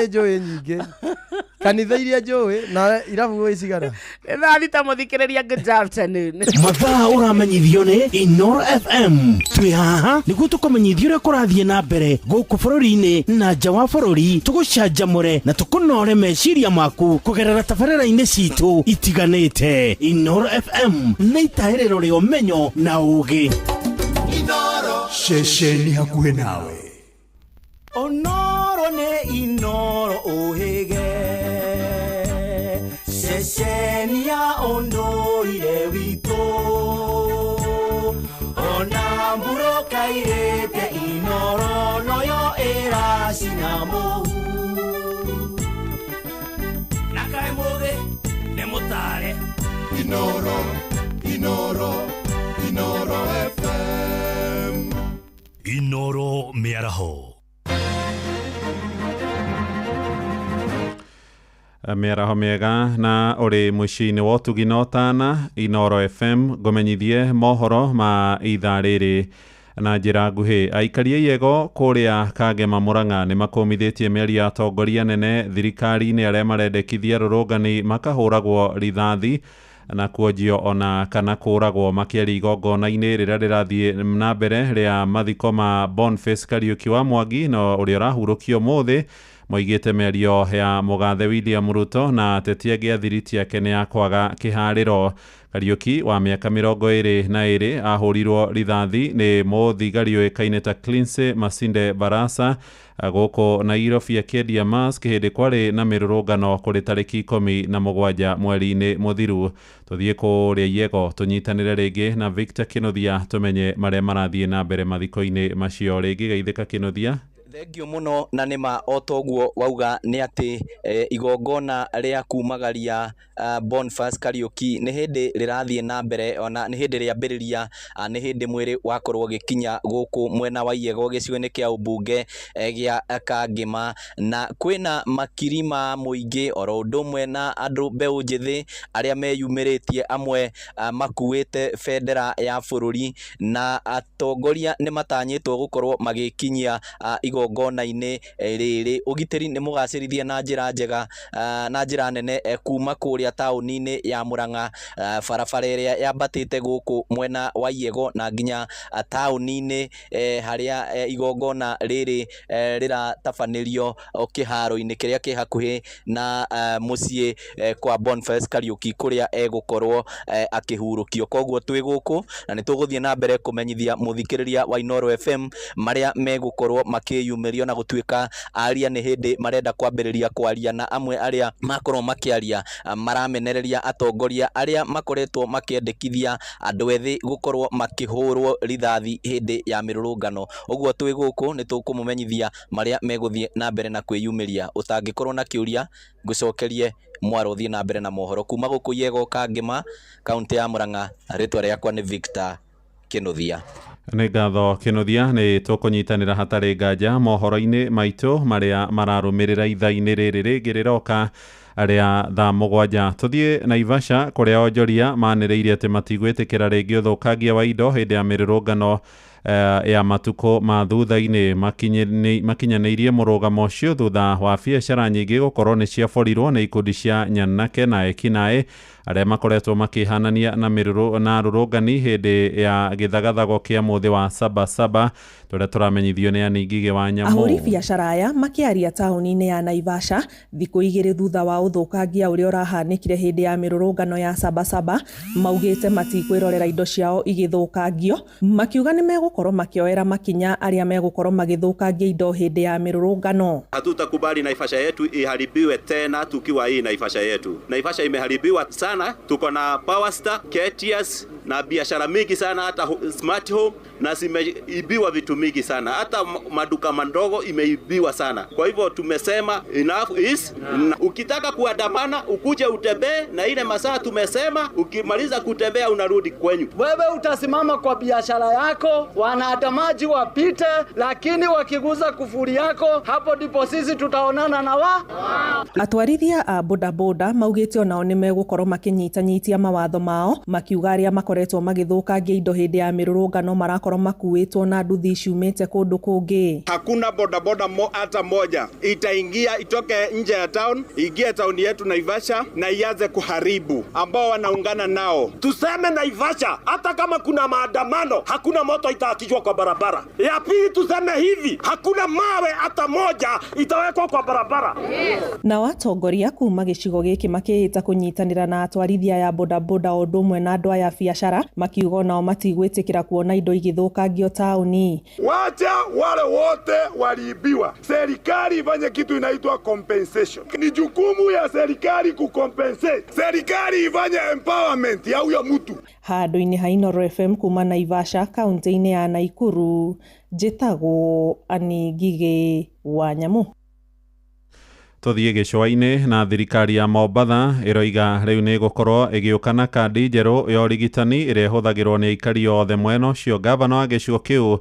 [SPEAKER 4] njũĩ nyingĩ kanitha iria njũĩ na irabu icigana
[SPEAKER 3] Tha muthikiriria good afternoon.
[SPEAKER 11] Mathaa uramenyithio ni Inoro FM. Twi haha niguo tukumenyithia uria kurathie na mbere guku bururi-ini na nja wa bururi, tugucanjamure na tukunore meciria maku kugerera tabarĩra-inĩ citu itiganĩte. Inoro FM na itaĩrĩro rĩa ũmenyo na ũũgĩ.
[SPEAKER 23] Inoro
[SPEAKER 19] Ceceni hakuhĩ nawe.
[SPEAKER 5] Onoro ne inoro ohege Sesenia ondoire wito Onamburo kairete inoro noyo era sinamo Nakai moge nemotare
[SPEAKER 23] Inoro FM
[SPEAKER 12] Inoro miaraho.
[SPEAKER 8] Mĩaraho mĩega na ũrĩ mũciĩ-inĩ wa ũtugi na ũtana Inoro FM ngũmenyithie mohoro ma ithaa rĩrĩ na njĩra nguhĩ. Aikari a Yego kũrĩa Kangema Mũrang'a nĩ makũmithĩtie mĩario ya atongoria nene thirikari-inĩ arĩa marendekithia rũrũngani makahũragwo rithathi na kuonjio ona kana kũragwo makĩaria igongona-inĩ rĩrĩa rĩrathiĩ na mbere rĩa mathiko ma Boniface Kariuki wa Mwangi na ũrĩa ũrahurũkio ũmũthĩ. Moigĩte mĩario ya mũgathe William Ruto na ateti angĩ a thiriti yake nĩ ya kwaga kĩharĩro. Kariuki wa mĩaka 22 ahũrirwo rithathi nĩ mũthigari ũĩkaine ta Clincy Masinde Barasa gũkũ Nairobi akĩendia mask hĩndĩ kwarĩ na mĩrũrũngano kũrĩ tarĩki 17 mweri-inĩ mũthiru. Tũthiĩ kũrĩa Yego tũnyitanĩre rĩngĩ na Victor Kĩnuthia tumenye marĩa marathiĩ na mbere mathiko-inĩ macio. Rĩngĩ Geithĩka Kĩnuthia.
[SPEAKER 16] Thengio muno na nima otoguo wauga ni ati igongona ria kumagaria Boniface Kariuki ni hindi rirathie na mbere ona ni hindi riambiriria ni hindi mwiri wakorwo gikinya guku mwena wa Yego gicigo-ini kia ubunge gia Kangema na kwina makiri ma muingi oro ndumwe na andu mbeu njithi aria meyumiritie amwe makuite bendera ya bururi na atongoria ni matanyitwo gukorwo magikinyia igongona-inĩ rĩrĩ. Ũgitĩri nĩ mũgacĩrithie na njĩra njega na njĩra nene kuma kũrĩa taũni-inĩ ya Mũrang'a, barabara ĩrĩa yambatĩte gũkũ mwena wa Yego na nginya taũni-inĩ harĩa igongona rĩrĩ rĩratabanĩrio kĩharo-inĩ kĩrĩa kĩ hakuhĩ na mũciĩ kwa Boniface Kariuki kũrĩa egũkorwo akĩhurũkio. Koguo twĩ gũkũ na nĩ tũgũthiĩ na mbere kũmenyithia mũthikĩrĩria wa Inoro FM marĩa megũkorwo makĩyumĩrio na gũtuĩka aria nĩ hĩndĩ marenda kwambĩrĩria kwaria na amwe arĩa makorwo makĩaria maramenereria atongoria arĩa makoretwo makĩendekithia andũ ethĩ gũkorwo makĩhũrwo rithathi hĩndĩ ya mĩrũrũngano. Ũguo twĩ gũkũ nĩ tũkũmũmenyithia marĩa megũthiĩ na mbere na kwĩyumĩria. Ũtangĩkorwo na kĩũria ngũcokerie mwaro thiĩ na mbere na mohoro kuma gũkũ Yego Kangema kaunti ya Mũrang'a. Rĩtwa rĩakwa nĩ Victor Kĩnuthia.
[SPEAKER 8] Nĩ ngatho Kĩnuthia. Nĩ tũkũnyitanĩra hatarĩ nganja mohoro-inĩ maitũ marĩa mararũmĩrĩra ithaa-inĩ rĩrĩ rĩngĩ rĩroka rĩa thaa 7. Tũthiĩ Naivasha kũrĩa onjoria manĩrĩire atĩ matigwĩtĩkĩra rĩngĩ ũthũkangia wa indo hĩndĩ ya mĩrũrũngano ya matukũ ma thutha-inĩ. Makinyanĩirie mũrũgamo ũcio thutha wa biacara nyingĩ gũkorwo nĩ ciaborirwo nĩ ikundi cia nyanake na ekinaĩ arĩa makoretwo makĩhanania na rũrũngani hĩndĩ ya gĩthagathago kĩa mũthĩ wa Sabasaba tũrĩa tũramenyithio nĩ Aningige wa Nyamũ.
[SPEAKER 17] Ahũri biacara aya makĩaria taũni-inĩ ya Naivasha thikũ igĩrĩ thutha wa ũthũkangia ũrĩa ũrahanĩkire hĩndĩ ya mĩrũrũngano ya Sabasaba, maugĩte matikwĩrorera indo ciao igĩthũkangio, makiuga nĩ megũkorwo makĩoera makinya arĩa megũkorwo magĩthũkangia indo hĩndĩ ya mĩrũrũngano.
[SPEAKER 24] Hatutakubali Naivasha yetu iharibiwe tena tukiwa hii Naivasha yetu. Naivasha imeharibiwa sana. Tuko na Power Star, KTS na biashara mingi sana, hata Smart Home na zimeibiwa vitu mingi sana, hata maduka mandogo imeibiwa sana. Kwa hivyo tumesema enough is ukitaka kuandamana ukuje utembee, na ile masaa tumesema ukimaliza kutembea unarudi kwenyu.
[SPEAKER 25] Wewe utasimama kwa biashara yako,
[SPEAKER 2] wanatamaji wapite, lakini wakiguza kufuri yako, hapo ndipo sisi tutaonana na
[SPEAKER 17] Atwarithia a bodaboda maugite onao ni megukorwo makinyitanyitia mawatho mao, makiuga aria makoretwo magithukangia indo hindi ya mirurungano marakorwo makuitwo na nduthi ciumite kundu kungi.
[SPEAKER 20] Hakuna bodaboda hata moja itaingia itoke nje ya town, ingie town yetu Naivasha na ianze kuharibu ambao wanaungana nao. Tuseme Naivasha, hata kama kuna maandamano, hakuna moto itaakishwa kwa barabara. Ya pili tuseme hivi, hakuna mawe hata moja itawekwa kwa barabara.
[SPEAKER 17] Na watongoria kuma gicigo giki makihita kunyitanira na atwarithia ya bodaboda o ndumwe na andu aya biashara, makiuga nao matigwitikira kuona indo igithukangio tauni.
[SPEAKER 20] Wacha wale wote waliibiwa, serikali ifanye kitu inaitwa compensation. Ni jukumu ya serikali kucompensate. Serikali ifanye empowerment ya huyo mtu.
[SPEAKER 17] Handu-ini ha Inoro FM kuma Naivasha, kaunti-ini ya Naikuru, njitagwo Ani Ngige wa Nyamu.
[SPEAKER 8] Tuthie gicua-ini na thirikari ya Mombatha iroiga riu ni gukorwo igiukana kandi njeru ya urigitani iria ihuthagirwo ni aikari othe mwena ucio. Gavana wa gicigo kiu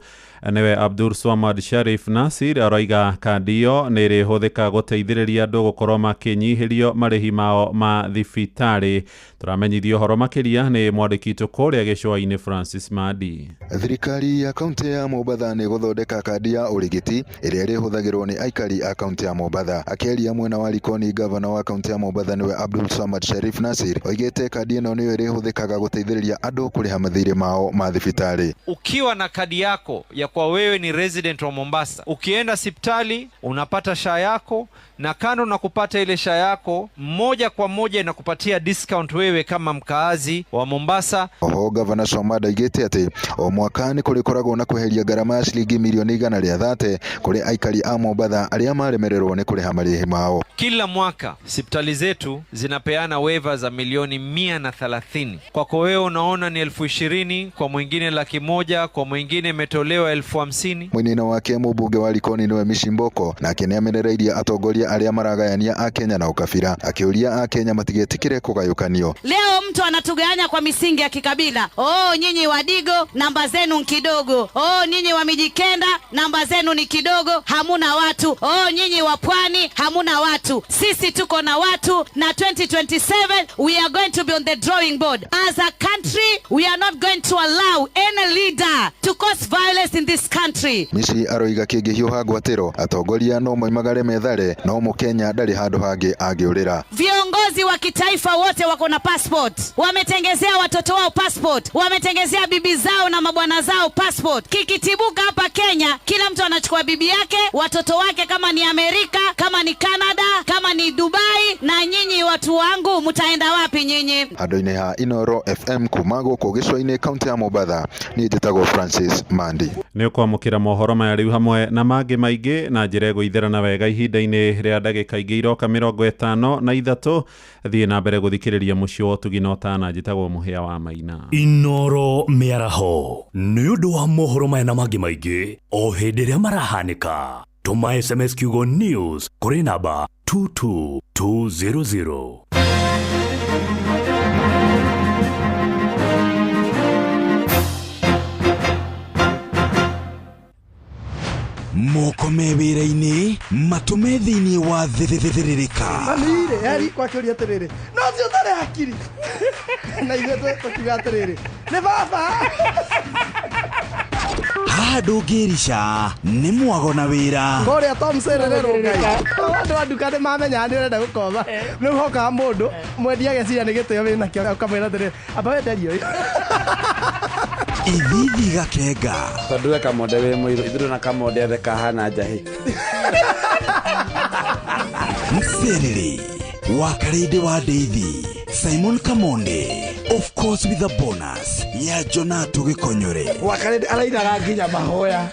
[SPEAKER 8] niwe Abdul Swamad Sharif Nasir aroiga kandi iyo ni irihuthika guteithiriria andu gukorwo makinyihirio marihi mao ma thibitari. Turamenyithio horo makiria ni mwandiki tukuria gicua-ini Francis Madi.
[SPEAKER 21] Thirikari ya kaunti ya Mombatha ni guthondeka kandi ya urigiti iria irihuthagirwo ni aikari a kaunti ya Mombatha. Akeria mwena wa Likoni, gavana wa kaunti ya Mombatha niwe Abdul Swamad Sharif Nasir oigite kandi ino niyo irihuthikaga guteithiriria andu kuriha mathirĩ mao ma thibitari.
[SPEAKER 22] Ukiwa na kadi yako ya kwa wewe ni resident wa Mombasa, ukienda hospitali unapata SHA yako, na kando na kupata ile SHA yako moja kwa moja inakupatia discount wewe kama mkaazi wa Mombasa.
[SPEAKER 21] Oho, gavana Swamad aigite ati o mwakani kurikoragwo na kuheria garama ya ciringi milioni 130 kuri aikari a Mombatha aria maremererwo ni kuriha marihi mao.
[SPEAKER 22] Kila mwaka hospitali zetu zinapeana waiver za milioni 130. Kwako wewe unaona ni 20,000, kwa mwingine 100,000, kwa mwingine imetolewa 50,000.
[SPEAKER 21] Mwinina wake mubunge wa Likoni niwe Mishimboko, na akinemerereirie atongoria aria maragayania a Kenya na ukabira, akiuria a Kenya matigetikire kugayukanio.
[SPEAKER 25] Leo mtu anatuganya kwa misingi ya kikabila. Oh, nyinyi Wadigo namba zenu kidogo. Oh, nyinyi wa Mijikenda namba zenu ni kidogo, hamuna watu. Oh, nyinyi wa Pwani hamuna watu. Sisi tuko na watu, na 2027 we are going to be on the drawing board. As a country, we are not going to allow any leader to cause violence in this country.
[SPEAKER 21] Misi aroiga kingihiuha ngwatiro atongoria no moimagare methare no Mukenya ndari handu hangi angiurira.
[SPEAKER 25] Viongozi wa kitaifa wote wako na passport, wametengezea watoto wao passport, wametengezea bibi zao na mabwana zao passport. Kikitibuka hapa Kenya, kila mtu anachukua bibi yake, watoto wake, kama ni Amerika, kama ni Canada, kama ni Dubai. Na nyinyi watu wangu mutaenda wapi nyinyi?
[SPEAKER 21] Handu-ini ha Inoro FM kumago ku gicua-ini kaunti ya Mombatha, ni njitagwo Francis Mandi.
[SPEAKER 8] Ni ukwamukira mohoro maya riu hamwe na mangi maingi na njire guitherana wega ihinda-ini ria ndagika ingi iroka 53 thie na mbere guthikiriria mucio wa tugina utana. Njitagwo Muhia wa Maina.
[SPEAKER 12] Inoro miaraho ni undu wa mohoro maya na mangi maingi o hindi ria marahanika. Tuma SMS kiugo news kuri namba 22200.
[SPEAKER 19] Moko mewira-ini matume thiini wa thithiririka.
[SPEAKER 4] Amire yari kwa kiuria atiriri no cio tare hakiri na ithe tukiga atiriri ni baba
[SPEAKER 19] Ndũngĩrica nĩ mwago na wĩra.
[SPEAKER 4] Korea Tom Serere Rongai. Andũ a nduka nĩ mamenya nĩ ũrenda gũkoma. Rĩu hoka mũndũ mwendia gĩcira nĩ gĩtĩo wĩna kĩo ũkamwĩra atĩrĩ amba wenderio.
[SPEAKER 19] Ithithi gakenga.
[SPEAKER 10] Tondũ kamonde wĩ mũirũ ithuĩ na kamonde athe kahana njahĩ.
[SPEAKER 19] Mserere wa Karede wa Deithi, Simon Kamonde, of course with a bonus ya Jonato Gikonyore.
[SPEAKER 10] Wa Karede arainaga nginya mahoya.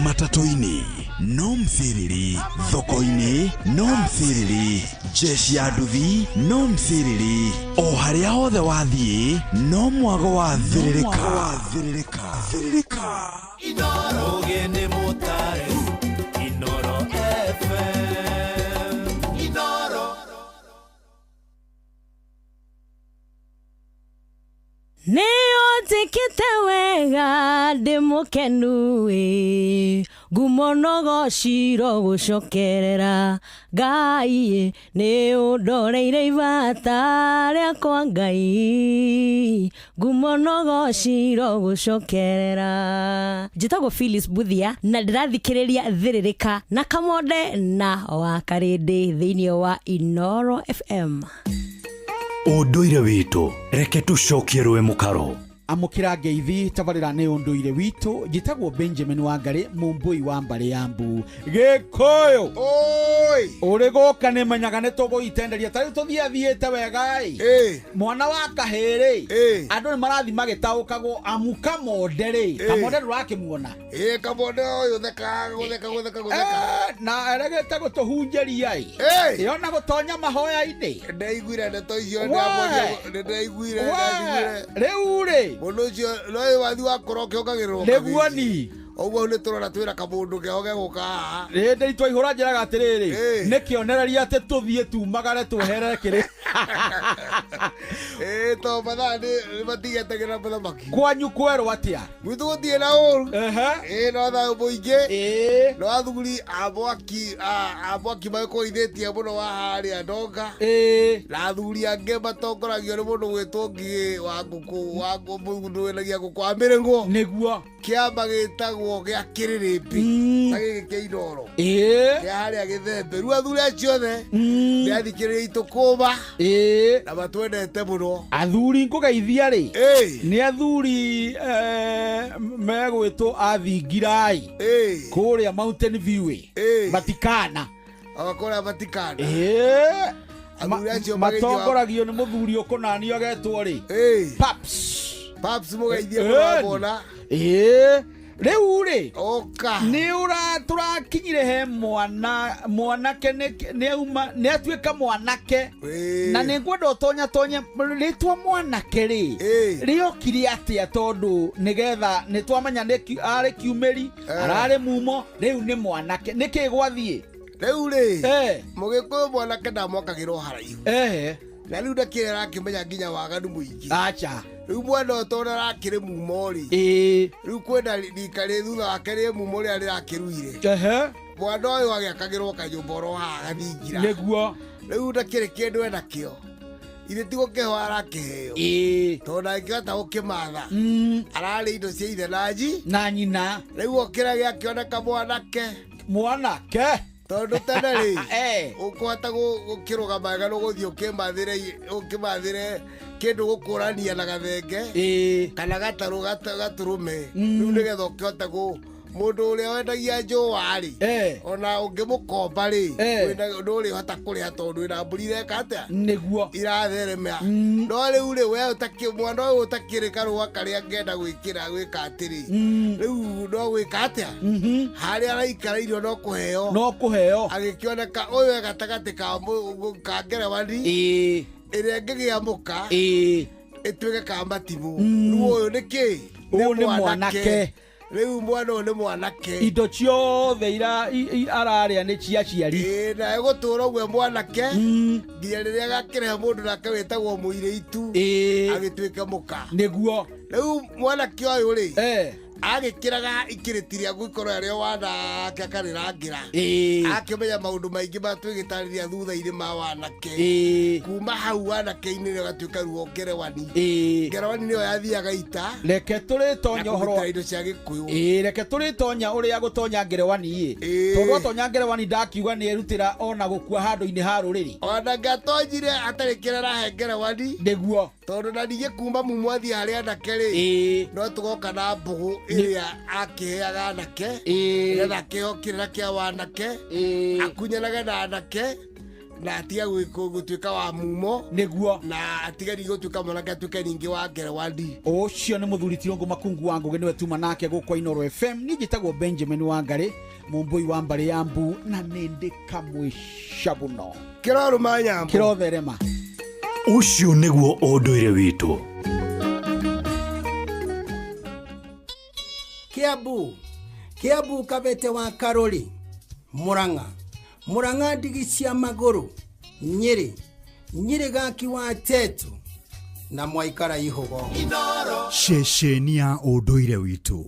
[SPEAKER 19] Matatoini no mthiriri, thoko-ini no mthiriri, jeshi ya nduthi no mthiriri, o haria hothe wathiĩ no mwago wa thiririka.
[SPEAKER 7] Inoro gene motare, Inoro FM, Inoro.
[SPEAKER 1] Nĩũnjĩkĩte wega ndĩ mũkenu ngumonogo ciro gũcokerera Ngai nĩũndoreire ibata rĩakwa Ngai ngumonogo ciro gũcokerera. Njĩtagwo Phyllis Buthia na ndĩrathikĩrĩria thĩrĩrĩka na Kamonde na Wakarĩndĩ thĩinĩ wa Inoro FM.
[SPEAKER 12] Ũndũire witũ reke tũcokie rwe mũkaro.
[SPEAKER 11] Amukira ngeithi tabarira ne ũndũire witũ njĩtagwo Benjamin Wangari Mumbui wa Mbale Yambu Gĩkũyũ oi uri goka ne manyaga ne togo itenderia tari tuthiathiĩte wega mwana wa kahĩrĩ andũ nĩ marathi magĩtaũkagwo amuka modere Kamonde ndũrakĩmuona
[SPEAKER 9] Kamonde ũyũ theka
[SPEAKER 11] na eregete gũtũhunjĩria yona gũtonya mahoya-inĩ
[SPEAKER 9] ndaiguire ndeto icio ndaiguire
[SPEAKER 11] rĩu rĩ
[SPEAKER 9] mũndũ ũcio no wathi wa koroke ongagĩrĩrwo
[SPEAKER 11] nĩguoni
[SPEAKER 9] oguo nĩ tũrona twĩra kamũndũ kehoge gũka haha
[SPEAKER 11] rĩndĩ itwaihũra njĩraga atĩrĩrĩ nĩ kĩonereria atĩ tũthiĩ tumagare tweherere kĩrĩ
[SPEAKER 9] to mathaa nĩ matigetagĩra mũthamaki
[SPEAKER 11] kwanyu kwerwo atĩa
[SPEAKER 9] gwitũ gũtirĩ na ũru no thayũ mũingĩ no athuri amwaki magĩkũithĩtie mũno wa harĩa ndonga na athuri angĩ matongoragio nĩ mũndũ gwĩtwo Ngigĩ wa ngũkũ wa mũndũ wĩnagia ngũkũ wa mĩrĩng'o
[SPEAKER 11] nĩguo
[SPEAKER 9] kĩamba gĩtagwo gĩa Kĩrĩrĩmbi na gĩkĩ kĩa Inoro kĩa harĩa Gĩthembe rĩu athuri acio othe nĩ athikĩrĩria itũkũma na matwendete mũno
[SPEAKER 11] athuri ngũgeithia rĩ nĩ athuri megwĩtwo athingirai kũrĩa Mountain View Vatikana
[SPEAKER 9] kũrĩa Vatikana
[SPEAKER 11] matongoragio nĩ mũthuri ũkũnanio agetwo rĩ Paps
[SPEAKER 9] mũgeithie mũno wona
[SPEAKER 11] rĩu rĩ
[SPEAKER 9] oka
[SPEAKER 11] nĩ tũrakinyire he mwanake nĩ atuĩka mwanake na nĩ ngwenda ũtonye rĩtwa mwanake rĩ rĩokire atĩa tondũ nĩgetha nĩ twamenya arĩ kiumĩri ararĩ mumo rĩu nĩ mwanake nĩkĩ gwathiĩ
[SPEAKER 9] rĩu rĩ mũgĩkũyũ mwanake ndamwakagĩrwo haraihu na rĩu ndakĩrĩ arakĩmenya nginya waganu mũingĩ
[SPEAKER 11] acha
[SPEAKER 9] rĩu mwana ũtona arakĩrĩ mumo rĩ rĩu kwenda rika rĩ thutha wake rĩ mumo rĩrĩa rĩrakĩruire mwana ũyũ agĩakagĩrwo kanyũmba oro haha gathingira
[SPEAKER 11] nĩguo
[SPEAKER 9] rĩu ndakĩrĩ kĩndũ enakĩo ithe ti gũkĩheo arakĩheo tondũ ndangĩhota gũkĩmatha ararĩ indo cia ithe na nyina rĩu okĩra gĩakĩoneka mwanake tondũ tene rĩ ũkũhota gũkĩrũgama wega no gũthiĩ ũkĩmathĩre kĩndũ gũkũrania na gathenge kana gatarũ gatũrũme rĩu nĩgetha ũkĩhota mũndũ ũrĩa wendagia njũa rĩ ona ũngĩmũkomba rĩ ndũrĩhota kũrĩha tondũ wĩna mbũri ireka atĩa
[SPEAKER 11] nĩguo
[SPEAKER 9] iratheremera no rĩu rĩ we mwana ũyũ ũtakĩrĩ karũa karĩa ngenda gwĩka atĩrĩ rĩu no gwĩka atĩa harĩa araikara irio no kũheo agĩkĩoneka ũyũ gatagatĩ ka ngerewani ĩrĩa ngĩgĩamũka ĩtuĩke ka matimũ rĩu ũyũ nĩkĩ
[SPEAKER 11] nĩ mwanake
[SPEAKER 9] rĩu mwana ũyũ nĩ mwanake
[SPEAKER 11] indo ciothe ararĩa nĩ cia ciari
[SPEAKER 9] na egũtũra ũguo mwanake nginya rĩrĩa gakĩrehe mũndũ nake wĩtagwo mũirĩtu agĩtuĩke mũka
[SPEAKER 11] nĩguo
[SPEAKER 9] rĩu mwanake ũyũ rĩ agĩkĩraga ikĩrĩti rĩa gũikorwo arĩo wanake akarĩrangĩra akĩmenya maũndũ maingĩ matwĩgĩtarĩria thutha-inĩ ma wanake kuma hau wanake-inĩ nĩ gatuĩka ruo ngerewani nĩyo yathiaga ita
[SPEAKER 11] reke tũrĩtonya ũhoro
[SPEAKER 9] indo cia Gĩkũyũ
[SPEAKER 11] reke tũrĩtonya ũrĩa gũtonya ngerewani tondũ atonya ngerewani ndakiuga nĩ erutĩra ona gũkua handũ-inĩ ha rũrĩrĩ
[SPEAKER 9] ona ngatonyire atarĩ kĩrĩa arahe ngerewani
[SPEAKER 11] nĩguo
[SPEAKER 9] tondũ na ningĩ kuma mumwathi harĩa anake rĩ no tũgoka na mbũgũ ĩrĩa akĩheaga anake nĩgetha akĩhokire na kĩa wanake akunyanaga na anake na atiga gũtuĩka wa mumo
[SPEAKER 11] nĩguo
[SPEAKER 9] na atigani gũtuĩka mwanake atuĩke ningĩ wa ngerewani
[SPEAKER 11] ũcio nĩ mũthuri Tirũngũ Makungu wa Ngũgĩ nĩwe tuma nake gũkũ Inoro FM niĩ njĩtagwo Benjamin Wangari Mumbui wa Mbale Yambu na nĩ ndĩ kamwĩca mũno
[SPEAKER 9] kĩrorũma nyambo
[SPEAKER 11] kĩrotherema
[SPEAKER 12] ũcio nĩguo ũndũire witũ
[SPEAKER 13] Kiambu Kabete wa Karori Murang'a ndigi cia magũrũ Nyeri Gaki wa Tetu na mwaikara ihugo.
[SPEAKER 19] Ceceni ya ũndũire witũ.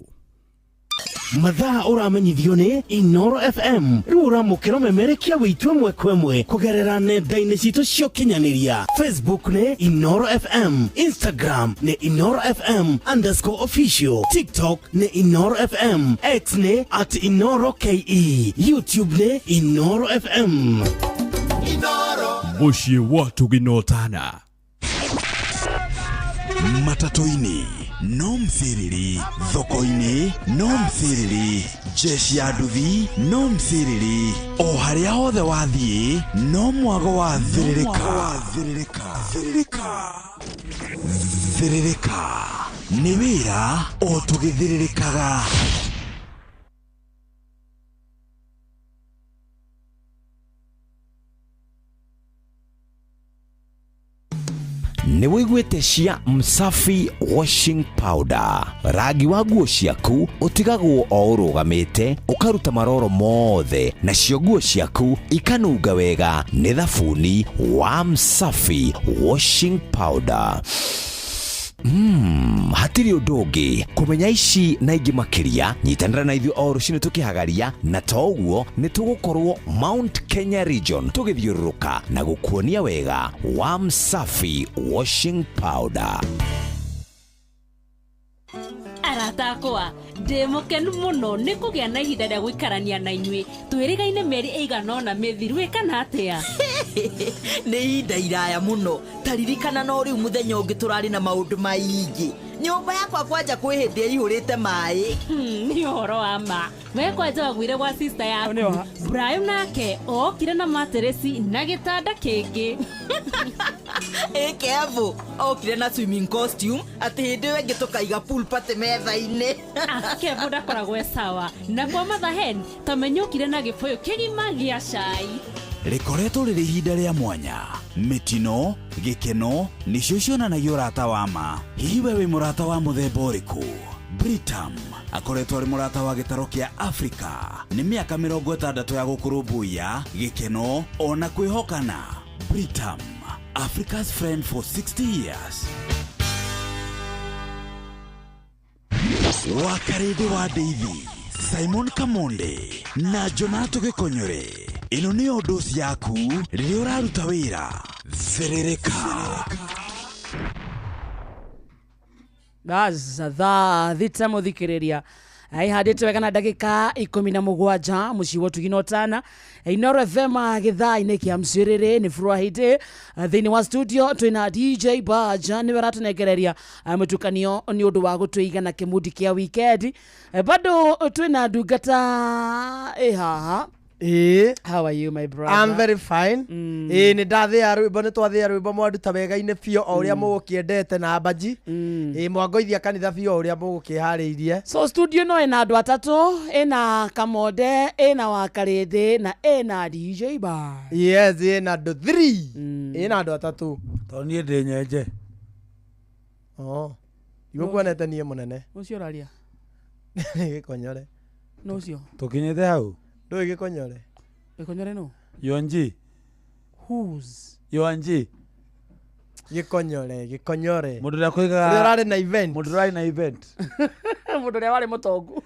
[SPEAKER 11] Mathaa ũramenyithio nĩ Inoro FM. Rĩu ũramũkĩra ũmemerekia wĩitũ ĩmwe kwa ĩmwe kũgerera nenda-inĩ citũ cia ũkinyanĩria. Facebook nĩ Inoro FM, Instagram nĩ Inoro FM_official, TikTok nĩ Inoro FM, X nĩ @InoroKE, YouTube nĩ Inoro FM.
[SPEAKER 19] Mũciĩ wa Tũginotana. Matatu-inĩ no mthiriri, thoko-inĩ no mthiriri, jeshi ya nduthi no mthiriri, o harĩa hothe wathiĩ no mwago wa thiririka. Thiririka nĩ wĩra o tũgĩthiririkaga.
[SPEAKER 3] Nĩ wĩiguĩte cia Msafi washing powder. Rangi wa nguo ciaku ũtigagwo o ũrũgamĩte, ũkaruta maroro mothe, nacio nguo ciaku ikanunga wega nĩ thabuni wa Msafi washing powder. Hatiri ũndũ ũngĩ kũmenya ici na ingĩ makĩria, nyitanĩra na ithuĩ o rũciinĩ tũkĩhagaria, na to ũguo nĩ tũgũkorwo Mount Kenya region tũgĩthiũrũrũka na gũkuonia wega wa Msafi washing powder.
[SPEAKER 6] Arata akwa ndĩmũkenu mũno nĩ kũgĩa na ihinda rĩa gũikarania na inyuĩ. Twĩrĩgaine mĩeri ĩigana ũna mĩthiru ĩkana atĩa?
[SPEAKER 14] Nĩ ihinda iraya mũno. Taririkana no rĩu mũthenya ũngĩ tũrarĩ na maũndũ maingĩ. Nyũmba yakwa kwanja kwĩ hĩndĩ ĩihũrĩte maĩ.
[SPEAKER 6] Nĩ ũhoro wa ma. We kwanja wagwire gwa sister yaku Brian nake okire na materesi na gĩtanda kĩngĩ.
[SPEAKER 14] Kevo okire na swimming costume atĩ hĩndĩ ĩyo ĩngĩ tũkaiga pool party metha-inĩ.
[SPEAKER 6] Kevo ndakoragwo sawa. Na kwa mathahen tamenyũkire na gĩbũyũ kĩgima gĩa cai.
[SPEAKER 19] Rĩkoretwo rĩrĩ ihinda rĩa mwanya, mĩtino, gĩkeno nĩcio cionanagia ũrata wa ma. Hihi we wĩ mũrata wa mũthemba ũrĩkũ? Britam akoretwo arĩ mũrata wa gĩtaro kĩa Afrika. Nĩ mĩaka 60 ya gũkũrũmbũiya gĩkeno ona kwĩhokana. Britam, Africa's friend for 60 years. Wakarĩndĩ wa Daisy, Simon Kamonde na Jonato Gĩkonyore. Ĩno nĩ Ũndũ yaku rĩrĩa ũraruta wĩra. Thiririka.
[SPEAKER 1] Thaa thita mũthikĩrĩria. Aihandĩte wega na ndagĩka 17 mũciĩ wa Tũginotana. Inoro FM gĩthaa-inĩ kĩa Mcirĩrĩ nĩ Friday. Thĩinĩ wa studio twĩna DJ Baja nĩ waratunengereria mũtukanio nĩ ũndũ wa gũtũigana kĩmudi kĩa weekend. Bado twĩna ndungata haha. How are you, my brother?
[SPEAKER 4] I'm very fine. Nĩ ndathĩa rwĩmbo nĩ twathĩa rwĩmbo mwanduta wega-inĩ biũ o ũrĩa mũgũkĩendete na mbanji. Mwangoithia kanitha biũ o ũrĩa mũgũkĩharĩirie.
[SPEAKER 1] So studio no ĩna andũ atatũ, ĩna Kamonde, ĩna Wakarĩndĩ na ĩna DJ Bar.
[SPEAKER 4] Yes, ĩna andũ 3. Ĩna andũ atatũ.
[SPEAKER 10] Tondũ niĩ ndĩ nyenje.
[SPEAKER 4] Igũkuonete niĩ mũnene.
[SPEAKER 1] Ũcio ũraria.
[SPEAKER 4] Gĩkonyore.
[SPEAKER 1] No ũcio.
[SPEAKER 10] Tũkinyĩte hau.
[SPEAKER 4] Ndũĩ Gĩkonyore.
[SPEAKER 1] Gĩkonyore no?
[SPEAKER 10] Yonji.
[SPEAKER 1] Who's?
[SPEAKER 10] Yonji.
[SPEAKER 4] Gĩkonyore.
[SPEAKER 10] Mũndũ ũrĩa kũigaga.
[SPEAKER 4] Mũndũ ũrarĩ na event.
[SPEAKER 10] Mũndũ ũrarĩ na event.
[SPEAKER 1] Mũndũ ũrĩa warĩ mũtongu.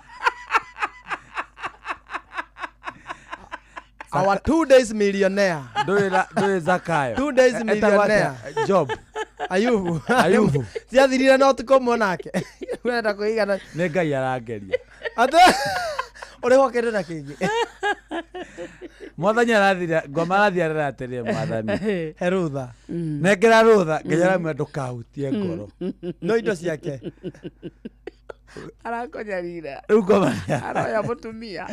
[SPEAKER 4] Our 2 days millionaire.
[SPEAKER 10] Ndũĩ Zakayo.
[SPEAKER 4] 2 days millionaire.
[SPEAKER 10] Job.
[SPEAKER 4] Ayubu. Ciathirire no tukomwo nake. Wenda kũigana.
[SPEAKER 10] Nĩ Ngai arangeria.
[SPEAKER 4] Ore hokere na kĩngĩ.
[SPEAKER 10] Mwathani arathira, ngoma arathira atĩrĩ mwathani.
[SPEAKER 4] Herutha.
[SPEAKER 10] Nengera rutha, ngenyera mwe ndũkahutie ngoro.
[SPEAKER 4] No indo ciake.
[SPEAKER 1] Arakonyarira.
[SPEAKER 10] Rĩu ngoma.
[SPEAKER 1] Aroya mũtumia.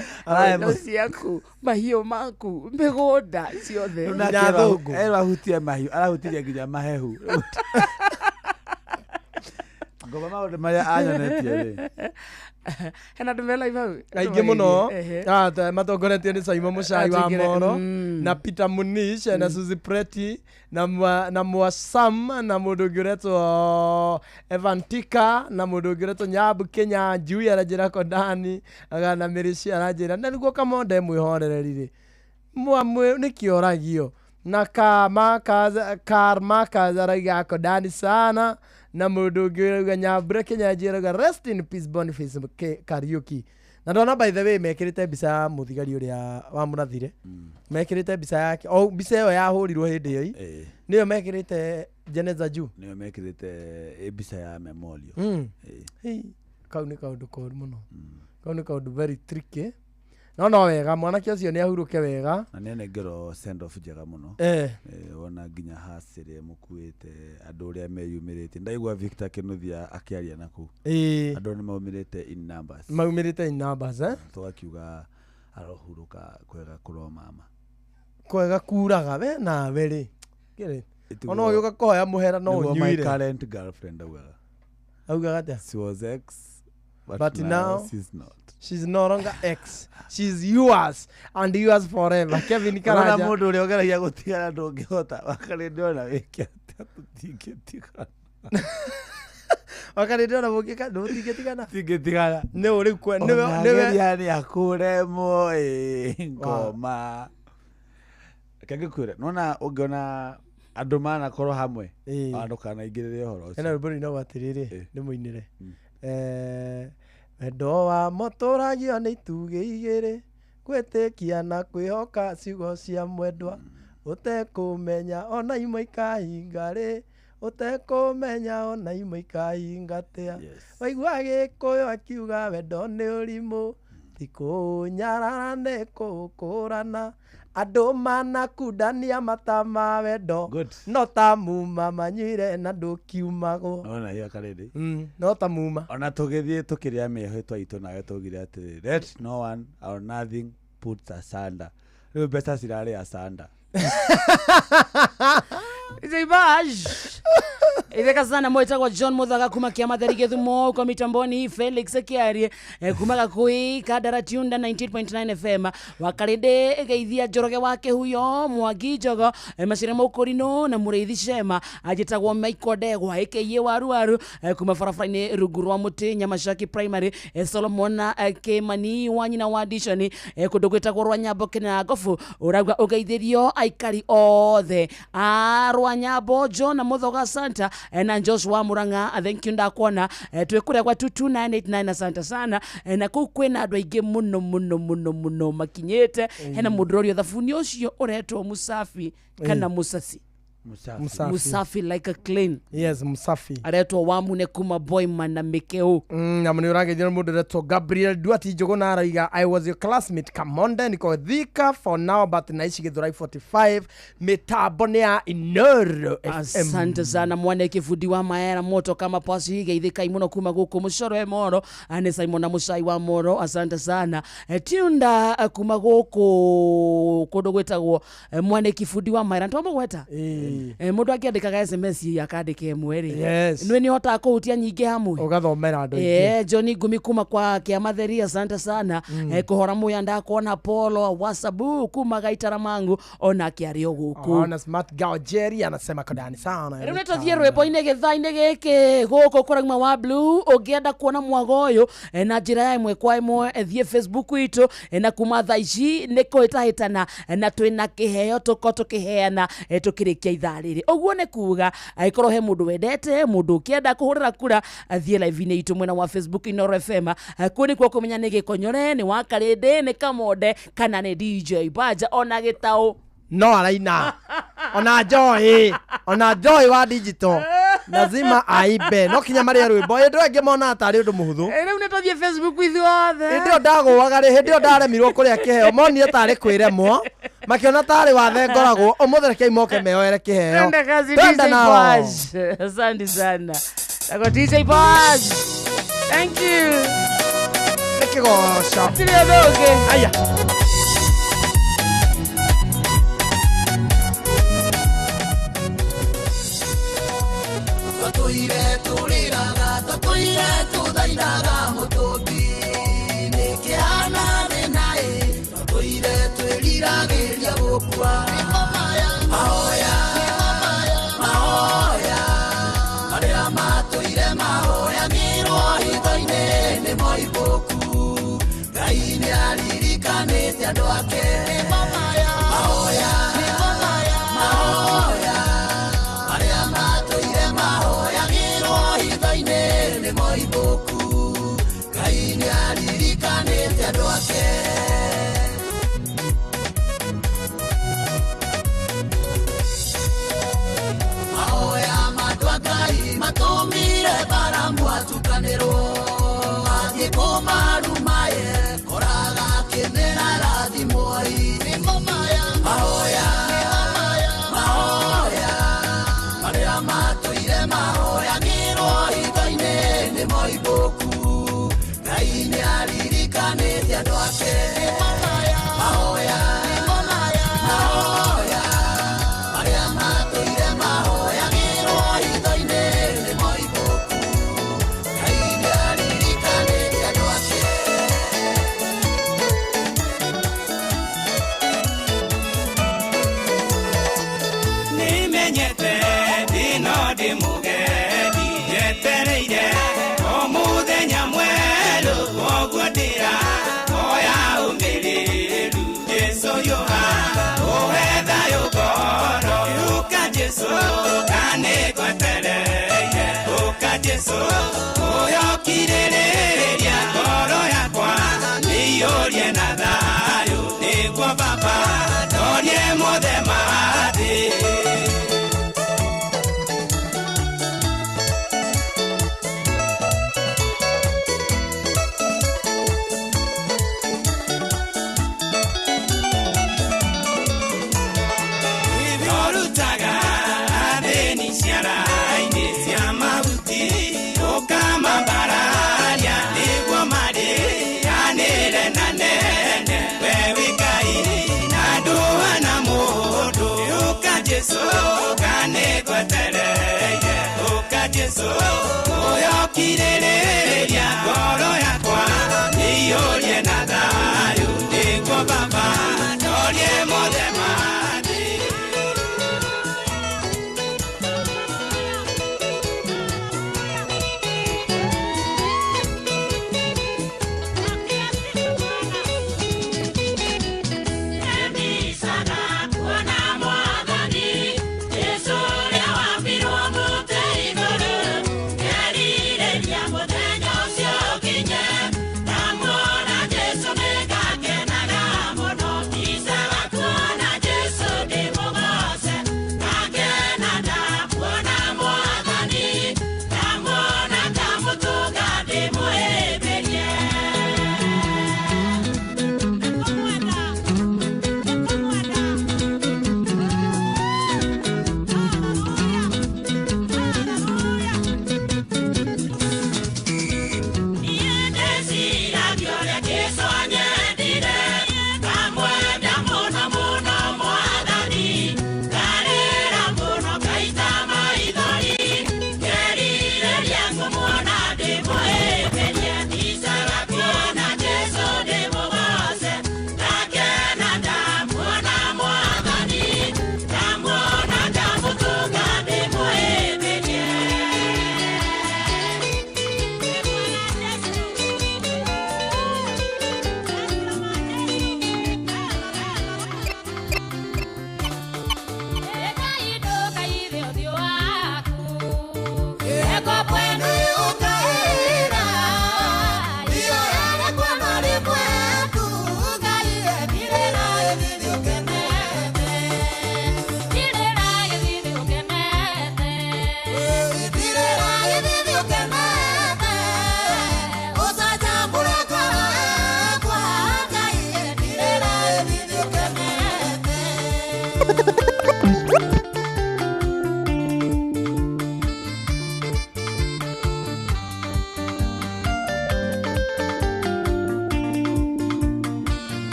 [SPEAKER 1] Indo ciaku, mahiũ maku, mĩgũnda ciothe.
[SPEAKER 10] Nyathũngũ. Arahutie mahiũ, arahutirie nginya mahehu. Ngoma maũndũ marĩa anyonetie rĩ.
[SPEAKER 1] Hena ndũmela ivau.
[SPEAKER 4] Aingĩ mũno. Matongoretio nĩ Simon Mũchai wa Moro na Peter Munish na Suzy Preti na Mwasam na mũndũ ũngĩ ũretwo Evantika na mũndũ ũngĩ ũretwo Nyabu Kenya Njui aranjĩra Kodani na Mĩrĩci aranjĩra na nĩguo Kamonde mwĩhorereri rĩ. Nĩ kĩoragio na Karma Kazaraga Kodani sana na mundu ngiuga Nyambura Kinyanjiraga rest in peace Boniface Kariuki. Na ndona by the way mekirite mbica muthigari uria wa Murathire mekirite mbica yake o mbica iyo yahurirwo hindi iyo niyo mekirite Jeneza juu
[SPEAKER 10] niyo mekirite mbica ya memorial
[SPEAKER 4] kau ni kaundu koru muno kau ni kaundu very tricky no wega mwanake ucio ni ahuruke wega
[SPEAKER 10] na nene ngero send off njega muno ona nginya hasire mukuite andu uria meyumirite ndaigwa Victor Kinuthia akiaria naku andu ni maumirite in numbers tugakiuga arohuruka kwega kuro mama
[SPEAKER 4] kwega kuraga we na weri kire ona uyu gakoya muhera no unyuire
[SPEAKER 10] my current girlfriend
[SPEAKER 4] auga gata
[SPEAKER 10] she was ex
[SPEAKER 4] but now
[SPEAKER 10] she's
[SPEAKER 4] no longer ex. She's yours and yours forever. Kevin Karaja.
[SPEAKER 10] Ona mundu uri ogeragia gutigana ndungihota wakari ndiona wiki atingetigana.
[SPEAKER 4] Wakari ndiona mugika ndutingetigana.
[SPEAKER 10] Tingetigana.
[SPEAKER 4] Ne uri kwa
[SPEAKER 10] ne yani akuremo ngoma. Kagikure. Nona ungiona andu mana korwo hamwe. Andu kana ingirire horo ucio.
[SPEAKER 4] Ena ruburi no watiriri ni muinire. Wendo wa motoragio ni tuge igiri gwitikia na kwihoka ciugo cia mwendwa utekumenya ona imwe ikahinga ri utekumenya ona imwe ikahinga tia waigua Gikuyu akiuga wendo ni urimu tikunyarara ni kukurana andu manakundania matama wendo no ta muma manyire na ndukiumago
[SPEAKER 10] ona hiyo karidi
[SPEAKER 4] no ta muma
[SPEAKER 10] ona tugithie tukiria meho twaitu nawe tugire ati let no one or nothing puts asunder riu beta cirari asunder
[SPEAKER 1] Izibaj Itheka sana mwetagwa John Muthaga kuma Kiamatheri Githumo kwa mitamboni Felix Kiarie kuma Gakui Kadara Tunda 98.9 FM wakarinde geithia Njoroge wake huyo Mwangi Njogo Macire Mukurino na Mureithi Shema ajitagwo Michael Ndegwa aka Waru kuma barabara-ini rungu rwa Muti Nyamashaki Primary Solomon Kimani wanyina wa Dishoni kundu gwitagwo rwa Nyambo Kinangofu uragwa ugeithirio aikari othe rwa Nyambo John Muthoga Santa na Joshua Muranga thank you ndakuona twikure kwa 22989 asante sana na ku kwina andu aingi muno makinyete hena mudrorio thabuni ucio uretwo Musafi kana Musasi Musafi like a clean.
[SPEAKER 4] Yes, Musafi.
[SPEAKER 1] Aretwo Wamune kuma Boyman na Mikeu.
[SPEAKER 4] Na mniurange jina mundu aretwo Gabriel Duati Jogona araiga I was your classmate Kamonde niko Thika for now but naishi Githurai 45 mitabone ya Inoro FM.
[SPEAKER 1] Asante sana mwana kifudi wa maera moto kama pasi higa Thika imuno kuma guku mushoro moro ane Simon na Mushai wa moro asante sana Tiunda kuma guku kodo gwetagwo mwana kifudi wa maera ntwa gweta mundu akiandikaga SMS yakandike mweri nwe ni hota kuhutia nyingi hamwe
[SPEAKER 4] ugathomera andu ingi
[SPEAKER 1] Johnny Gumi kuma kwa Kiamatheri asante sana kuhora muya ndakuona Polo Wasabu kuma Gaitara Mangu ona kiario guku
[SPEAKER 4] ona smart girl Jerry anasema kodani sana
[SPEAKER 1] rĩu nĩtũthiĩ rwĩmbo-inĩ gĩthaa-inĩ gĩkĩ gũkũ kũrauma wa Blue ũngĩenda kuona mwago ũyũ na njĩra ya ĩmwe kwa ĩmwe thiĩ Facebook itũ na kuma thaa ici nĩ kũhĩtahĩtana na twĩna kĩheo tũkĩheana tũkĩrĩkia ithaa rĩrĩ ũguo nĩ kuga angĩkorwo he mũndũ wendete mũndũ ũkĩenda kũhũrĩra kura thiĩ live-inĩ itũ mwena wa Facebook Inoro FM kuo nĩkuo kũmenya nĩ Gĩkonyore nĩ Wakarĩndĩ nĩ Kamonde kana nĩ DJ Baja ona Gĩtaũ
[SPEAKER 4] no araina ona Joy wa digital lazima aibe no kinya maria rwimbo ndu angi mona atari undu muhuthu
[SPEAKER 1] riu ni tuthie Facebook ithuothe
[SPEAKER 4] ndio ndagũaga ri hindi ndaremirwo kuria kiheo monire tari kwiremwo makiona tari wathe ngoragwo umuthereke moke meoere kiheo
[SPEAKER 1] twenda nao asante sana ako DJ Baj thank you
[SPEAKER 4] nikigosha
[SPEAKER 1] tire doge
[SPEAKER 4] aya
[SPEAKER 7] Tatuire tuthairaga mutumbi nikiana nae tatuire twiriragiria gukua mahoya marĩa matũire mahoya mirwo hitho-inĩ nĩ moimbũku Ngai nĩ aririkanĩte andũ ake mahoya andũ ake. Mahoya matwa Ngai matũmire Balamu atukanĩrwo, athiĩ kũmarumaye koraga akĩmera rathimwo-ĩ. Nĩmo maya mahoya marĩa matũire mahoyagĩrwo hitho-inĩ nĩmo ibũku. Ngai nĩaririkanĩte andũ ake. Mahoya marĩa matũire mahoyagĩrwo hitho-inĩ nĩmo ibũku. Ngai nĩaririkanĩte andũ ake.
[SPEAKER 5] Nimenyete ndino ndĩ mũgendi njetereire o mũthenya mwerũ, koguo ndĩrahoya ũmĩrĩru. Jesũ yũha ũhe thayũ ngoro, ũka Jesũ kanĩgwetereire. Ũka Jesũ ũyokirĩrĩria ngoro yakwa, ĩiyũrie na thayũ, nĩguo Baba ndonie mothe ma thĩ. Rutaga thĩni ciara-inĩ cia mahuti, ũkamambararia nĩguo marĩanĩre na nene. We wĩ Ngai na ndũhana mũndũ. Ũka Jesũ kanĩgwetereire. Ũka Jesũ ũyokirĩrĩria ngoro yakwa, ĩiyũrie na thayũ, nĩguo Baba ndonie mothe ma thĩ.
[SPEAKER 7] He's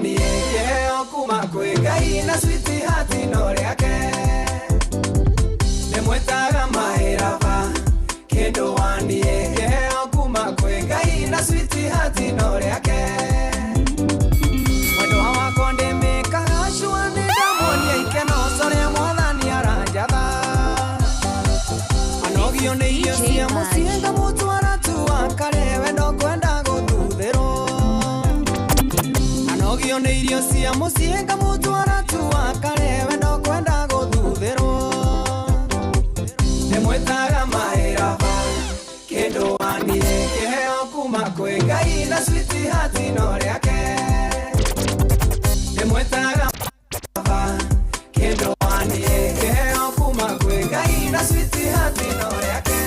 [SPEAKER 5] waniä kĩheo kuma kwĩ Ngai na sweetheart no rĩake ndĩmwĩtaga maĩraba kĩndũ waniĩ kĩheo kuma kwĩ Ngai na sweetheart no rĩake mwendo wakwa ndĩmĩkaga cua nĩ ndamuonia ikeno corĩa mwathani aranjatha anogio nĩ irio cia mũciĩ ngamũtwara tu akare wendo kwenda gũthuthĩrwo anogio nĩ irio cia mũciĩ ngamũtwara tu akare wendo kwenda gũthuthĩrwo ndĩmwĩtaga maĩraba kĩndũ waniĩ kĩheo kuma kwĩ Ngai na sweetheart no rĩake ndĩmwĩtaga maĩraba kĩndũ waniĩ kĩheo kuma kwĩ Ngai na sweetheart no rĩake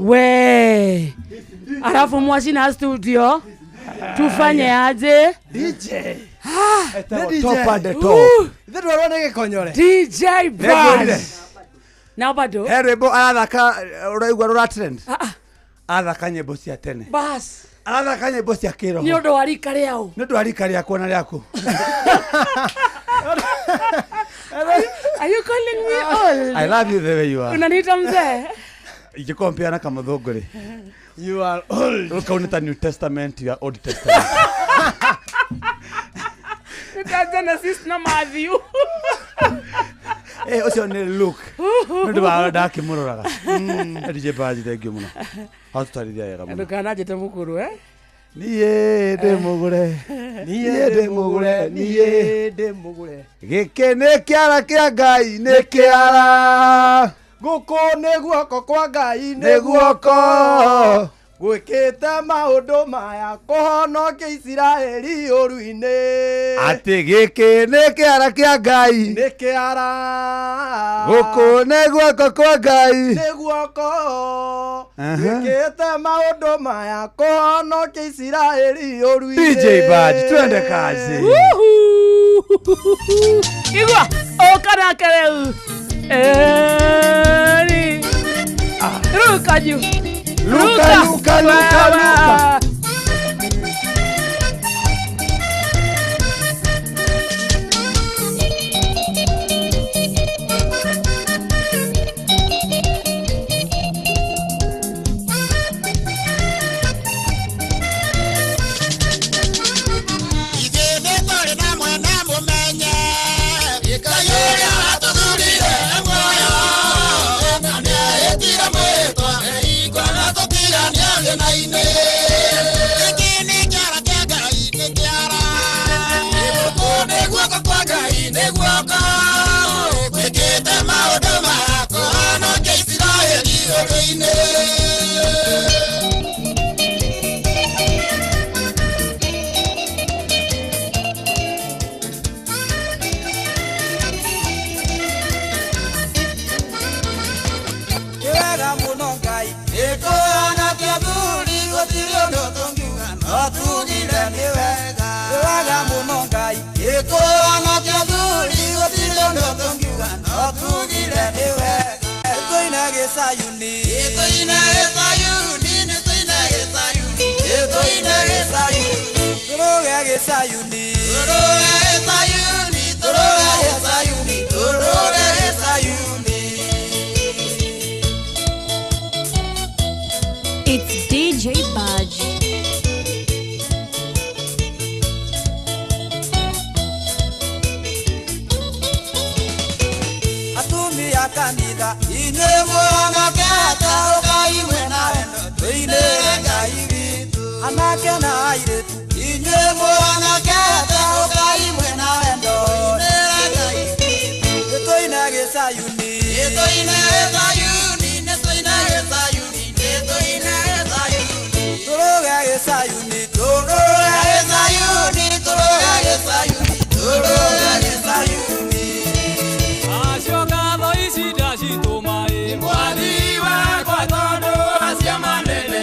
[SPEAKER 1] We alafu mwashi na studio tufanye aje
[SPEAKER 4] DJ top at the top ndio warone gekonyore
[SPEAKER 1] DJ Brad na bado
[SPEAKER 4] herebo arathaka uraigwa rura trend athaka nyimbo cia tene
[SPEAKER 1] bas
[SPEAKER 4] arathaka nyimbo cia kiroho
[SPEAKER 1] ni ndo warika riao
[SPEAKER 4] ni ndo warika riako na riako
[SPEAKER 1] Are you calling me old?
[SPEAKER 4] I love you the way you are.
[SPEAKER 1] Unaniita mzee?
[SPEAKER 4] Ikikompeana kama dhogore. You are old. Ukaunita New Testament, you are Old Testament.
[SPEAKER 1] Nitaanza sisi na Matthew.
[SPEAKER 4] Ucio ni Luke. Ndio baada kimururaga. DJ Baji thank you muno. Hatutarithia yega muno.
[SPEAKER 1] Ndukanaje temukuru
[SPEAKER 4] Niye demugure. Niye demugure. Niye demugure. Gike ne kiara kia Ngai ne kiara. Guko ne guoko kwa Ngai ne guoko. Gwikite maundu maya kuhonokia Isiraeli uruine. Ati giki ne kiara kia Ngai ne kiara. Guko ne guoko kwa Ngai ne guoko. Gwikite maundu maya kuhonokia Isiraeli uruine. DJ Bad twende kazi.
[SPEAKER 1] Igwa okarakere. Ruka juu. Luka.
[SPEAKER 15] It's DJ Budge.
[SPEAKER 5] Atumia kanitha inye mwana kata ukai mwena endo tuine ngai witu anake na airetu inye mwana kata ukai mwena endo tuine ngai witu tuine gesayuni tuine gesayuni tuine gesayuni tuine gesayuni turoge gesayuni turoge gesayuni turoge gesayuni turoge gesayuni ashoka boisi dashi tomae mwadi wa kwa tondo asia manene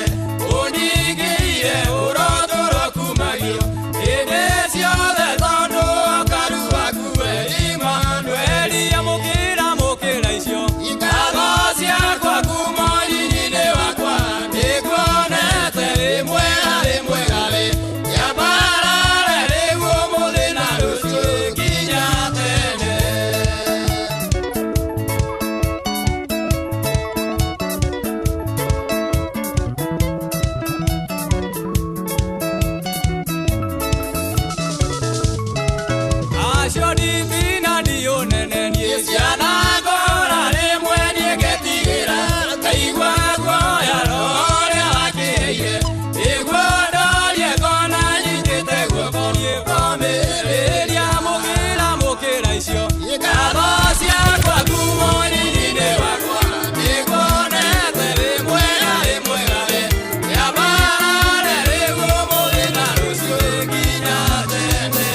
[SPEAKER 5] onigire urotoro kumagio enesio de tondo karuwa kuwe Emmanueli amokira mokira isio ikagosia kwa kumoyine wakwa nikuonete rimwe gale yabarare rewo modena rusio kinyatene. Ashodi bina dio nene niesiana gora remwe niegetigera kaigwa kwa ya rore akeye igwa dolie kona nyitete gwa konie pamereria mokera isio ikagosia kwa kumoni nine wakwa nikonete remwe gale yabarare rewo modena rusio kinyatene.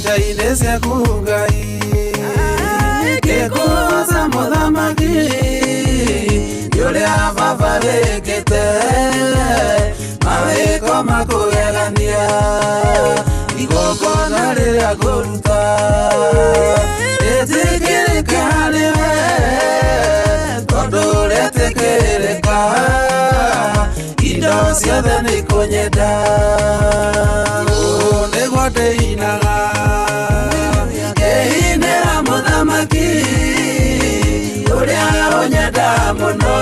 [SPEAKER 5] Itaine cia kungai Kekuza muthamaki Yuria baba rekete Mawiko makugegania Igokona riria kuruta Etikirike hariwe Tondu retikirika Indo ciothe ni kunyenda Niguo ndĩinaga Ngĩinĩra mũthamaki Ũrĩa ũnyenda mũno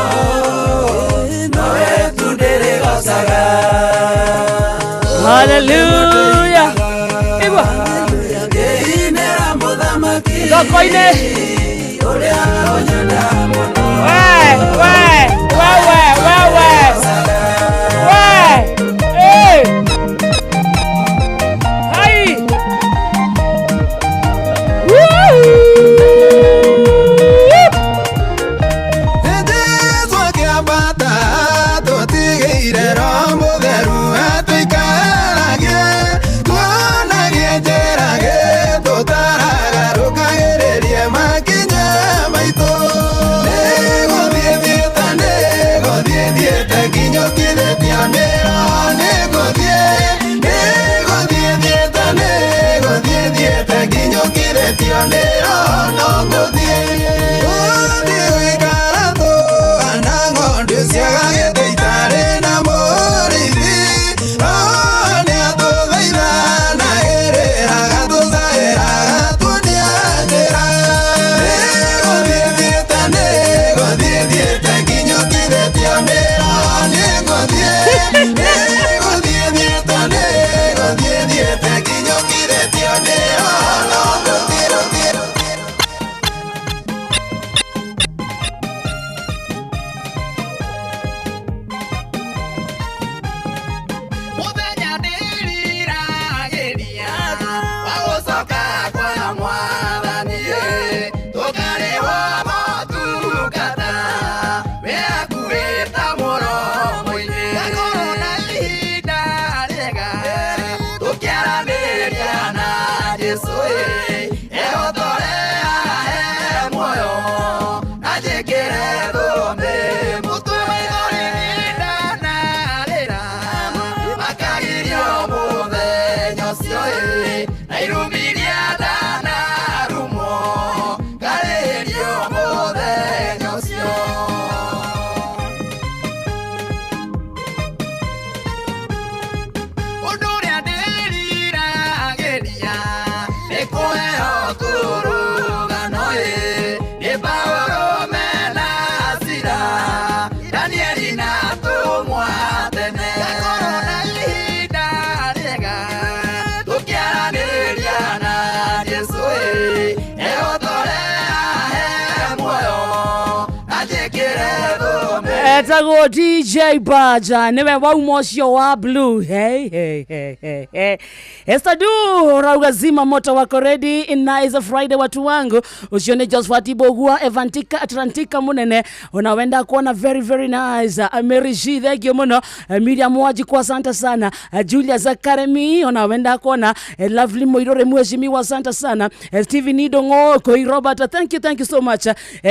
[SPEAKER 5] Nowe tu ndĩrĩgocaga
[SPEAKER 1] Hallelujah. Igua
[SPEAKER 5] Ngĩinĩra mũthamaki
[SPEAKER 1] Thoko-inĩ
[SPEAKER 5] Ũrĩa ũnyenda mũno
[SPEAKER 1] Etago DJ Baja niwe wauma ucio wa blue. Hey. Estadu rauga zima moto wako ready. Inaiza Friday watu wangu. Usione Josphat Bogua Evantika Atlantika munene. Unawenda kuona very nice. Amerishi thegio muno. Miriam Waji kwa santa sana. Julia Zakaremi unawenda kuona. Lovely Moirore Mheshimiwa santa sana. Steven Idongo Koi Robert, thank you so much.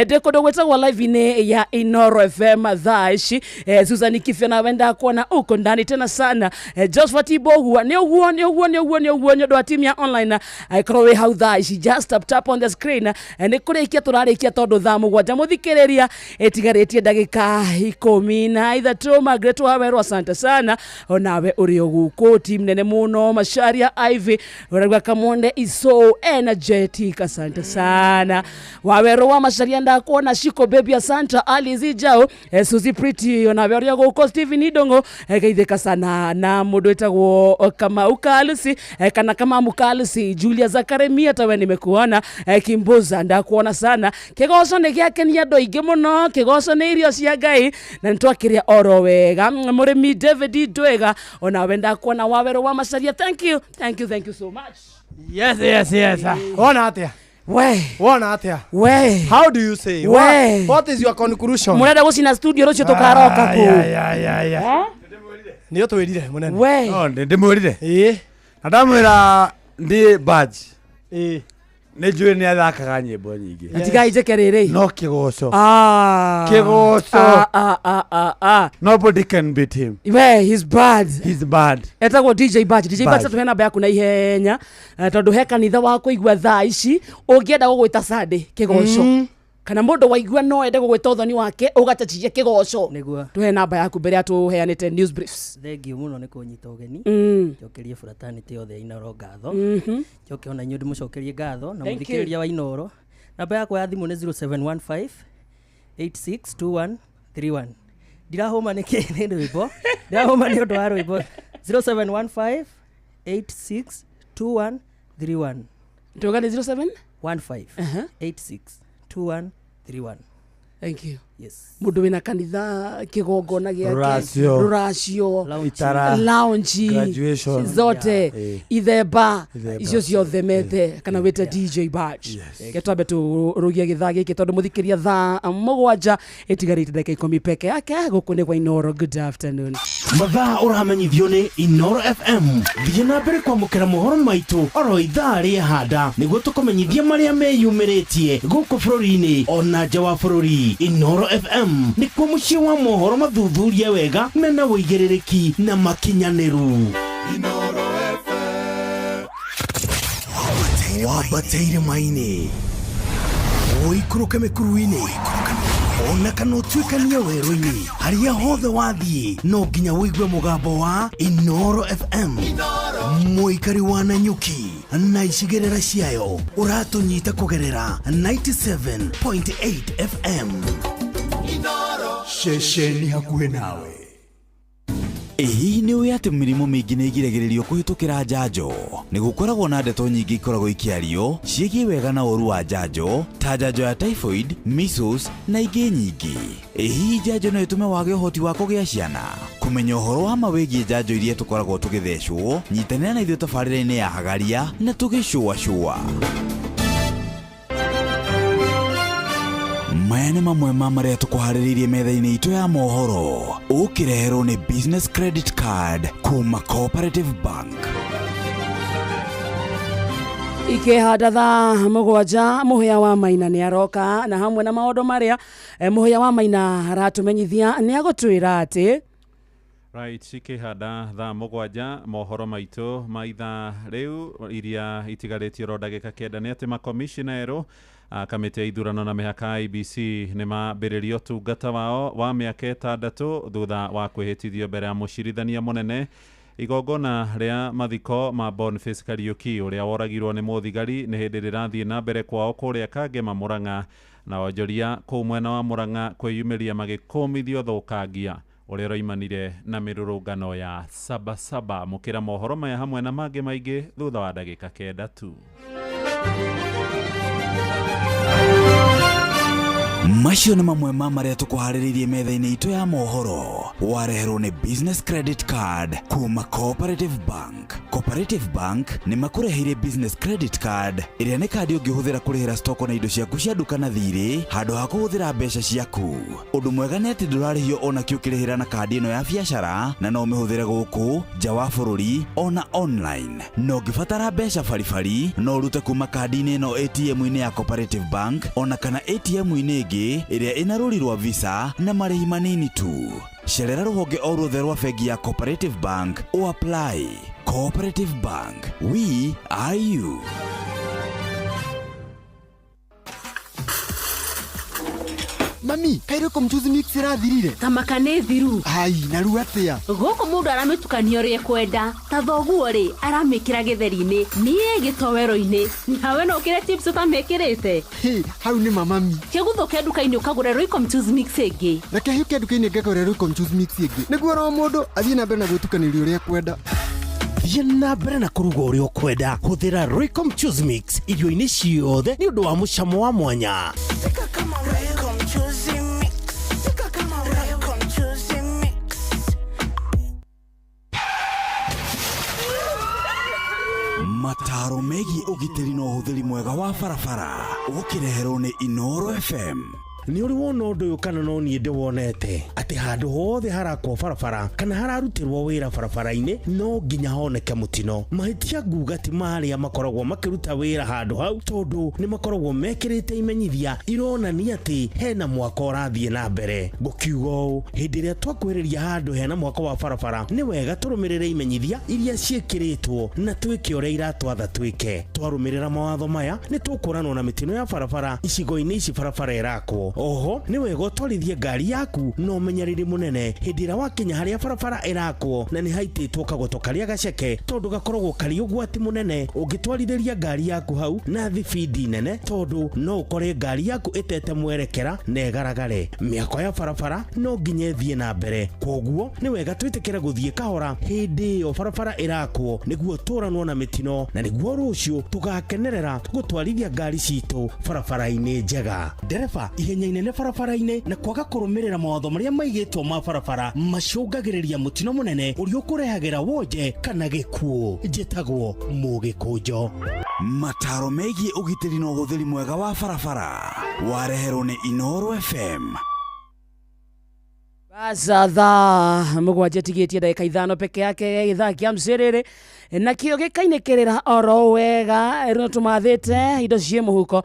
[SPEAKER 1] Dekodo weta wa live ine ya Inoro FM dhaishi. Susan Kifia na wenda kuona uko ndani tena sana. Josphat Bogua ni uguo nyodo timu ya online. Krowe how dhaishi, just tap on the screen. Ni kure ikia turarikia tondu thamu gwa muthikiriria etigaretie ndagika 10 na either to Margaret Waweru asante sana. Onawe uri oguko team nene muno Masharia Ivy uragwa Kamonde is so energetic asante sana. Waweru wa Masharia ndakuona Shiko baby asante Ali Zijao Suzy Pretty onawe uri oguko Steven Idongo geitheka sana na mundu etagwo kama ukalusi kana kama mukalusi Julia Zakaremia tawe nimekuona Kimboza ndakuona sana kigoco ni giake ni andu aingi muno kigoco ni irio cia Ngai na ntwakiria oro wega murimi David Dwega onawe ndakuona Waweru wa Masharia thank you so much.
[SPEAKER 4] Yes. Ona atia Wona atia how do you say what is your conclusion?
[SPEAKER 1] Murenda gucina studio rucio tukaroka ku
[SPEAKER 4] ni otwirire munene
[SPEAKER 10] ndimwirire na ndamwira ndi badge Nĩnjũĩ nĩ athakaga nyĩmbo nyingĩ.
[SPEAKER 1] Atigai jekerere.
[SPEAKER 10] No kĩgoco.
[SPEAKER 1] Kĩgoco.
[SPEAKER 10] Nobody can beat him.
[SPEAKER 1] Well, he's bad.
[SPEAKER 10] He's bad.
[SPEAKER 1] Etagwo DJ Bad. DJ Bad tatuhe namba yaku na ihenya. Tondu he kanitha wa kuigua thaa ici ungienda gugwita Sunday kĩgoco. Kana mundu waigua no ende gugwita uthoni wake ugatachije kĩgoco.
[SPEAKER 15] Niguo.
[SPEAKER 1] Tuhe namba yaku mbere atuheanite news briefs.
[SPEAKER 15] Thengiũ mũno nĩ kũnyita ũgeni. Njokerie fraternity yothe ya Inoro ngatho. Njoke ona inyuĩ ndĩmũcokerie ngatho na mũthikĩrĩria wa Inoro. Namba yakwa ya thimũ nĩ 0715 862131. Ndirahũma nĩkĩ nĩ rwĩmbo. Ndirahũma nĩ ũndũ wa rwĩmbo. 0715 862131.
[SPEAKER 1] Ndoga ni 07
[SPEAKER 15] 15 862131.
[SPEAKER 1] Thank you.
[SPEAKER 15] Yes.
[SPEAKER 1] Mundu wina kanitha kigongona giake
[SPEAKER 10] ruracio
[SPEAKER 1] lounge
[SPEAKER 10] graduation
[SPEAKER 1] zote ithemba icio ciothe mete kana wete DJ Batch getwambe turugia githaa giki tondu muthikiria thaa mugwanja itigarite ndagika 10 peke yake guku ni kwa Inoro. Good afternoon.
[SPEAKER 11] Mathaa uramenyithio ni Inoro FM. Thiĩ na mbere kwamũkĩra mohoro maitũ oro ithaa rĩa handa nĩguo tũkũmenyithia marĩa meyumĩrĩtie gũkũ bũrũri-inĩ ona nja wa bũrũri. Inoro FM nĩkuo mũciĩ wa mohoro mathuthuria wega mena wũigĩrĩrĩki na makinyanĩru.
[SPEAKER 19] Inoro FM wabateire maini ũikũrũke mĩkuru-inĩ ona kana ũtuĩkanie werũ-inĩ harĩa hothe wathiĩ no nginya wĩigue mũgambo wa Inoro FM. Mũikari wa Nanyuki na icigĩrĩra ciayo ũratũnyita kũgerera 97.8 FM. Inoro shesheni hakuhĩ nawe. Ĩĩ nĩ ũĩ atĩ mĩrimũ mĩingĩ nĩ ĩgiragĩrĩrio kũhĩtũkĩra njanjo. Nĩ gũkoragwo na ndeto nyingĩ ikoragwo ikĩario ciĩgiĩ wega na ũru wa njanjo ta njanjo ya typhoid, measles na ingĩ nyingĩ. Ĩĩ njanjo no ĩtũme wage ũhoti wa kũgĩa ciana. Kũmenya ũhoro wa mawĩgiĩ njanjo iria tũkoragwo tũgĩthecwo, nyitanĩra na ithuĩ tabarĩra-inĩ ya Hagaria na tũgĩcũa. Maya nĩ mamwe ma marĩa tũkũharĩrĩirie metha-inĩ itũ ya mohoro. Ũkĩreherwo nĩ business credit card kuma Cooperative Bank.
[SPEAKER 1] Ikehanda thaa mũgwanja mũhĩa wa Maina nĩ aroka na hamwe na maũndũ marĩa mũhĩa wa Maina aratumenyithia nĩ agũtwĩra atĩ
[SPEAKER 8] Right, ikehanda thaa mũgwanja mohoro maitũ ma ithaa rĩu iria itigarĩtio ro ndagĩka kenda nĩ atĩ makomishina erũ kamĩtĩ ya ithurano na mĩhaka IBC nĩ mambĩrĩria ũtungata wao wa mĩaka 6 thutha wa kwĩhĩtithio mbere ya mũcirithania mũnene. Igongona rĩa mathiko ma Boniface Kariuki ũrĩa woragirwo nĩ mũthigari nĩ hĩndĩ rĩrathiĩ na mbere kwao kũrĩa Kangema Murang'a, na onjoria kũu mwena wa Murang'a kwĩyumĩria magĩkũmithio thũkangia ũrĩa roimanire na mĩrũrũngano ya Sabasaba. Mũkĩra mohoro maya hamwe na mangĩ maingĩ thutha wa ndagĩka 9 tu.
[SPEAKER 19] Macio nĩ mamwe ma marĩa tũkũharĩrĩirie metha-inĩ itũ ya mohoro. Wareherwo nĩ business credit card kuma Cooperative Bank. Cooperative Bank nĩ makũreheire business credit card ĩrĩa nĩ kandi ũngĩhũthĩra kũrĩhĩra stoko na indo ciaku cia nduka na thirĩ handũ ha kũhũthĩra mbeca ciaku. Ũndũ mwega nĩ atĩ ndũrarĩhio ona kĩ ũkĩrĩhĩra na kandi ĩno ya biacara, na no ũmĩhũthĩre gũkũ nja wa bũrũri ona online. No ũngĩbatara mbeca baribari no ũrute kuma kandi-inĩ ĩno ATM-inĩ ya Cooperative Bank ona kana ATM-inĩ ĩngĩ ĩrĩa ĩna rũri rwa visa na marĩhi manini tu. Cerera rũhonge o ruothe rwa bengi ya Cooperative Bank o apply. Cooperative Bank, we are you.
[SPEAKER 16] Mami, kairoko mchuzi mix irathirire.
[SPEAKER 6] Tamaka nĩ thiru.
[SPEAKER 16] Ai, naru atia.
[SPEAKER 6] Gũkũ mũndũ aramĩtukania ũrĩa kwenda. Ta thoguo rĩ, aramĩkĩra gĩtheri-inĩ, niĩ gĩtowero-inĩ. Nawe no ũkĩre chips ũtamĩkĩrĩte.
[SPEAKER 16] Hau nĩ mami.
[SPEAKER 6] Kĩgũthũke nduka-inĩ ũkagũre Royco mchuzi mix ĩngĩ.
[SPEAKER 16] Na kĩhiũke nduka-inĩ ngagũre Royco mchuzi mix ĩngĩ. Nĩguo ro mũndũ athiĩ na mbere na gwĩtukanĩria ũrĩa kwenda.
[SPEAKER 11] Thiĩ na mbere na kũruga ũrĩa ũkwenda. Hũthĩra Royco mchuzi mix irio-inĩ ciothe nĩ ũndũ wa mũcamo wa mwanya.
[SPEAKER 19] Mataro megiĩ ũgitĩri na ũhũthĩri mwega wa barabara. Ũkĩreherwo nĩ Inoro FM.
[SPEAKER 11] nĩ ũrĩ wona ũndũ ũyũ kana no niĩ ndĩwonete atĩ handũ hothe harakwo barabara kana hararutirwo wĩra barabara-inĩ no nginya honeke mũtino. Mahĩtia nguga ti marĩa makoragwo makĩruta wĩra handũ hau tondũ nĩ makoragwo mekĩrĩte imenyithia ironania atĩ hena mwako ũrathiĩ na mbere. Ngũkiuga ũũ, hĩndĩ ĩrĩa twakwĩrĩria handũ hena mwako wa barabara nĩ wega tũrũmĩrĩre imenyithia iria ciĩkĩrĩtwo na twĩke ũrĩa iratwatha twĩke. Twarũmĩrĩra mawatho maya nĩ tũkũranwo na mĩtino ya barabara icigo-inĩ ici barabara ĩrakwo. Oho nĩ wega ũtwarithie ngari yaku na ũmenyereri mũnene hĩndĩ ĩrĩa wakinya harĩa barabara ĩrakwo na nĩ haitĩtwo kagoto karĩa gaceke tondũ gakoragwo karĩ ũgwati mũnene ũngĩtwarithĩria ngari yaku hau na thibindi nene tondũ no ũkore ngari yaku ĩtete mwerekera na ĩgaragare. Mĩako ya barabara no nginya ĩthiĩ na mbere, koguo nĩ wega twĩtĩkĩre gũthiĩ kahora hĩndĩ ĩyo barabara ĩrakwo nĩguo tũranwo na mĩtino na nĩguo rũciũ tũgakenerera gũtwarithia ngari citũ barabara-inĩ njega. Ndereba, ihenya inene barabara-inĩ na kwaga kũrũmĩrĩra mawatho marĩa maigĩtwo ma barabara macũngagĩrĩria mũtino mũnene ũrĩa ũkũrehagĩra wonje kana gĩkuũ. Njĩtagwo Mũgĩkũnjo.
[SPEAKER 19] Mataro megiĩ ũgitĩri na ũhũthĩri mwega wa barabara wareherwo nĩ Inooro FM.
[SPEAKER 1] Bazatha mugwanja tigĩtie ndagĩka ithano peke yake gĩthaa kĩa mcerere nakĩo gĩkainĩkĩrĩra oro wega rĩu tũmathĩte indo ciĩ mũhuko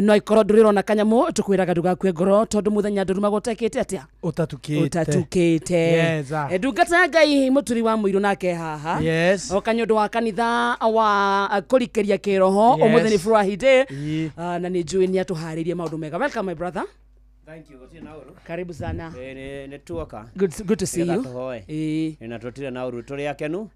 [SPEAKER 1] no ikorwo ndũrĩrona kanyamũ tũkwĩraga ndũgakue ngoro tondũ mũthenya ndũruma gũtekĩte atĩa ũtatukĩte ndungata Ngai mũturi wa mũirũ nake haha oka nĩ ũndũ wa kanitha wa kũrikĩria kĩroho ũmũthĩ nĩ Friday na nĩ njũĩ nĩ atũharĩirie maũndũ mega. Welcome my brother.
[SPEAKER 2] Thank you.
[SPEAKER 1] Karibu sana.
[SPEAKER 2] Ni tuoka.
[SPEAKER 1] Good to see you.
[SPEAKER 2] Na tutire na uru turi akenu.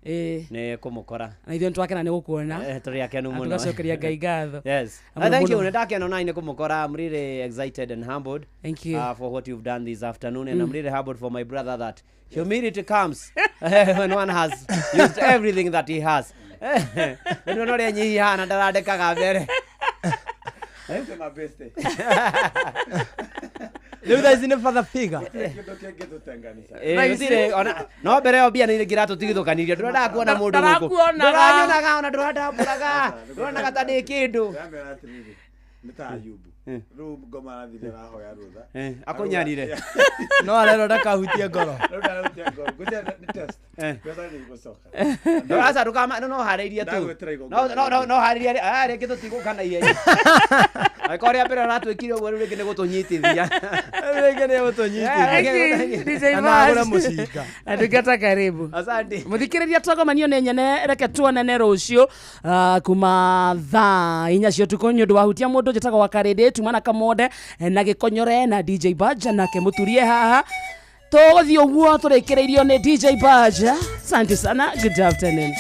[SPEAKER 2] Ni kumukora.
[SPEAKER 1] Na ithuĩ twakena nĩ gũkuona.
[SPEAKER 2] Turi akenu mũno.
[SPEAKER 1] Tugacokeria Ngai ngatho.
[SPEAKER 2] Yes. Thank you. Ndakena na ni kumukora. I'm really excited and humbled.
[SPEAKER 1] Thank you.
[SPEAKER 2] For what you've done this afternoon and I'm really humbled for my brother that humility comes when one has used everything that he has. Ndio nore nyi hana ndarandekaga mbere.
[SPEAKER 10] That's my birthday.
[SPEAKER 4] Rĩu tha ici nĩ father figure.
[SPEAKER 2] No mbere yo mbia nĩ ngĩratũ tigithũkanirie ndũrenda kuona mũndũ gũkũ ndũranyonaga ona ndũrandambũraga ndũronaga ta ndĩ kĩndũ
[SPEAKER 10] nĩ ta Ayubu rĩu ngoma arathire arahoya rũtha
[SPEAKER 2] akũnyarire
[SPEAKER 4] no arero ndakahutie ngoro
[SPEAKER 10] gũtia nĩ test pesa nĩ gũcoka
[SPEAKER 2] asa ndũkama no harĩirie tu no harĩirie rĩngĩ tũtigũkana ihenya Akoria mbere aratwĩkire ũguo rĩu rĩngĩ nĩ gũtũnyitithia
[SPEAKER 4] rĩngĩ nĩ gũtũnyitithia
[SPEAKER 1] na agũra mũcinga ndungata karibu asante mũthikĩrĩria twagomanio nĩ nyene reke tuonane rũciũ kuma thaa 4 cia ũtukũ nĩ ũndũ wa hutia mũndũ njĩtagwo wa Karĩndĩ tumana Kamonde na Gĩkonyore na DJ Baja nake mũturie haha tũgũthiĩ ũguo tũrĩkĩrĩirio nĩ DJ Baja. Asante sana, good afternoon.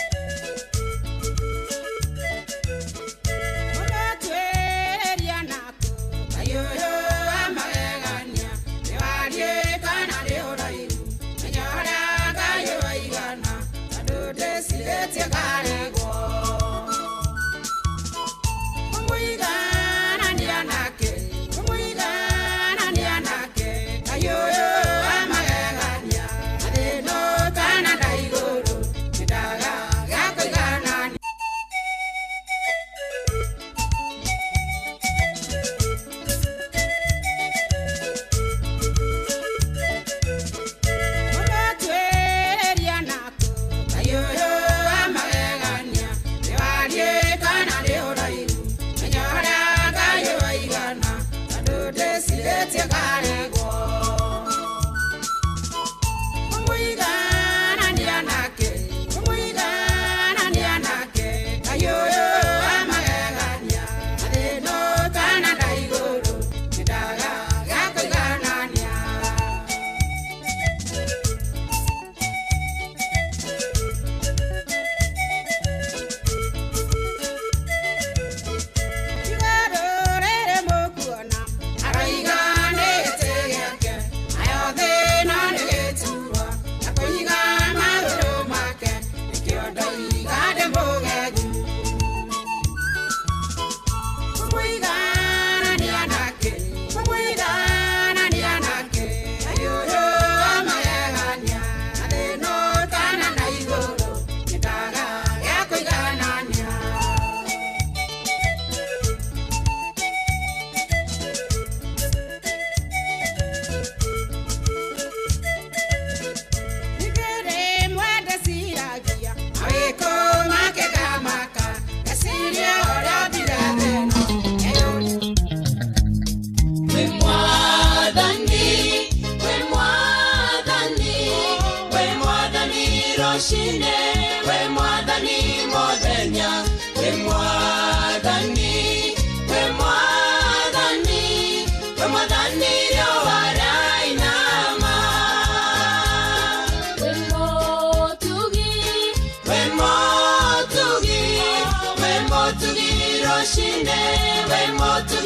[SPEAKER 5] we mwathani mothenya we mwathani we mwathani we mwathani yo warainama we motugi roshine we motugi